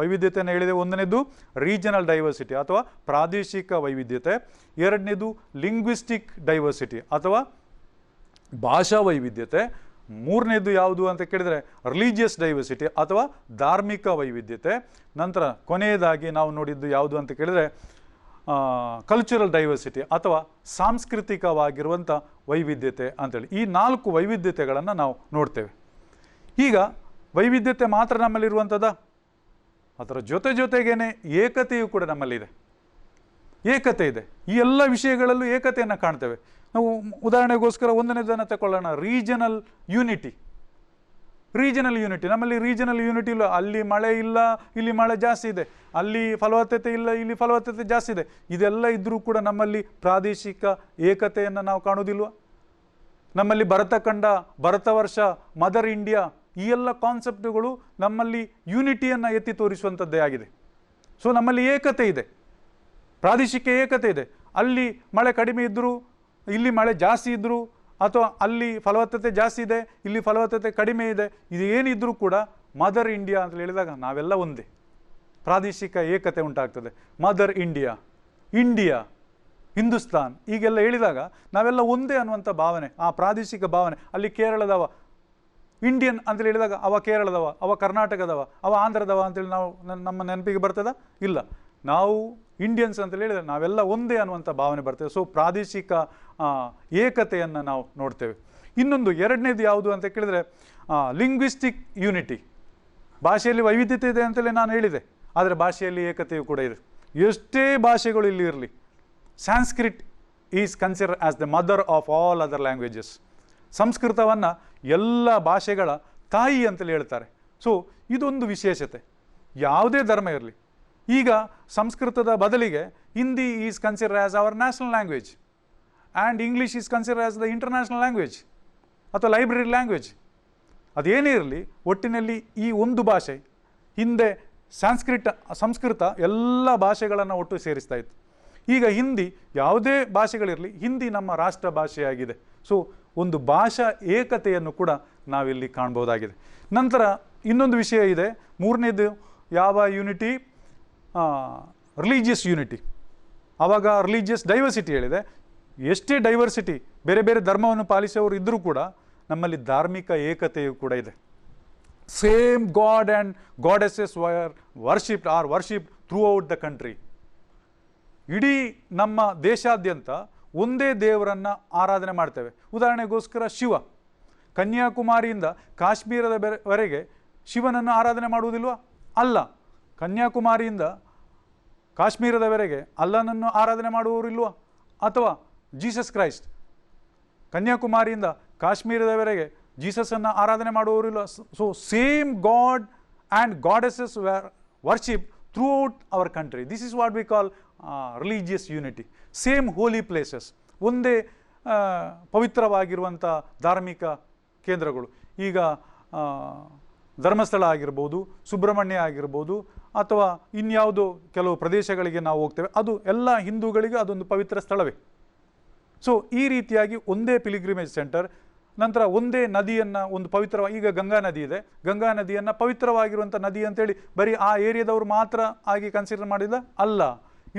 ವೈವಿಧ್ಯತೆಯನ್ನು ಹೇಳಿದೆ? 1ನೇದು ರೀಜನಲ್ ಡೈವರ್ಸಿಟಿ ಅಥವಾ ಪ್ರಾದೇಶಿಕ ವೈವಿಧ್ಯತೆ. 2ನೇದು ಲಿಂಗ್ವಿಸ್ಟಿಕ್ ಡೈವರ್ಸಿಟಿ ಅಥವಾ ಭಾಷಾ ವೈವಿಧ್ಯತೆ. 3ನೇದು ಯಾವುದು ಅಂತ ಕೇಳಿದರೆ ರಿಲಿಜಿಯಸ್ ಡೈವರ್ಸಿಟಿ ಅಥವಾ ಧಾರ್ಮಿಕ ವೈವಿಧ್ಯತೆ. ನಂತರ ಕೊನೆಯದಾಗಿ ನಾವು ನೋಡಿದ್ದು ಯಾವುದು ಅಂತ ಕೇಳಿದರೆ ಕಲ್ಚರಲ್ ಡೈವರ್ಸಿಟಿ ಅಥವಾ ಸಾಂಸ್ಕೃತಿಕವಾಗಿರುವಂಥ ವೈವಿಧ್ಯತೆ ಅಂತೇಳಿ. ಈ 4 ವೈವಿಧ್ಯತೆಗಳನ್ನು ನಾವು ನೋಡ್ತೇವೆ. ಈಗ ವೈವಿಧ್ಯತೆ ಮಾತ್ರ ನಮ್ಮಲ್ಲಿರುವಂಥದ್ದು, ಅದರ ಜೊತೆಗೇನೆ ಏಕತೆಯು ಕೂಡ ನಮ್ಮಲ್ಲಿದೆ. ಏಕತೆ ಇದೆ, ಈ ಎಲ್ಲ ವಿಷಯಗಳಲ್ಲೂ ಏಕತೆಯನ್ನು ಕಾಣ್ತೇವೆ ನಾವು. ಉದಾಹರಣೆಗೋಸ್ಕರ 1ನೇದನ್ನು ತಗೊಳ್ಳೋಣ, ರೀಜನಲ್ ಯೂನಿಟಿ. ನಮ್ಮಲ್ಲಿ ರೀಜನಲ್ ಯೂನಿಟಿ ಇಲ್ಲ. ಅಲ್ಲಿ ಮಳೆ ಇಲ್ಲ, ಇಲ್ಲಿ ಮಳೆ ಜಾಸ್ತಿ ಇದೆ. ಅಲ್ಲಿ ಫಲವತ್ತತೆ ಇಲ್ಲ, ಇಲ್ಲಿ ಫಲವತ್ತತೆ ಜಾಸ್ತಿ ಇದೆ. ಇದೆಲ್ಲ ಇದ್ದರೂ ಕೂಡ ನಮ್ಮಲ್ಲಿ ಪ್ರಾದೇಶಿಕ ಏಕತೆಯನ್ನು ನಾವು ಕಾಣೋದಿಲ್ವ? ನಮ್ಮಲ್ಲಿ ಭರತಖಂಡ, ಭರತವರ್ಷ, ಮದರ್ ಇಂಡಿಯಾ, ಈ ಎಲ್ಲ ಕಾನ್ಸೆಪ್ಟುಗಳು ನಮ್ಮಲ್ಲಿ ಯೂನಿಟಿಯನ್ನು ಎತ್ತಿ ತೋರಿಸುವಂಥದ್ದೇ ಆಗಿದೆ. ಸೊ ನಮ್ಮಲ್ಲಿ ಏಕತೆ ಇದೆ, ಪ್ರಾದೇಶಿಕ ಏಕತೆ ಇದೆ. ಅಲ್ಲಿ ಮಳೆ ಕಡಿಮೆ ಇದ್ದರೂ ಇಲ್ಲಿ ಮಳೆ ಜಾಸ್ತಿ ಇದ್ದರೂ, ಅಥವಾ ಅಲ್ಲಿ ಫಲವತ್ತತೆ ಜಾಸ್ತಿ ಇದೆ, ಇಲ್ಲಿ ಫಲವತ್ತತೆ ಕಡಿಮೆ ಇದೆ, ಇದು ಏನಿದ್ರೂ ಕೂಡ ಮದರ್ ಇಂಡಿಯಾ ಅಂತ ಹೇಳಿದಾಗ ನಾವೆಲ್ಲ ಒಂದೇ. ಪ್ರಾದೇಶಿಕ ಏಕತೆ ಉಂಟಾಗ್ತದೆ. ಮದರ್ ಇಂಡಿಯಾ, ಹಿಂದೂಸ್ತಾನ್ ಹೀಗೆಲ್ಲ ಹೇಳಿದಾಗ ನಾವೆಲ್ಲ ಒಂದೇ ಅನ್ನುವಂಥ ಭಾವನೆ, ಆ ಪ್ರಾದೇಶಿಕ ಭಾವನೆ. ಅಲ್ಲಿ ಕೇರಳದವ ಇಂಡಿಯನ್ ಅಂತೇಳಿ ಹೇಳಿದಾಗ ಅವ ಕೇರಳದವ, ಅವ ಕರ್ನಾಟಕದವ, ಅವ ಆಂಧ್ರದವ ಅಂತೇಳಿ ನಾವು ನಮ್ಮ ನೆನಪಿಗೆ ಬರ್ತದ? ಇಲ್ಲ. ನಾವು ಇಂಡಿಯನ್ಸ್ ಅಂತೇಳಿ ಹೇಳಿದರೆ ನಾವೆಲ್ಲ ಒಂದೇ ಅನ್ನುವಂಥ ಭಾವನೆ ಬರ್ತೇವೆ. ಸೊ ಪ್ರಾದೇಶಿಕ ಏಕತೆಯನ್ನು ನಾವು ನೋಡ್ತೇವೆ. ಇನ್ನೊಂದು 2ನೇದು ಯಾವುದು ಅಂತ ಕೇಳಿದರೆ ಲಿಂಗ್ವಿಸ್ಟಿಕ್ ಯೂನಿಟಿ. ಭಾಷೆಯಲ್ಲಿ ವೈವಿಧ್ಯತೆ ಇದೆ ಅಂತಲೇ ನಾನು ಹೇಳಿದೆ, ಆದರೆ ಭಾಷೆಯಲ್ಲಿ ಏಕತೆಯೂ ಕೂಡ ಇದೆ. ಎಷ್ಟೇ ಭಾಷೆಗಳು ಇಲ್ಲಿ ಇರಲಿ, Sanskrit is consider as the mother of all other languages. ಸಂಸ್ಕೃತವನ್ನು ಎಲ್ಲ ಭಾಷೆಗಳ ತಾಯಿ ಅಂತಲೇ ಹೇಳ್ತಾರೆ. ಸೊ ಇದೊಂದು ವಿಶೇಷತೆ. ಯಾವುದೇ ಧರ್ಮ ಇರಲಿ, ಈಗ ಸಂಸ್ಕೃತದ ಬದಲಿಗೆ Hindi is consider as our national language and English is consider as the international language ಅಥವಾ ಲೈಬ್ರರಿ ಲ್ಯಾಂಗ್ವೇಜ್. ಅದೇನೇ ಇರಲಿ, ಒಟ್ಟಿನಲ್ಲಿ ಈ ಒಂದು ಭಾಷೆ, ಹಿಂದೆ ಸಂಸ್ಕೃತ ಎಲ್ಲ ಭಾಷೆಗಳನ್ನು ಒಟ್ಟು ಸೇರಿಸ್ತಾ ಇತ್ತು. ಈಗ ಹಿಂದಿ, ಯಾವುದೇ ಭಾಷೆಗಳಿರಲಿ, ಹಿಂದಿ ನಮ್ಮ ರಾಷ್ಟ್ರ ಭಾಷೆಯಾಗಿದೆ. ಸೊ ಒಂದು ಭಾಷಾ ಏಕತೆಯನ್ನು ಕೂಡ ನಾವಿಲ್ಲಿ ಕಾಣ್ಬೋದಾಗಿದೆ. ನಂತರ ಇನ್ನೊಂದು ವಿಷಯ ಇದೆ, 3ನೇದು ಯಾವ ಯೂನಿಟಿ? Religious unity. ಆವಾಗ ರಿಲಿಜಿಯಸ್ ಡೈವರ್ಸಿಟಿ ಹೇಳಿದೆ. ಎಷ್ಟೇ ಡೈವರ್ಸಿಟಿ, ಬೇರೆ ಬೇರೆ ಧರ್ಮವನ್ನು ಪಾಲಿಸುವವರು ಇದ್ದರೂ ಕೂಡ ನಮ್ಮಲ್ಲಿ ಧಾರ್ಮಿಕ ಏಕತೆಯೂ ಕೂಡ ಇದೆ. Same god and goddesses worshipped through out the country. ಇಡೀ ನಮ್ಮ ದೇಶಾದ್ಯಂತ ಒಂದೇ ದೇವರನ್ನು ಆರಾಧನೆ ಮಾಡ್ತೇವೆ. ಉದಾಹರಣೆಗೋಸ್ಕರ ಶಿವ, ಕನ್ಯಾಕುಮಾರಿಯಿಂದ ಕಾಶ್ಮೀರದವರೆಗೆ ಶಿವನನ್ನು ಆರಾಧನೆ ಮಾಡುವುದಿಲ್ವ? ಅಲ್ಲ. ಕನ್ಯಾಕುಮಾರಿಯಿಂದ ಕಾಶ್ಮೀರದವರೆಗೆ ಅಲ್ಲನನ್ನು ಆರಾಧನೆ ಮಾಡುವವರಿಲ್ವ? ಅಥವಾ ಜೀಸಸ್ ಕ್ರೈಸ್ಟ್, ಕನ್ಯಾಕುಮಾರಿಯಿಂದ ಕಾಶ್ಮೀರದವರೆಗೆ ಜೀಸಸನ್ನು ಆರಾಧನೆ ಮಾಡುವವರಿಲ್ವ? So same god and goddesses worship throughout our country. This is what we call religious unity. Same holy places, ಒಂದೇ ಪವಿತ್ರವಾಗಿರುವಂಥ ಧಾರ್ಮಿಕ ಕೇಂದ್ರಗಳು. ಈಗ ಧರ್ಮಸ್ಥಳ ಆಗಿರ್ಬೋದು, ಸುಬ್ರಹ್ಮಣ್ಯ ಆಗಿರ್ಬೋದು, ಅಥವಾ ಇನ್ಯಾವುದೋ ಕೆಲವು ಪ್ರದೇಶಗಳಿಗೆ ನಾವು ಹೋಗ್ತೇವೆ, ಅದು ಎಲ್ಲ ಹಿಂದೂಗಳಿಗೆ ಅದೊಂದು ಪವಿತ್ರ ಸ್ಥಳವೇ. ಸೊ ಈ ರೀತಿಯಾಗಿ ಒಂದೇ ಪಿಲಿಗ್ರಿಮೇಜ್ ಸೆಂಟರ್. ನಂತರ ಒಂದೇ ನದಿಯನ್ನು ಒಂದು ಪವಿತ್ರವಾಗಿ, ಈಗ ಗಂಗಾ ನದಿ ಇದೆ, ಗಂಗಾ ನದಿಯನ್ನು ಪವಿತ್ರವಾಗಿರುವಂಥ ನದಿ ಅಂತೇಳಿ ಬರೀ ಆ ಏರಿಯಾದವರು ಮಾತ್ರ ಆಗಿ ಕನ್ಸಿಡರ್ ಮಾಡಿದ ಅಲ್ಲ.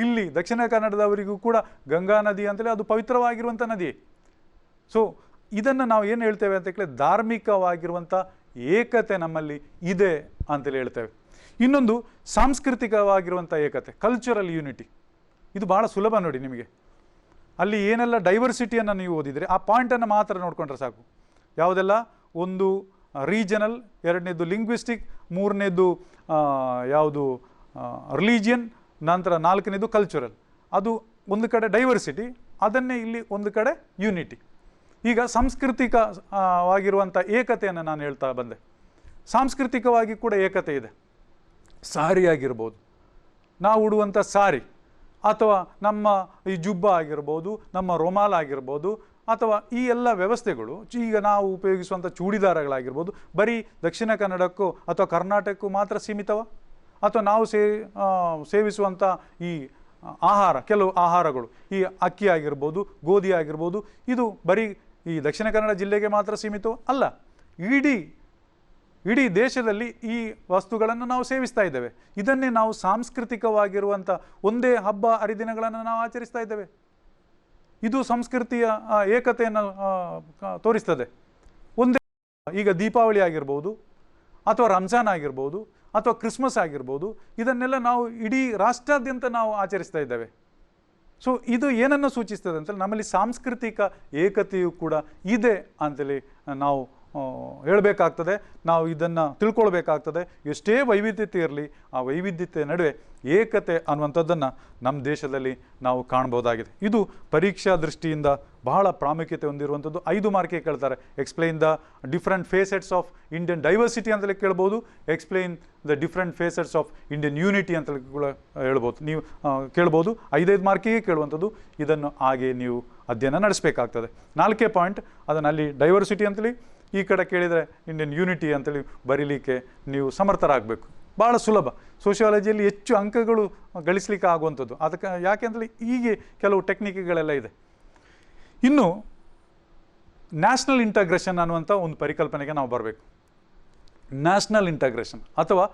ಇಲ್ಲಿ ದಕ್ಷಿಣ ಕನ್ನಡದವರಿಗೂ ಕೂಡ ಗಂಗಾ ನದಿ ಅಂತೇಳಿ ಅದು ಪವಿತ್ರವಾಗಿರುವಂಥ ನದಿ. ಸೊ ಇದನ್ನು ನಾವು ಏನು ಹೇಳ್ತೇವೆ ಅಂತ ಕೇಳಿ, ಧಾರ್ಮಿಕವಾಗಿರುವಂಥ ಏಕತೆ ನಮ್ಮಲ್ಲಿ ಇದೆ ಅಂತೇಳಿ ಹೇಳ್ತೇವೆ. ಇನ್ನೊಂದು ಸಾಂಸ್ಕೃತಿಕವಾಗಿರುವಂಥ ಏಕತೆ, ಕಲ್ಚರಲ್ ಯೂನಿಟಿ. ಇದು ಭಾಳ ಸುಲಭ ನೋಡಿ ನಿಮಗೆ. ಅಲ್ಲಿ ಏನೆಲ್ಲ ಡೈವರ್ಸಿಟಿಯನ್ನು ನೀವು ಓದಿದರೆ ಆ ಪಾಯಿಂಟನ್ನು ಮಾತ್ರ ನೋಡಿಕೊಂಡ್ರೆ ಸಾಕು. ಯಾವುದೆಲ್ಲ? ಒಂದು ರೀಜನಲ್, ಎರಡನೇದು ಲಿಂಗ್ವಿಸ್ಟಿಕ್, ಮೂರನೇದು ಯಾವುದು ರಿಲಿಜಿಯನ್, ನಂತರ ನಾಲ್ಕನೇದು ಕಲ್ಚರಲ್. ಅದು ಒಂದು ಕಡೆ ಡೈವರ್ಸಿಟಿ, ಅದನ್ನೇ ಇಲ್ಲಿ ಒಂದು ಕಡೆ ಯೂನಿಟಿ. ಈಗ ಸಾಂಸ್ಕೃತಿಕವಾಗಿರುವಂಥ ಏಕತೆಯನ್ನು ನಾನು ಹೇಳ್ತಾ ಬಂದೆ. ಸಾಂಸ್ಕೃತಿಕವಾಗಿ ಕೂಡ ಏಕತೆ ಇದೆ. ಸಾರಿ ಆಗಿರ್ಬೋದು, ನಾವು ಉಡುವಂಥ ಸಾರಿ, ಅಥವಾ ನಮ್ಮ ಈ ಜುಬ್ಬ ಆಗಿರ್ಬೋದು, ನಮ್ಮ ರುಮಾಲ್ ಆಗಿರ್ಬೋದು, ಅಥವಾ ಈ ಎಲ್ಲ ವ್ಯವಸ್ಥೆಗಳು, ಈಗ ನಾವು ಉಪಯೋಗಿಸುವಂಥ ಚೂಡಿದಾರಗಳಾಗಿರ್ಬೋದು, ಬರೀ ದಕ್ಷಿಣ ಕನ್ನಡಕ್ಕೂ ಅಥವಾ ಕರ್ನಾಟಕಕ್ಕೂ ಮಾತ್ರ ಸೀಮಿತವ? ಅಥವಾ ನಾವು ಸೇವಿಸುವಂಥ ಈ ಆಹಾರ, ಕೆಲವು ಆಹಾರಗಳು, ಈ ಅಕ್ಕಿ ಆಗಿರ್ಬೋದು, ಗೋಧಿ ಆಗಿರ್ಬೋದು, ಇದು ಬರೀ ಈ ದಕ್ಷಿಣ ಕನ್ನಡ ಜಿಲ್ಲೆಗೆ ಮಾತ್ರ ಸೀಮಿತವೋ? ಅಲ್ಲ, ಇಡೀ ದೇಶದಲ್ಲಿ ಈ ವಸ್ತುಗಳನ್ನು ನಾವು ಸೇವಿಸ್ತಾ ಇದ್ದೇವೆ. ಇದನ್ನೇ ನಾವು ಸಾಂಸ್ಕೃತಿಕವಾಗಿರುವಂಥ ಒಂದೇ ಹಬ್ಬ ಹರಿದಿನಗಳನ್ನು ನಾವು ಆಚರಿಸ್ತಾ ಇದ್ದೇವೆ. ಇದು ಸಂಸ್ಕೃತಿಯ ಏಕತೆಯನ್ನು ತೋರಿಸ್ತದೆ. ಒಂದೇ, ಈಗ ದೀಪಾವಳಿ ಆಗಿರ್ಬೋದು, ಅಥವಾ ರಂಜಾನ್ ಆಗಿರ್ಬೋದು, ಅಥವಾ ಕ್ರಿಸ್ಮಸ್ ಆಗಿರ್ಬೋದು, ಇದನ್ನೆಲ್ಲ ನಾವು ಇಡೀ ರಾಷ್ಟ್ರಾದ್ಯಂತ ನಾವು ಆಚರಿಸ್ತಾ ಇದ್ದೇವೆ. ಸೊ ಇದು ಏನನ್ನು ಸೂಚಿಸ್ತದೆ ಅಂತೇಳಿ ನಮ್ಮಲ್ಲಿ ಸಾಂಸ್ಕೃತಿಕ ಏಕತೆಯು ಕೂಡ ಇದೆ ಅಂತೇಳಿ ನಾವು ಹೇಳಬೇಕಾಗ್ತದೆ. ನಾವು ಇದನ್ನು ತಿಳ್ಕೊಳ್ಬೇಕಾಗ್ತದೆ. ಎಷ್ಟೇ ವೈವಿಧ್ಯತೆ ಇರಲಿ, ಆ ವೈವಿಧ್ಯತೆ ನಡುವೆ ಏಕತೆ ಅನ್ನುವಂಥದ್ದನ್ನು ನಮ್ಮ ದೇಶದಲ್ಲಿ ನಾವು ಕಾಣ್ಬೋದಾಗಿದೆ. ಇದು ಪರೀಕ್ಷಾ ದೃಷ್ಟಿಯಿಂದ ಬಹಳ ಪ್ರಾಮುಖ್ಯತೆ ಹೊಂದಿರುವಂಥದ್ದು. 5 ಮಾರ್ಕಿಗೆ ಕೇಳ್ತಾರೆ. Explain the different facets of Indian diversity ಅಂತಲೇ ಕೇಳ್ಬೋದು. Explain the different facets of Indian unity ಅಂತಲೇ ಕೂಡ ಹೇಳ್ಬೋದು. ನೀವು ಕೇಳ್ಬೋದು. 5 ಮಾರ್ಕಿಗೆ ಕೇಳುವಂಥದ್ದು. ಇದನ್ನು ಹಾಗೆ ನೀವು ಅಧ್ಯಯನ ನಡೆಸಬೇಕಾಗ್ತದೆ. 4ನೇ ಪಾಯಿಂಟ್, ಅದನ್ನು ಅಲ್ಲಿ ಡೈವರ್ಸಿಟಿ ಅಂತೇಳಿ, ಈ ಕಡೆ ಕೇಳಿದರೆ ಇಂಡಿಯನ್ ಯೂನಿಟಿ ಅಂತೇಳಿ ಬರೀಲಿಕ್ಕೆ ನೀವು ಸಮರ್ಥರಾಗಬೇಕು. ಭಾಳ ಸುಲಭ. ಸೋಷಿಯಾಲಜಿಯಲ್ಲಿ ಹೆಚ್ಚು ಅಂಕಗಳು ಗಳಿಸಲಿಕ್ಕೆ ಆಗುವಂಥದ್ದು. ಅದಕ್ಕೆ ಯಾಕೆಂದರೆ ಹೀಗೆ ಕೆಲವು ಟೆಕ್ನಿಕ್ಗಳೆಲ್ಲ ಇದೆ. ಇನ್ನು ನ್ಯಾಷನಲ್ ಇಂಟಗ್ರೇಷನ್ ಅನ್ನುವಂಥ ಒಂದು ಪರಿಕಲ್ಪನೆಗೆ ನಾವು ಬರಬೇಕು. ನ್ಯಾಷನಲ್ ಇಂಟಗ್ರೇಷನ್ ಅಥವಾ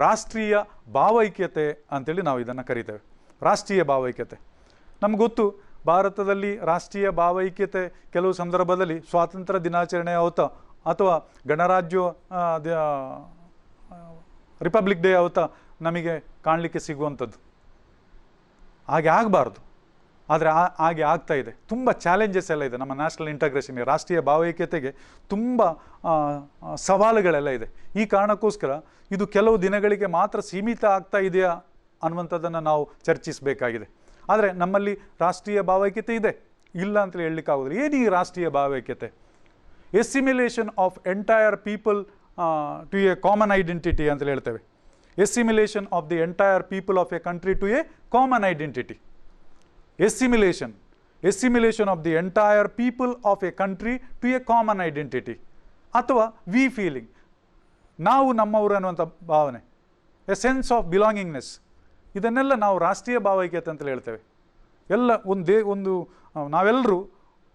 ರಾಷ್ಟ್ರೀಯ ಭಾವೈಕ್ಯತೆ ಅಂತೇಳಿ ನಾವು ಇದನ್ನು ಕರಿತೇವೆ. ರಾಷ್ಟ್ರೀಯ ಭಾವೈಕ್ಯತೆ ನಮ್ಗೆ ಗೊತ್ತು. ಭಾರತದಲ್ಲಿ ರಾಷ್ಟ್ರೀಯ ಭಾವೈಕ್ಯತೆ ಕೆಲವು ಸಂದರ್ಭದಲ್ಲಿ ಸ್ವಾತಂತ್ರ್ಯ ದಿನಾಚರಣೆ ಅಥವಾ ಗಣರಾಜ್ಯ ರಿಪಬ್ಲಿಕ್ ಡೇ ನಮಗೆ ಕಾಣಲಿಕ್ಕೆ ಸಿಗುವಂಥದ್ದು. ಹಾಗೆ ಆಗಬಾರ್ದು, ಆದರೆ ಹಾಗೆ ಆಗ್ತಾ ಇದೆ. ತುಂಬ ಚಾಲೆಂಜಸ್ ಎಲ್ಲ ಇದೆ ನಮ್ಮ ನ್ಯಾಷನಲ್ ಇಂಟಗ್ರೇಷನ್ಗೆ, ರಾಷ್ಟ್ರೀಯ ಭಾವೈಕ್ಯತೆಗೆ ತುಂಬ ಸವಾಲುಗಳೆಲ್ಲ ಇದೆ. ಈ ಕಾರಣಕ್ಕೋಸ್ಕರ ಇದು ಕೆಲವು ದಿನಗಳಿಗೆ ಮಾತ್ರ ಸೀಮಿತ ಆಗ್ತಾ ಇದೆಯಾ ಅನ್ನುವಂಥದ್ದನ್ನು ನಾವು ಚರ್ಚಿಸಬೇಕಾಗಿದೆ. ಆದರೆ ನಮ್ಮಲ್ಲಿ ರಾಷ್ಟ್ರೀಯ ಭಾವೈಕ್ಯತೆ ಇದೆ, ಇಲ್ಲ ಅಂತೇಳಿ ಹೇಳಲಿಕ್ಕಾಗೋದಿಲ್ಲ. ಏನು ಈ ರಾಷ್ಟ್ರೀಯ ಭಾವೈಕ್ಯತೆ? Assimilation of entire people to a common identity ಅಂತೇಳಿ ಹೇಳ್ತೇವೆ. Assimilation of the entire people of a country to a common identity. Assimilation of the entire people of a country to a common identity, ಅಥವಾ we feeling, ನಾವು ನಮ್ಮವರು ಅನ್ನುವಂಥ ಭಾವನೆ, A sense of belongingness. ಇದನ್ನೆಲ್ಲ ನಾವು ರಾಷ್ಟ್ರೀಯ ಭಾವೈಕ್ಯತೆ ಅಂತಲೇ ಹೇಳ್ತೇವೆ. ಎಲ್ಲ ನಾವೆಲ್ಲರೂ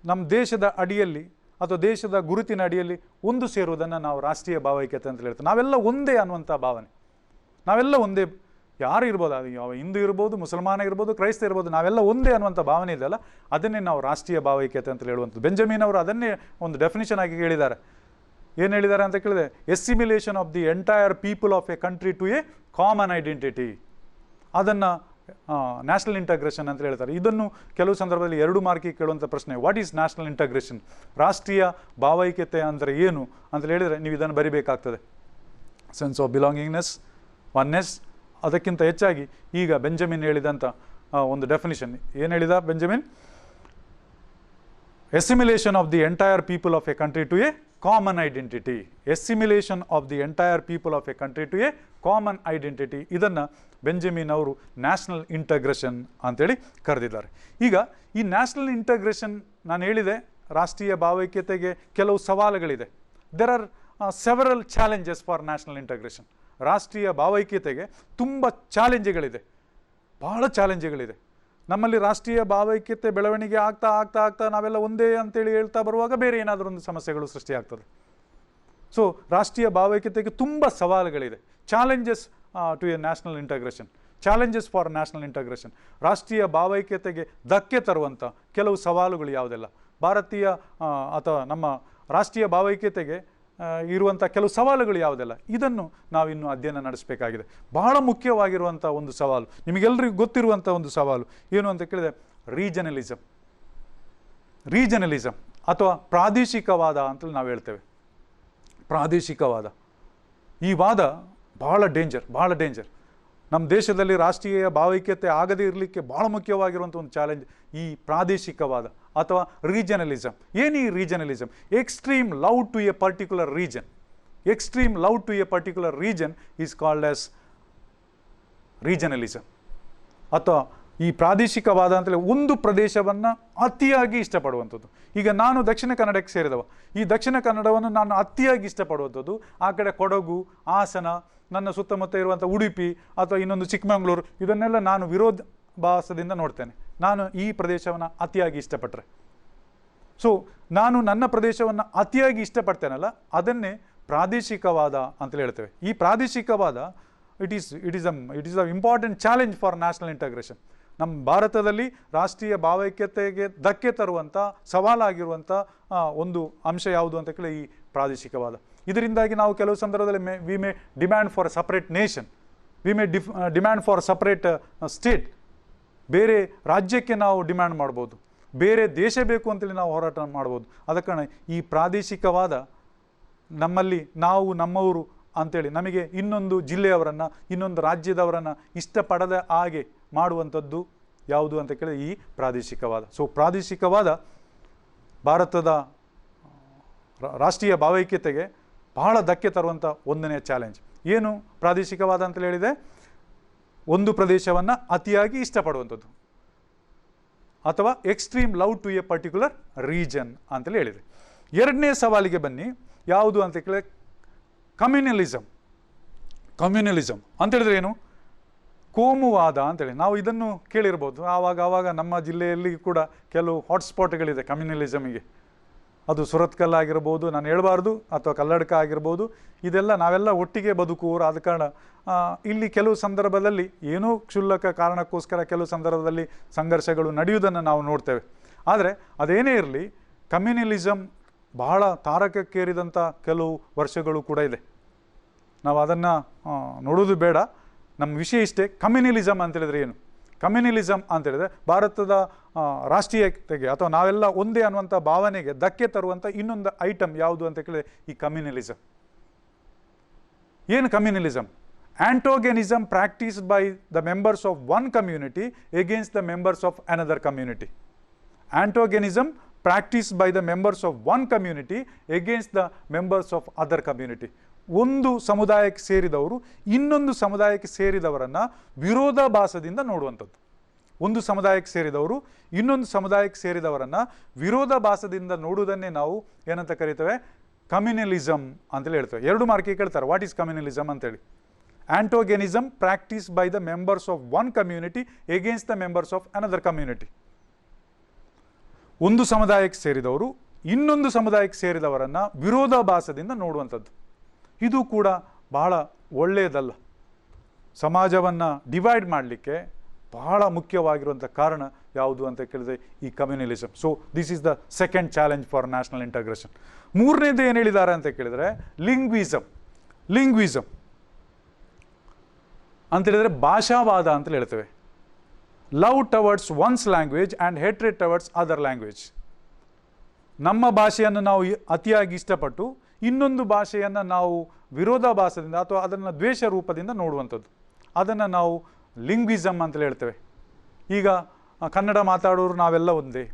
ನಮ್ಮ ದೇಶದ ಅಡಿಯಲ್ಲಿ ಅಥವಾ ದೇಶದ ಗುರುತಿನ ಅಡಿಯಲ್ಲಿ ಒಂದು ಸೇರುವುದನ್ನು ನಾವು ರಾಷ್ಟ್ರೀಯ ಭಾವೈಕ್ಯತೆ ಅಂತ ಹೇಳ್ತೇವೆ. ನಾವೆಲ್ಲ ಒಂದೇ ಅನ್ನುವಂಥ ಭಾವನೆ. ನಾವೆಲ್ಲ ಒಂದೇ, ಯಾರು ಇರ್ಬೋದು, ಅದು ಯಾವ ಹಿಂದೂ ಇರ್ಬೋದು, ಮುಸಲ್ಮಾನ ಇರ್ಬೋದು, ಕ್ರೈಸ್ತ ಇರ್ಬೋದು, ನಾವೆಲ್ಲ ಒಂದೇ ಅನ್ನುವಂಥ ಭಾವನೆ ಇದೆಯಲ್ಲ, ಅದನ್ನೇ ನಾವು ರಾಷ್ಟ್ರೀಯ ಭಾವೈಕ್ಯತೆ ಅಂತ ಹೇಳುವಂಥದ್ದು. ಬೆಂಜಮಿನ್ ಅವರು ಅದನ್ನೇ ಒಂದು ಡೆಫಿನಿಷನ್ ಆಗಿ ಹೇಳಿದ್ದಾರೆ. ಏನು ಹೇಳಿದ್ದಾರೆ ಅಂತ ಕೇಳಿದೆ? Assimilation of the entire people of a country to a common identity. ಅದನ್ನು ನ್ಯಾಷನಲ್ ಇಂಟಗ್ರೇಷನ್ ಅಂತ ಹೇಳ್ತಾರೆ. ಇದನ್ನು ಕೆಲವು ಸಂದರ್ಭದಲ್ಲಿ 2 ಮಾರ್ಕಿಗೆ ಕೇಳುವಂಥ ಪ್ರಶ್ನೆ, ವಾಟ್ ಈಸ್ ನ್ಯಾಷನಲ್ ಇಂಟಗ್ರೇಷನ್? ರಾಷ್ಟ್ರೀಯ ಭಾವೈಕ್ಯತೆ ಅಂದರೆ ಏನು ಅಂತ ಹೇಳಿದರೆ ನೀವು ಇದನ್ನು ಬರಿಬೇಕಾಗ್ತದೆ. Sense of belongingness, oneness. ಅದಕ್ಕಿಂತ ಹೆಚ್ಚಾಗಿ ಈಗ ಬೆಂಜಮಿನ್ ಹೇಳಿದಂಥ ಒಂದು ಡೆಫಿನಿಷನ್ ಏನು ಹೇಳಿದ Benjamin? Assimilation of the entire people of a country to a common identity. Assimilation of the entire people of a country to a common identity. ಇದನ್ನು Benjamin ಅವರು national integration ಅಂತೇಳಿ ಕರೆದಿದ್ದಾರೆ. ಈಗ ಈ ನ್ಯಾಷನಲ್ ಇಂಟಗ್ರೇಷನ್, ನಾನು ಹೇಳಿದೆ ರಾಷ್ಟ್ರೀಯ ಭಾವೈಕ್ಯತೆಗೆ ಕೆಲವು ಸವಾಲುಗಳಿದೆ. There are several challenges for national integration. ರಾಷ್ಟ್ರೀಯ ಭಾವೈಕ್ಯತೆಗೆ ತುಂಬ ಚಾಲೆಂಜ್ಗಳಿದೆ, ಬಹಳ ಚಾಲೆಂಜ್ಗಳಿದೆ. ನಮ್ಮಲ್ಲಿ ರಾಷ್ಟ್ರೀಯ ಭಾವೈಕ್ಯತೆ ಬೆಳವಣಿಗೆ ಆಗ್ತಾ ನಾವೆಲ್ಲ ಒಂದೇ ಅಂತೇಳಿ ಹೇಳ್ತಾ ಬರುವಾಗ ಬೇರೆ ಏನಾದರೂ ಒಂದು ಸಮಸ್ಯೆಗಳು ಸೃಷ್ಟಿಯಾಗ್ತದೆ. ಸೊ ರಾಷ್ಟ್ರೀಯ ಭಾವೈಕ್ಯತೆಗೆ ತುಂಬ ಸವಾಲುಗಳಿದೆ. Challenges to a national integration, challenges for national integration. ರಾಷ್ಟ್ರೀಯ ಭಾವೈಕ್ಯತೆಗೆ ಧಕ್ಕೆ ತರುವಂಥ ಕೆಲವು ಸವಾಲುಗಳು ಯಾವುದೆಲ್ಲ, ಭಾರತೀಯ ಅಥವಾ ನಮ್ಮ ರಾಷ್ಟ್ರೀಯ ಭಾವೈಕ್ಯತೆಗೆ ಇರುವಂಥ ಕೆಲವು ಸವಾಲುಗಳು ಯಾವುದೆಲ್ಲ, ಇದನ್ನು ನಾವಿನ್ನು ಅಧ್ಯಯನ ನಡೆಸಬೇಕಾಗಿದೆ. ಬಹಳ ಮುಖ್ಯವಾಗಿರುವಂಥ ಒಂದು ಸವಾಲು, ನಿಮಗೆಲ್ಲರಿಗೂ ಗೊತ್ತಿರುವಂಥ ಒಂದು ಸವಾಲು ಏನು ಅಂತ ಕೇಳಿದರೆ ರೀಜನಲಿಸಮ್. ರೀಜನಲಿಸಮ್ ಅಥವಾ ಪ್ರಾದೇಶಿಕವಾದ ಅಂತೇಳಿ ನಾವು ಹೇಳ್ತೇವೆ. ಪ್ರಾದೇಶಿಕವಾದ, ಈ ವಾದ ಬಹಳ ಡೇಂಜರ್. ನಮ್ಮ ದೇಶದಲ್ಲಿ ರಾಷ್ಟ್ರೀಯ ಭಾವೈಕ್ಯತೆ ಆಗದೇ ಇರಲಿಕ್ಕೆ ಭಾಳ ಮುಖ್ಯವಾಗಿರುವಂಥ ಒಂದು ಚಾಲೆಂಜ್ ಈ ಪ್ರಾದೇಶಿಕವಾದ ಅಥವಾ ರೀಜನಲಿಸಮ್. ಏನು ಈ regionalism? Extreme love to a particular region. Extreme love to a particular region is called as regionalism. ಅಥವಾ ಈ ಪ್ರಾದೇಶಿಕವಾದ ಅಂತಲೇ ಒಂದು ಪ್ರದೇಶವನ್ನು ಅತಿಯಾಗಿ ಇಷ್ಟಪಡುವಂಥದ್ದು. ಈಗ ನಾನು ದಕ್ಷಿಣ ಕನ್ನಡಕ್ಕೆ ಸೇರಿದವ, ಈ ದಕ್ಷಿಣ ಕನ್ನಡವನ್ನು ನಾನು ಅತಿಯಾಗಿ ಇಷ್ಟಪಡುವಂಥದ್ದು. ಆ ಕಡೆ ಕೊಡಗು, ಹಾಸನ, ನನ್ನ ಸುತ್ತಮುತ್ತ ಇರುವಂಥ ಉಡುಪಿ ಅಥವಾ ಇನ್ನೊಂದು ಚಿಕ್ಕಮಗಳೂರು, ಇದನ್ನೆಲ್ಲ ನಾನು ವಿರೋಧಾಭಾಸದಿಂದ ನೋಡ್ತೇನೆ. ನಾನು ಈ ಪ್ರದೇಶವನ್ನು ಅತಿಯಾಗಿ ಇಷ್ಟಪಟ್ಟರೆ, ಸೊ ನಾನು ನನ್ನ ಪ್ರದೇಶವನ್ನು ಅತಿಯಾಗಿ ಇಷ್ಟಪಡ್ತೇನಲ್ಲ, ಅದನ್ನೇ ಪ್ರಾದೇಶಿಕವಾದ ಅಂತೇಳಿ ಹೇಳ್ತೇವೆ. ಈ ಪ್ರಾದೇಶಿಕವಾದ it is a important challenge for national integration. ನಮ್ಮ ಭಾರತದಲ್ಲಿ ರಾಷ್ಟ್ರೀಯ ಭಾವೈಕ್ಯತೆಗೆ ಧಕ್ಕೆ ತರುವಂಥ, ಸವಾಲಾಗಿರುವಂಥ ಒಂದು ಅಂಶ ಯಾವುದು ಅಂತ ಕೇಳಿ ಈ ಪ್ರಾದೇಶಿಕವಾದ. ಇದರಿಂದಾಗಿ ನಾವು ಕೆಲವು ಸಂದರ್ಭದಲ್ಲಿ we may demand for a separate nation, we may demand for separate state. ಬೇರೆ ರಾಜ್ಯಕ್ಕೆ ನಾವು ಡಿಮ್ಯಾಂಡ್ ಮಾಡ್ಬೋದು, ಬೇರೆ ದೇಶ ಬೇಕು ಅಂತೇಳಿ ನಾವು ಹೋರಾಟ ಮಾಡ್ಬೋದು. ಆದ ಕಾರಣ ಈ ಪ್ರಾದೇಶಿಕವಾದ ನಮ್ಮಲ್ಲಿ ನಾವು ನಮ್ಮವರು ಅಂಥೇಳಿ ನಮಗೆ ಇನ್ನೊಂದು ಜಿಲ್ಲೆಯವರನ್ನು, ಇನ್ನೊಂದು ರಾಜ್ಯದವರನ್ನು ಇಷ್ಟಪಡದ ಹಾಗೆ ಮಾಡುವಂಥದ್ದು ಯಾವುದು ಅಂತ ಕೇಳಿದ್ರೆ ಈ ಪ್ರಾದೇಶಿಕವಾದ. ಸೊ ಪ್ರಾದೇಶಿಕವಾದ ಭಾರತದ ರಾಷ್ಟ್ರೀಯ ಭಾವೈಕ್ಯತೆಗೆ ಬಹಳ ಧಕ್ಕೆ ತರುವಂಥ ಒಂದನೇ ಚಾಲೆಂಜ್. ಏನು ಪ್ರಾದೇಶಿಕವಾದ ಅಂತೇಳಿ ಹೇಳಿದೆ? ಒಂದು ಪ್ರದೇಶವನ್ನು ಅತಿಯಾಗಿ ಇಷ್ಟಪಡುವಂಥದ್ದು ಅಥವಾ extreme love to a particular region ಅಂತೇಳಿ ಹೇಳಿದೆ. ಎರಡನೇ ಸವಾಲಿಗೆ ಬನ್ನಿ. ಯಾವುದು ಅಂತ ಕೇಳಿದ್ರೆ ಕಮ್ಯುನಲಿಸಮ್. ಕಮ್ಯುನಲಿಸಮ್ ಅಂತೇಳಿದ್ರೆ ಏನು? ಕೋಮುವಾದ ಅಂತೇಳಿ ನಾವು ಇದನ್ನು ಕೇಳಿರ್ಬೋದು. ಆವಾಗ ನಮ್ಮ ಜಿಲ್ಲೆಯಲ್ಲಿ ಕೂಡ ಕೆಲವು ಹಾಟ್ಸ್ಪಾಟ್ಗಳಿದೆ ಕಮ್ಯುನಲಿಸಮಿಗೆ. ಅದು ಸುರತ್ಕಲ್ ಆಗಿರ್ಬೋದು, ನಾನು ಹೇಳ್ಬಾರ್ದು, ಅಥವಾ ಕಲ್ಲಡ್ಕ ಆಗಿರ್ಬೋದು. ಇದೆಲ್ಲ ನಾವೆಲ್ಲ ಒಟ್ಟಿಗೆ ಬದುಕುವವರು. ಆದ ಕಾರಣ ಇಲ್ಲಿ ಕೆಲವು ಸಂದರ್ಭದಲ್ಲಿ ಏನೋ ಕ್ಷುಲ್ಲಕ ಕಾರಣಕ್ಕೋಸ್ಕರ ಕೆಲವು ಸಂದರ್ಭದಲ್ಲಿ ಸಂಘರ್ಷಗಳು ನಡೆಯುವುದನ್ನು ನಾವು ನೋಡ್ತೇವೆ. ಆದರೆ ಅದೇನೇ ಇರಲಿ, ಕಮ್ಯುನಲಿಸಮ್ ಬಹಳ ತಾರಕಕ್ಕೇರಿದಂಥ ಕೆಲವು ವರ್ಷಗಳು ಕೂಡ ಇದೆ. ನಾವು ಅದನ್ನು ನೋಡೋದು ಬೇಡ. ನಮ್ಮ ವಿಷಯ ಇಷ್ಟೇ. ಕಮ್ಯುನಲಿಸಮ್ ಅಂತೇಳಿದ್ರೆ ಏನು? ಕಮ್ಯುನಲಿಸಮ್ ಅಂತೇಳಿದ್ರೆ ಭಾರತದ ರಾಷ್ಟ್ರೀಯತೆಗೆ ಅಥವಾ ನಾವೆಲ್ಲ ಒಂದೇ ಅನ್ನುವಂಥ ಭಾವನೆಗೆ ಧಕ್ಕೆ ತರುವಂಥ ಇನ್ನೊಂದು ಐಟಮ್ ಯಾವುದು ಅಂತ ಕೇಳಿದ್ರೆ ಈ ಕಮ್ಯುನಲಿಸಮ್. ಏನು communalism? Antagonism practised by the members of one community against the members of another community. Antagonism practised by the members of one community against the members of other community. ಒಂದು ಸಮುದಾಯಕ್ಕೆ ಸೇರಿದವರು ಇನ್ನೊಂದು ಸಮುದಾಯಕ್ಕೆ ಸೇರಿದವರನ್ನು ವಿರೋಧಾಭಾಸದಿಂದ ನೋಡುವಂಥದ್ದು. ಒಂದು ಸಮುದಾಯಕ್ಕೆ ಸೇರಿದವರು ಇನ್ನೊಂದು ಸಮುದಾಯಕ್ಕೆ ಸೇರಿದವರನ್ನು ವಿರೋಧಾಭಾಸದಿಂದ ನೋಡುವುದನ್ನೇ ನಾವು ಏನಂತ ಕರಿತೇವೆ? ಕಮ್ಯುನಲಿಸಮ್ ಅಂತೇಳಿ ಹೇಳ್ತೇವೆ. 2 ಮಾರ್ಕಿಗೆ ಕೇಳ್ತಾರೆ, ವಾಟ್ ಈಸ್ ಕಮ್ಯುನಲಿಸಮ್ ಅಂತೇಳಿ. Antagonism practice by the members of one community against the members of another community. ಒಂದು ಸಮುದಾಯಕ್ಕೆ ಸೇರಿದವರು ಇನ್ನೊಂದು ಸಮುದಾಯಕ್ಕೆ ಸೇರಿದವರನ್ನು ವಿರೋಧಾಭಾಸದಿಂದ ನೋಡುವಂಥದ್ದು. ಇದು ಕೂಡ ಬಹಳ ಒಳ್ಳೆಯದಲ್ಲ. ಸಮಾಜವನ್ನು ಡಿವೈಡ್ ಮಾಡಲಿಕ್ಕೆ ಬಹಳ ಮುಖ್ಯವಾಗಿರುವಂಥ ಕಾರಣ ಯಾವುದು ಅಂತ ಕೇಳಿದ್ರೆ ಈ communalism. So this is the second challenge for national integration. ಮೂರನೇದು ಏನು ಹೇಳಿದ್ದಾರೆ ಅಂತ ಕೇಳಿದರೆ ಲಿಂಗ್ವಿಸಮ್. ಲಿಂಗ್ವಿಸಮ್ ಅಂತೇಳಿದರೆ ಭಾಷಾವಾದ ಅಂತೇಳಿ ಹೇಳ್ತೇವೆ. Love towards one's language and hatred towards other language. ನಮ್ಮ ಭಾಷೆಯನ್ನು ನಾವು ಅತಿಯಾಗಿ ಇಷ್ಟಪಟ್ಟು ಇನ್ನೊಂದು ಭಾಷೆಯನ್ನು ನಾವು ವಿರೋಧಾಭಾಸದಿಂದ ಅಥವಾ ಅದನ್ನು ದ್ವೇಷ ರೂಪದಿಂದ ನೋಡುವಂಥದ್ದು, ಅದನ್ನು ನಾವು ಲಿಂಗ್ವಿಸಮ್ ಅಂತೇಳಿ ಹೇಳ್ತೇವೆ. ಈಗ ಕನ್ನಡ ಮಾತಾಡೋರು ನಾವೆಲ್ಲ ಒಂದೇ,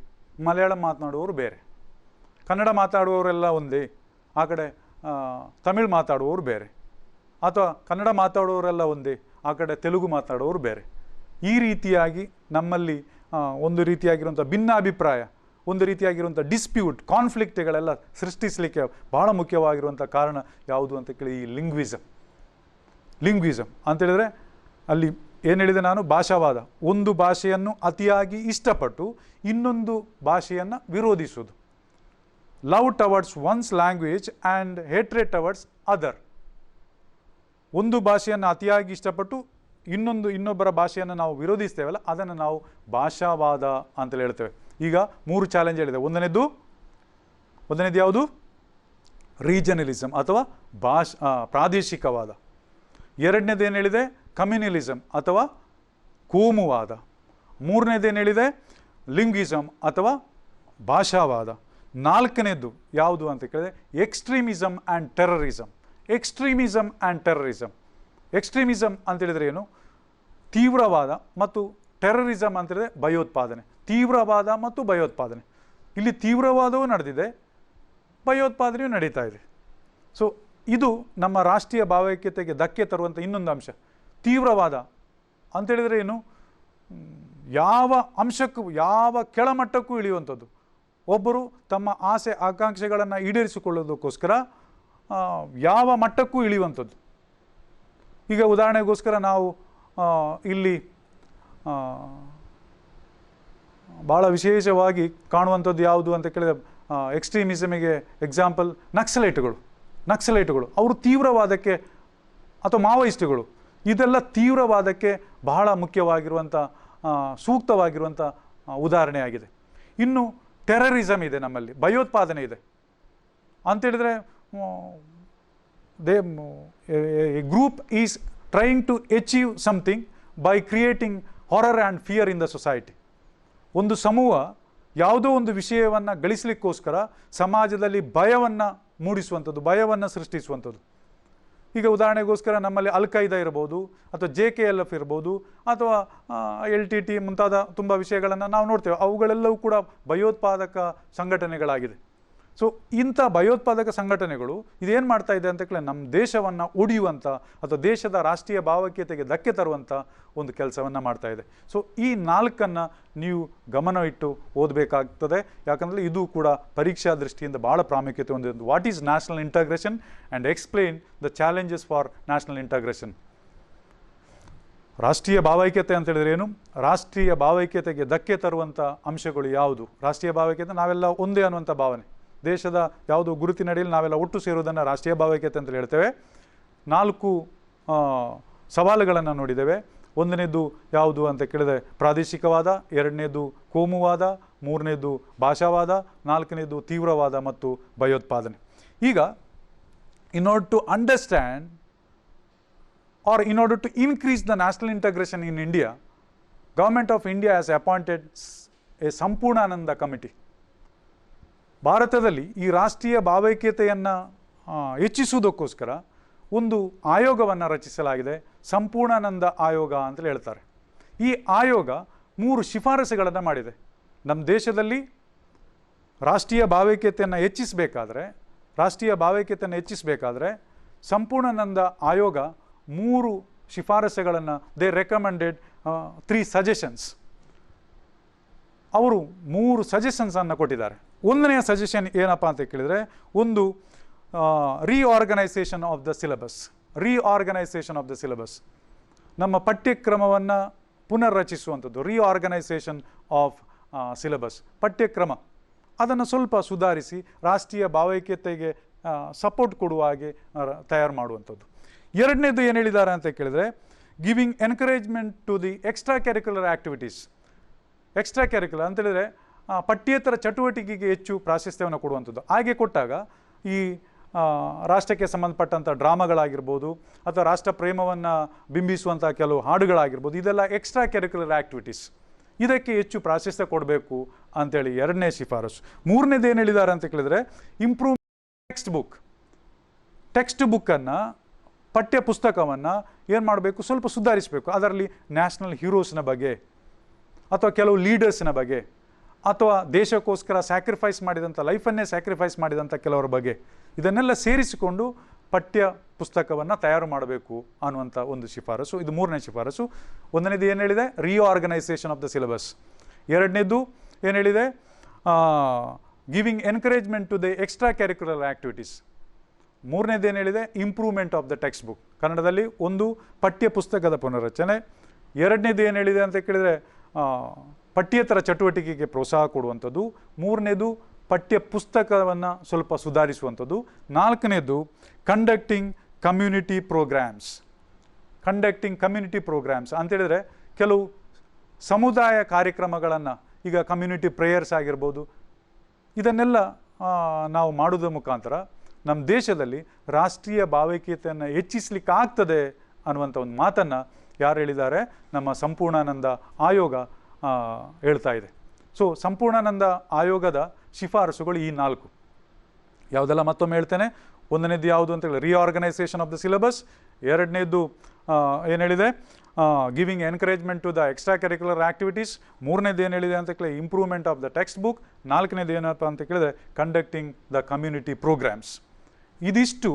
ಮಲಯಾಳಂ ಮಾತನಾಡುವವರು ಬೇರೆ. ಕನ್ನಡ ಮಾತಾಡುವವರೆಲ್ಲ ಒಂದೇ, ಆ ಕಡೆ ತಮಿಳು ಮಾತಾಡುವವರು ಬೇರೆ. ಅಥವಾ ಕನ್ನಡ ಮಾತಾಡುವವರೆಲ್ಲ ಒಂದೇ, ಆ ಕಡೆ ತೆಲುಗು ಮಾತಾಡುವವರು ಬೇರೆ. ಈ ರೀತಿಯಾಗಿ ನಮ್ಮಲ್ಲಿ ಒಂದು ರೀತಿಯಾಗಿರುವಂಥ ಭಿನ್ನಾಭಿಪ್ರಾಯ, ಒಂದು ರೀತಿಯಾಗಿರುವಂಥ ಡಿಸ್ಪ್ಯೂಟ್, ಕಾನ್ಫ್ಲಿಕ್ಟ್ಗಳೆಲ್ಲ ಸೃಷ್ಟಿಸಲಿಕ್ಕೆ ಬಹಳ ಮುಖ್ಯವಾಗಿರುವಂಥ ಕಾರಣ ಯಾವುದು ಅಂತ ಕೇಳಿ ಈ ಲಿಂಗ್ವಿಸಮ್. ಲಿಂಗ್ವಿಸಮ್ ಅಂತೇಳಿದರೆ ಅಲ್ಲಿ ಏನು ಹೇಳಿದೆ ನಾನು? ಭಾಷಾವಾದ. ಒಂದು ಭಾಷೆಯನ್ನು ಅತಿಯಾಗಿ ಇಷ್ಟಪಟ್ಟು ಇನ್ನೊಂದು ಭಾಷೆಯನ್ನು ವಿರೋಧಿಸುವುದು. Love towards one's language and hatred towards other. ಒಂದು ಭಾಷೆಯನ್ನು ಅತಿಯಾಗಿ ಇಷ್ಟಪಟ್ಟು ಇನ್ನೊಬ್ಬರ ಭಾಷೆಯನ್ನು ನಾವು ವಿರೋಧಿಸ್ತೇವಲ್ಲ, ಅದನ್ನು ನಾವು ಭಾಷಾವಾದ ಅಂತೇಳಿ ಹೇಳ್ತೇವೆ. ಈಗ 3 ಚಾಲೆಂಜ್ ಹೇಳಿದೆ. ಒಂದನೇದು ಯಾವುದು? ರೀಜನಲಿಸಮ್ ಅಥವಾ ಪ್ರಾದೇಶಿಕವಾದ. ಎರಡನೇದು ಏನು ಹೇಳಿದೆ? ಕಮ್ಯುನಲಿಸಮ್ ಅಥವಾ ಕೋಮುವಾದ. ಮೂರನೇದು ಏನು ಹೇಳಿದೆ? ಲಿಂಗ್ವಿಸಮ್ ಅಥವಾ ಭಾಷಾವಾದ. ನಾಲ್ಕನೇದು ಯಾವುದು ಅಂತ ಕೇಳಿದ್ರೆ extremism and terrorism. Extremism and terrorism. Extremism ಅಂತೇಳಿದರೆ ಏನು? ತೀವ್ರವಾದ, ಮತ್ತು ಟೆರರಿಸಮ್ ಅಂತೇಳಿದ್ರೆ ಭಯೋತ್ಪಾದನೆ. ತೀವ್ರವಾದ ಮತ್ತು ಭಯೋತ್ಪಾದನೆ. ಇಲ್ಲಿ ತೀವ್ರವಾದವೂ ನಡೆದಿದೆ, ಭಯೋತ್ಪಾದನೆಯೂ ನಡೀತಾ ಇದೆ. ಸೊ ಇದು ನಮ್ಮ ರಾಷ್ಟ್ರೀಯ ಭಾವೈಕ್ಯತೆಗೆ ಧಕ್ಕೆ ತರುವಂಥ ಇನ್ನೊಂದು ಅಂಶ. ತೀವ್ರವಾದ ಅಂತೇಳಿದರೆ ಏನು? ಯಾವ ಅಂಶಕ್ಕೂ, ಯಾವ ಕೆಳಮಟ್ಟಕ್ಕೂ ಇಳಿಯುವಂಥದ್ದು. ಒಬ್ಬರು ತಮ್ಮ ಆಸೆ ಆಕಾಂಕ್ಷೆಗಳನ್ನು ಈಡೇರಿಸಿಕೊಳ್ಳೋದಕ್ಕೋಸ್ಕರ ಯಾವ ಮಟ್ಟಕ್ಕೂ ಇಳಿಯುವಂಥದ್ದು. ಈಗ ಉದಾಹರಣೆಗೋಸ್ಕರ ನಾವು ಇಲ್ಲಿ ಭಾಳ ವಿಶೇಷವಾಗಿ ಕಾಣುವಂಥದ್ದು ಯಾವುದು ಅಂತ ಕೇಳಿದರೆ ಎಕ್ಸ್ಟ್ರೀಮಿಸಮಿಗೆ ಎಕ್ಸಾಂಪಲ್ ನಕ್ಸಲೈಟ್ಗಳು. ಅವರು ತೀವ್ರವಾದಕ್ಕೆ, ಅಥವಾ ಮಾವೋಯಿಸ್ಟ್ಗಳು, ಇದೆಲ್ಲ ತೀವ್ರವಾದಕ್ಕೆ ಬಹಳ ಮುಖ್ಯವಾಗಿರುವಂಥ ಸೂಕ್ತವಾಗಿರುವಂಥ ಉದಾಹರಣೆಯಾಗಿದೆ. ಇನ್ನು ಟೆರರಿಸಮ್ ಇದೆ, ನಮ್ಮಲ್ಲಿ ಭಯೋತ್ಪಾದನೆ ಇದೆ ಅಂತೇಳಿದರೆ a group is trying to achieve something by creating horror and fear in the society. ಒಂದು ಸಮೂಹ ಯಾವುದೋ ಒಂದು ವಿಷಯವನ್ನು ಗಳಿಸಲಿಕ್ಕೋಸ್ಕರ ಸಮಾಜದಲ್ಲಿ ಭಯವನ್ನು ಮೂಡಿಸುವಂಥದ್ದು, ಭಯವನ್ನು ಸೃಷ್ಟಿಸುವಂಥದ್ದು. ಈಗ ಉದಾಹರಣೆಗೋಸ್ಕರ ನಮ್ಮಲ್ಲಿ ಅಲ್-ಖೈದಾ ಇರ್ಬೋದು, ಅಥವಾ JKLF ಇರ್ಬೋದು, ಅಥವಾ LTT ಮುಂತಾದ ತುಂಬ ವಿಷಯಗಳನ್ನು ನಾವು ನೋಡ್ತೇವೆ. ಅವುಗಳೆಲ್ಲವೂ ಕೂಡ ಭಯೋತ್ಪಾದಕ ಸಂಘಟನೆಗಳಾಗಿದೆ. ಸೊ ಇಂಥ ಭಯೋತ್ಪಾದಕ ಸಂಘಟನೆಗಳು ಇದೇನು ಮಾಡ್ತಾ ಇದೆ ಅಂತ ಕೇಳಿ ನಮ್ಮ ದೇಶವನ್ನು ಒಡೆಯುವಂಥ, ಅಥವಾ ದೇಶದ ರಾಷ್ಟ್ರೀಯ ಭಾವೈಕ್ಯತೆಗೆ ಧಕ್ಕೆ ತರುವಂಥ ಒಂದು ಕೆಲಸವನ್ನು ಮಾಡ್ತಾ ಇದೆ. ಸೊ ಈ ನಾಲ್ಕನ್ನು ನೀವು ಗಮನ ಇಟ್ಟು ಓದಬೇಕಾಗ್ತದೆ. ಯಾಕಂದರೆ ಇದು ಕೂಡ ಪರೀಕ್ಷಾ ದೃಷ್ಟಿಯಿಂದ ಭಾಳ ಪ್ರಾಮುಖ್ಯತೆ ಹೊಂದಿದೆ. What is national integration and explain the challenges for national integration. ರಾಷ್ಟ್ರೀಯ ಭಾವೈಕ್ಯತೆ ಅಂತ ಹೇಳಿದ್ರೆ ಏನು? ರಾಷ್ಟ್ರೀಯ ಭಾವೈಕ್ಯತೆಗೆ ಧಕ್ಕೆ ತರುವಂಥ ಅಂಶಗಳು ಯಾವುದು? ರಾಷ್ಟ್ರೀಯ ಭಾವೈಕ್ಯತೆ ನಾವೆಲ್ಲ ಒಂದೇ ಅನ್ನುವಂಥ ಭಾವನೆ. ದೇಶದ ಯಾವುದೋ ಗುರುತಿನಡಿಯಲ್ಲಿ ನಾವೆಲ್ಲ ಒಟ್ಟು ಸೇರುವುದನ್ನು ರಾಷ್ಟ್ರೀಯ ಭಾವೈಕ್ಯತೆ ಅಂತ ಹೇಳ್ತೇವೆ. 4 ಸವಾಲುಗಳನ್ನು ನೋಡಿದ್ದೇವೆ. ಒಂದನೇದು ಯಾವುದು ಅಂತ ಕೇಳಿದರೆ ಪ್ರಾದೇಶಿಕವಾದ, ಎರಡನೇದು ಕೋಮುವಾದ, ಮೂರನೇದು ಭಾಷಾವಾದ, ನಾಲ್ಕನೇದು ತೀವ್ರವಾದ ಮತ್ತು ಭಯೋತ್ಪಾದನೆ. ಈಗ in order to understand or in order to increase the national integration in India, Government of India has appointed a Sampurnananda committee. ಭಾರತದಲ್ಲಿ ಈ ರಾಷ್ಟ್ರೀಯ ಭಾವೈಕ್ಯತೆಯನ್ನು ಹೆಚ್ಚಿಸುವುದಕ್ಕೋಸ್ಕರ ಒಂದು ಆಯೋಗವನ್ನು ರಚಿಸಲಾಗಿದೆ. ಸಂಪೂರ್ಣಾನಂದ ಆಯೋಗ ಅಂತೇಳಿ ಹೇಳ್ತಾರೆ. ಈ ಆಯೋಗ 3 ಶಿಫಾರಸುಗಳನ್ನು ಮಾಡಿದೆ. ನಮ್ಮ ದೇಶದಲ್ಲಿ ರಾಷ್ಟ್ರೀಯ ಭಾವೈಕ್ಯತೆಯನ್ನು ಹೆಚ್ಚಿಸಬೇಕಾದ್ರೆ ಸಂಪೂರ್ಣಾನಂದ ಆಯೋಗ 3 ಶಿಫಾರಸುಗಳನ್ನು, ದೇ ರೆಕಮೆಂಡೆಡ್ 3 ಸಜೆಷನ್ಸ್. ಅವರು 3 ಸಜೆಷನ್ಸನ್ನು ಕೊಟ್ಟಿದ್ದಾರೆ. ಒಂದನೆಯ ಸಜೆಷನ್ ಏನಪ್ಪ ಅಂತ ಕೇಳಿದರೆ, ಒಂದು ರೀಆರ್ಗನೈಸೇಷನ್ ಆಫ್ ದ ಸಿಲೆಬಸ್. ನಮ್ಮ ಪಠ್ಯಕ್ರಮವನ್ನು ಪುನರ್ರಚಿಸುವಂಥದ್ದು. ರೀಆರ್ಗನೈಸೇಷನ್ ಆಫ್ ಸಿಲೆಬಸ್, ಪಠ್ಯಕ್ರಮ ಅದನ್ನು ಸ್ವಲ್ಪ ಸುಧಾರಿಸಿ ರಾಷ್ಟ್ರೀಯ ಭಾವೈಕ್ಯತೆಗೆ ಸಪೋರ್ಟ್ ಕೊಡುವ ಹಾಗೆ ತಯಾರು ಮಾಡುವಂಥದ್ದು. ಎರಡನೇದು ಏನು ಹೇಳಿದ್ದಾರೆ ಅಂತ ಕೇಳಿದರೆ, giving encouragement to the extra curricular activities. Extra curricular ಅಂತೇಳಿದರೆ ಪಠ್ಯೇತರ ಚಟುವಟಿಕೆಗೆ ಹೆಚ್ಚು ಪ್ರಾಶಸ್ತ್ಯವನ್ನು ಕೊಡುವಂಥದ್ದು. ಹಾಗೆ ಕೊಟ್ಟಾಗ ಈ ರಾಷ್ಟ್ರಕ್ಕೆ ಸಂಬಂಧಪಟ್ಟಂಥ ಡ್ರಾಮಾಗಳಾಗಿರ್ಬೋದು, ಅಥವಾ ರಾಷ್ಟ್ರ ಪ್ರೇಮವನ್ನು ಬಿಂಬಿಸುವಂಥ ಕೆಲವು ಹಾಡುಗಳಾಗಿರ್ಬೋದು, ಇದೆಲ್ಲ ಎಕ್ಸ್ಟ್ರಾ ಕ್ಯಾರಿಕ್ಯುಲರ್ ಆ್ಯಕ್ಟಿವಿಟೀಸ್. ಇದಕ್ಕೆ ಹೆಚ್ಚು ಪ್ರಾಶಸ್ತ್ಯ ಕೊಡಬೇಕು ಅಂಥೇಳಿ ಎರಡನೇ ಶಿಫಾರಸು. ಮೂರನೇದು ಏನು ಹೇಳಿದ್ದಾರೆ ಅಂತ ಕೇಳಿದರೆ, ಇಂಪ್ರೂವ್ ಟೆಕ್ಸ್ಟ್ ಬುಕ್ಕನ್ನು, ಪಠ್ಯ ಪುಸ್ತಕವನ್ನು ಏನು ಮಾಡಬೇಕು, ಸ್ವಲ್ಪ ಸುಧಾರಿಸಬೇಕು. ಅದರಲ್ಲಿ ನ್ಯಾಷನಲ್ ಹೀರೋಸ್ನ ಬಗ್ಗೆ, ಅಥವಾ ಕೆಲವು ಲೀಡರ್ಸ್ನ ಬಗ್ಗೆ, ಅಥವಾ ದೇಶಕ್ಕೋಸ್ಕರ ಲೈಫನ್ನೇ ಸ್ಯಾಕ್ರಿಫೈಸ್ ಮಾಡಿದಂಥ ಕೆಲವರ ಬಗ್ಗೆ, ಇದನ್ನೆಲ್ಲ ಸೇರಿಸಿಕೊಂಡು ಪಠ್ಯ ಪುಸ್ತಕವನ್ನು ತಯಾರು ಮಾಡಬೇಕು ಅನ್ನುವಂಥ ಒಂದು ಶಿಫಾರಸು. ಇದು ಮೂರನೇ ಶಿಫಾರಸು. ಒಂದನೇದು ಏನು ಹೇಳಿದೆ, ರೀಆರ್ಗನೈಸೇಷನ್ ಆಫ್ ದ ಸಿಲೆಬಸ್. ಎರಡನೇದು ಏನು ಹೇಳಿದೆ, giving encouragement to the extra curricular activities. ಮೂರನೇದು ಏನು ಹೇಳಿದೆ, improvement of the text book. ಕನ್ನಡದಲ್ಲಿ ಒಂದು ಪಠ್ಯ ಪುಸ್ತಕದ ಪುನರ್ರಚನೆ. ಎರಡನೇದು ಏನು ಹೇಳಿದೆ ಅಂತ ಕೇಳಿದರೆ, ಪಠ್ಯೇತರ ಚಟುವಟಿಕೆಗೆ ಪ್ರೋತ್ಸಾಹ ಕೊಡುವಂಥದ್ದು. ಮೂರನೇದು ಪಠ್ಯ ಪುಸ್ತಕವನ್ನು ಸ್ವಲ್ಪ ಸುಧಾರಿಸುವಂಥದ್ದು. ನಾಲ್ಕನೇದು ಕಂಡಕ್ಟಿಂಗ್ ಕಮ್ಯುನಿಟಿ ಪ್ರೋಗ್ರಾಮ್ಸ್ ಅಂತೇಳಿದರೆ, ಕೆಲವು ಸಮುದಾಯ ಕಾರ್ಯಕ್ರಮಗಳನ್ನು, ಈಗ ಕಮ್ಯುನಿಟಿ ಪ್ರೇಯರ್ಸ್ ಆಗಿರ್ಬೋದು, ಇದನ್ನೆಲ್ಲ ನಾವು ಮಾಡೋದ್ರ ಮುಖಾಂತರ ನಮ್ಮ ದೇಶದಲ್ಲಿ ರಾಷ್ಟ್ರೀಯ ಭಾವೈಕ್ಯತೆಯನ್ನು ಹೆಚ್ಚಿಸಲಿಕ್ಕಾಗ್ತದೆ ಅನ್ನುವಂಥ ಒಂದು ಮಾತನ್ನು ಯಾರು ಹೇಳಿದ್ದಾರೆ, ನಮ್ಮ ಸಂಪೂರ್ಣಾನಂದ ಆಯೋಗ ಹೇಳ್ತಾ ಇದೆ. ಸೊ ಸಂಪೂರ್ಣಾನಂದ ಆಯೋಗದ ಶಿಫಾರಸುಗಳು ಈ 4 ಯಾವುದೆಲ್ಲ ಮತ್ತೊಮ್ಮೆ ಹೇಳ್ತೇನೆ. ಒಂದನೇದು ಯಾವುದು ಅಂತ ಹೇಳಿ ರಿಆರ್ಗನೈಸೇಷನ್ ಆಫ್ ದ ಸಿಲೆಬಸ್, ಎರಡನೇದು ಏನು ಹೇಳಿದೆ giving encouragement to the extra curricular activities, ಮೂರನೇದು ಏನು ಹೇಳಿದೆ ಅಂತ ಕೇಳಿ improvement of the text book, ನಾಲ್ಕನೇದು ಏನಪ್ಪ ಅಂತ ಕೇಳಿದ್ರೆ ಕಂಡಕ್ಟಿಂಗ್ ದ ಕಮ್ಯುನಿಟಿ ಪ್ರೋಗ್ರಾಮ್ಸ್. ಇದಿಷ್ಟು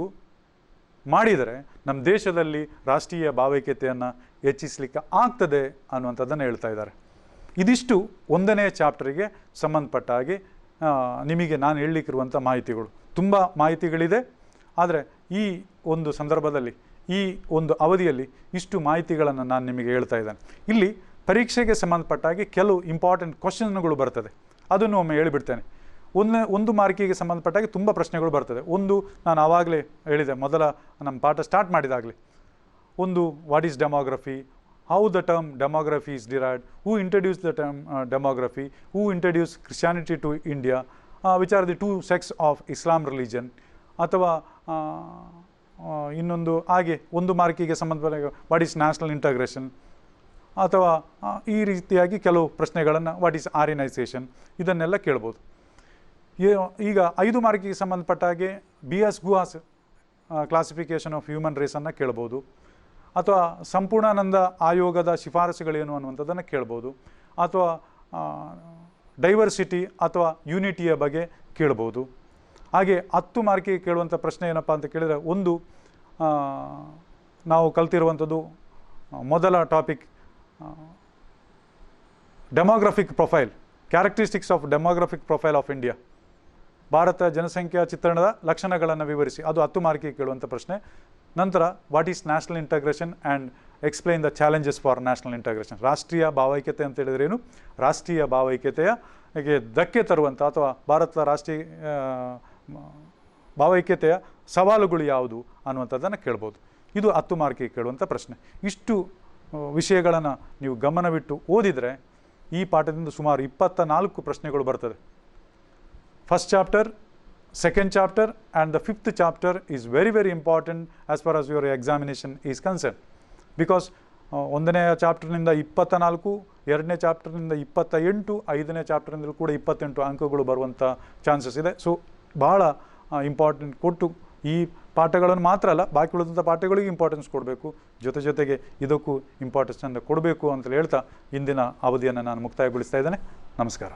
ಮಾಡಿದರೆ ನಮ್ಮ ದೇಶದಲ್ಲಿ ರಾಷ್ಟ್ರೀಯ ಭಾವೈಕ್ಯತೆಯನ್ನು ಹೆಚ್ಚಿಸಲಿಕ್ಕೆ ಆಗ್ತದೆ ಅನ್ನುವಂಥದ್ದನ್ನು ಹೇಳ್ತಾ ಇದ್ದಾರೆ. ಇದಿಷ್ಟು 1ನೇ ಚಾಪ್ಟರಿಗೆ ಸಂಬಂಧಪಟ್ಟ ಹಾಗೆ ನಿಮಗೆ ನಾನು ಹೇಳಲಿಕ್ಕಿರುವಂಥ ಮಾಹಿತಿಗಳು. ತುಂಬ ಮಾಹಿತಿಗಳಿದೆ, ಆದರೆ ಈ ಒಂದು ಸಂದರ್ಭದಲ್ಲಿ ಈ ಒಂದು ಅವಧಿಯಲ್ಲಿ ಇಷ್ಟು ಮಾಹಿತಿಗಳನ್ನು ನಾನು ನಿಮಗೆ ಹೇಳ್ತಾ ಇದ್ದೇನೆ. ಇಲ್ಲಿ ಪರೀಕ್ಷೆಗೆ ಸಂಬಂಧಪಟ್ಟಾಗಿ ಕೆಲವು ಇಂಪಾರ್ಟೆಂಟ್ ಕ್ವಶನ್ಗಳು ಬರ್ತದೆ, ಅದನ್ನು ಒಮ್ಮೆ ಹೇಳಿಬಿಡ್ತೇನೆ. ಒಂದು ಮಾರ್ಕಿಗೆ ಸಂಬಂಧಪಟ್ಟಾಗಿ ತುಂಬ ಪ್ರಶ್ನೆಗಳು ಬರ್ತದೆ. ಒಂದು ನಾನು ಆವಾಗಲೇ ಹೇಳಿದೆ, ಮೊದಲ ನಮ್ಮ ಪಾಠ ಸ್ಟಾರ್ಟ್ ಮಾಡಿದಾಗಲೇ, ಒಂದು what is demography, how the term demography is derived, who introduce the term demography, who introduce Christianity to India, which are the 2 sects of Islam religion, ಅಥವಾ ಇನ್ನೊಂದು ಹಾಗೆ ಒಂದು ಮಾರ್ಕಿಗೆ ಸಂಬಂಧಪಟ್ಟ ವಾಟ್ ಈಸ್ ನ್ಯಾಷನಲ್ ಇಂಟಗ್ರೇಷನ್, ಅಥವಾ ಈ ರೀತಿಯಾಗಿ ಕೆಲವು ಪ್ರಶ್ನೆಗಳನ್ನು ವಾಟ್ ಈಸ್ ಆರ್ಯನೈಸೇಷನ್, ಇದನ್ನೆಲ್ಲ ಕೇಳ್ಬೋದು. ಈಗ 5 ಮಾರ್ಕಿಗೆ ಸಂಬಂಧಪಟ್ಟ ಹಾಗೆ BS ಗುಹಾಸ್ ಕ್ಲಾಸಿಫಿಕೇಷನ್ ಆಫ್ ಹ್ಯೂಮನ್ ರೇಸನ್ನು ಕೇಳ್ಬೋದು, ಅಥವಾ ಸಂಪೂರ್ಣಾನಂದ ಆಯೋಗದ ಶಿಫಾರಸುಗಳೇನು ಅನ್ನುವಂಥದ್ದನ್ನು ಕೇಳ್ಬೋದು, ಅಥವಾ ಡೈವರ್ಸಿಟಿ ಅಥವಾ ಯೂನಿಟಿಯ ಬಗ್ಗೆ ಕೇಳ್ಬೋದು. ಹಾಗೆ 10 ಮಾರ್ಕಿಗೆ ಕೇಳುವಂಥ ಪ್ರಶ್ನೆ ಏನಪ್ಪ ಅಂತ ಕೇಳಿದರೆ, ಒಂದು ನಾವು ಕಲ್ತಿರುವಂಥದ್ದು ಮೊದಲ topic demographic profile, characteristics of demographic profile of India, Bharat ಜನಸಂಖ್ಯಾ ಚಿತ್ರಣದ ಲಕ್ಷಣಗಳನ್ನು ವಿವರಿಸಿ, ಅದು 10 ಮಾರ್ಕಿಗೆ ಕೇಳುವಂಥ ಪ್ರಶ್ನೆ. ನಂತರ what is national integration and explain the challenges for national integration, ರಾಷ್ಟ್ರೀಯ ಭಾವೈಕ್ಯತೆ ಅಂತ ಹೇಳಿದ್ರೇನು, ರಾಷ್ಟ್ರೀಯ ಭಾವೈಕ್ಯತೆಗೆ ಧಕ್ಕೆ ತರುವಂಥ ಅಥವಾ ಭಾರತದ ರಾಷ್ಟ್ರೀಯ ಭಾವೈಕ್ಯತೆಯ ಸವಾಲುಗಳು ಯಾವುದು ಅನ್ನುವಂಥದ್ದನ್ನು ಕೇಳ್ಬೋದು. ಇದು 10 ಮಾರ್ಕಿಗೆ ಕೇಳುವಂಥ ಪ್ರಶ್ನೆ. ಇಷ್ಟು ವಿಷಯಗಳನ್ನು ನೀವು ಗಮನವಿಟ್ಟು ಓದಿದರೆ ಈ ಪಾಠದಿಂದ ಸುಮಾರು 24 ಪ್ರಶ್ನೆಗಳು ಬರ್ತದೆ. First chapter, second chapter and the 5th chapter is very very important as far as your examination is concern. Because 1ನೇ ಚಾಪ್ಟರ್ನಿಂದ 24, 2ನೇ ಚಾಪ್ಟರ್ನಿಂದ 28, 5ನೇ ಚಾಪ್ಟರ್ನಿಂದಲೂ ಕೂಡ 28 ಅಂಕಗಳು ಬರುವಂಥ ಚಾನ್ಸಸ್ ಇದೆ. ಸೊ ಭಾಳ ಇಂಪಾರ್ಟೆಂಟ್ ಕೊಟ್ಟು ಈ ಪಾಠಗಳನ್ನು ಮಾತ್ರ ಅಲ್ಲ, ಬಾಕಿ ಉಳಿದಂಥ ಪಾಠಗಳಿಗೆ ಇಂಪಾರ್ಟೆನ್ಸ್ ಕೊಡಬೇಕು, ಜೊತೆಗೆ ಇದಕ್ಕೂ ಇಂಪಾರ್ಟೆನ್ಸನ್ನು ಕೊಡಬೇಕು ಅಂತೇಳಿ ಹೇಳ್ತಾ ಇಂದಿನ ಅವಧಿಯನ್ನು ನಾನು ಮುಕ್ತಾಯಗೊಳಿಸ್ತಾ ಇದ್ದೇನೆ. ನಮಸ್ಕಾರ.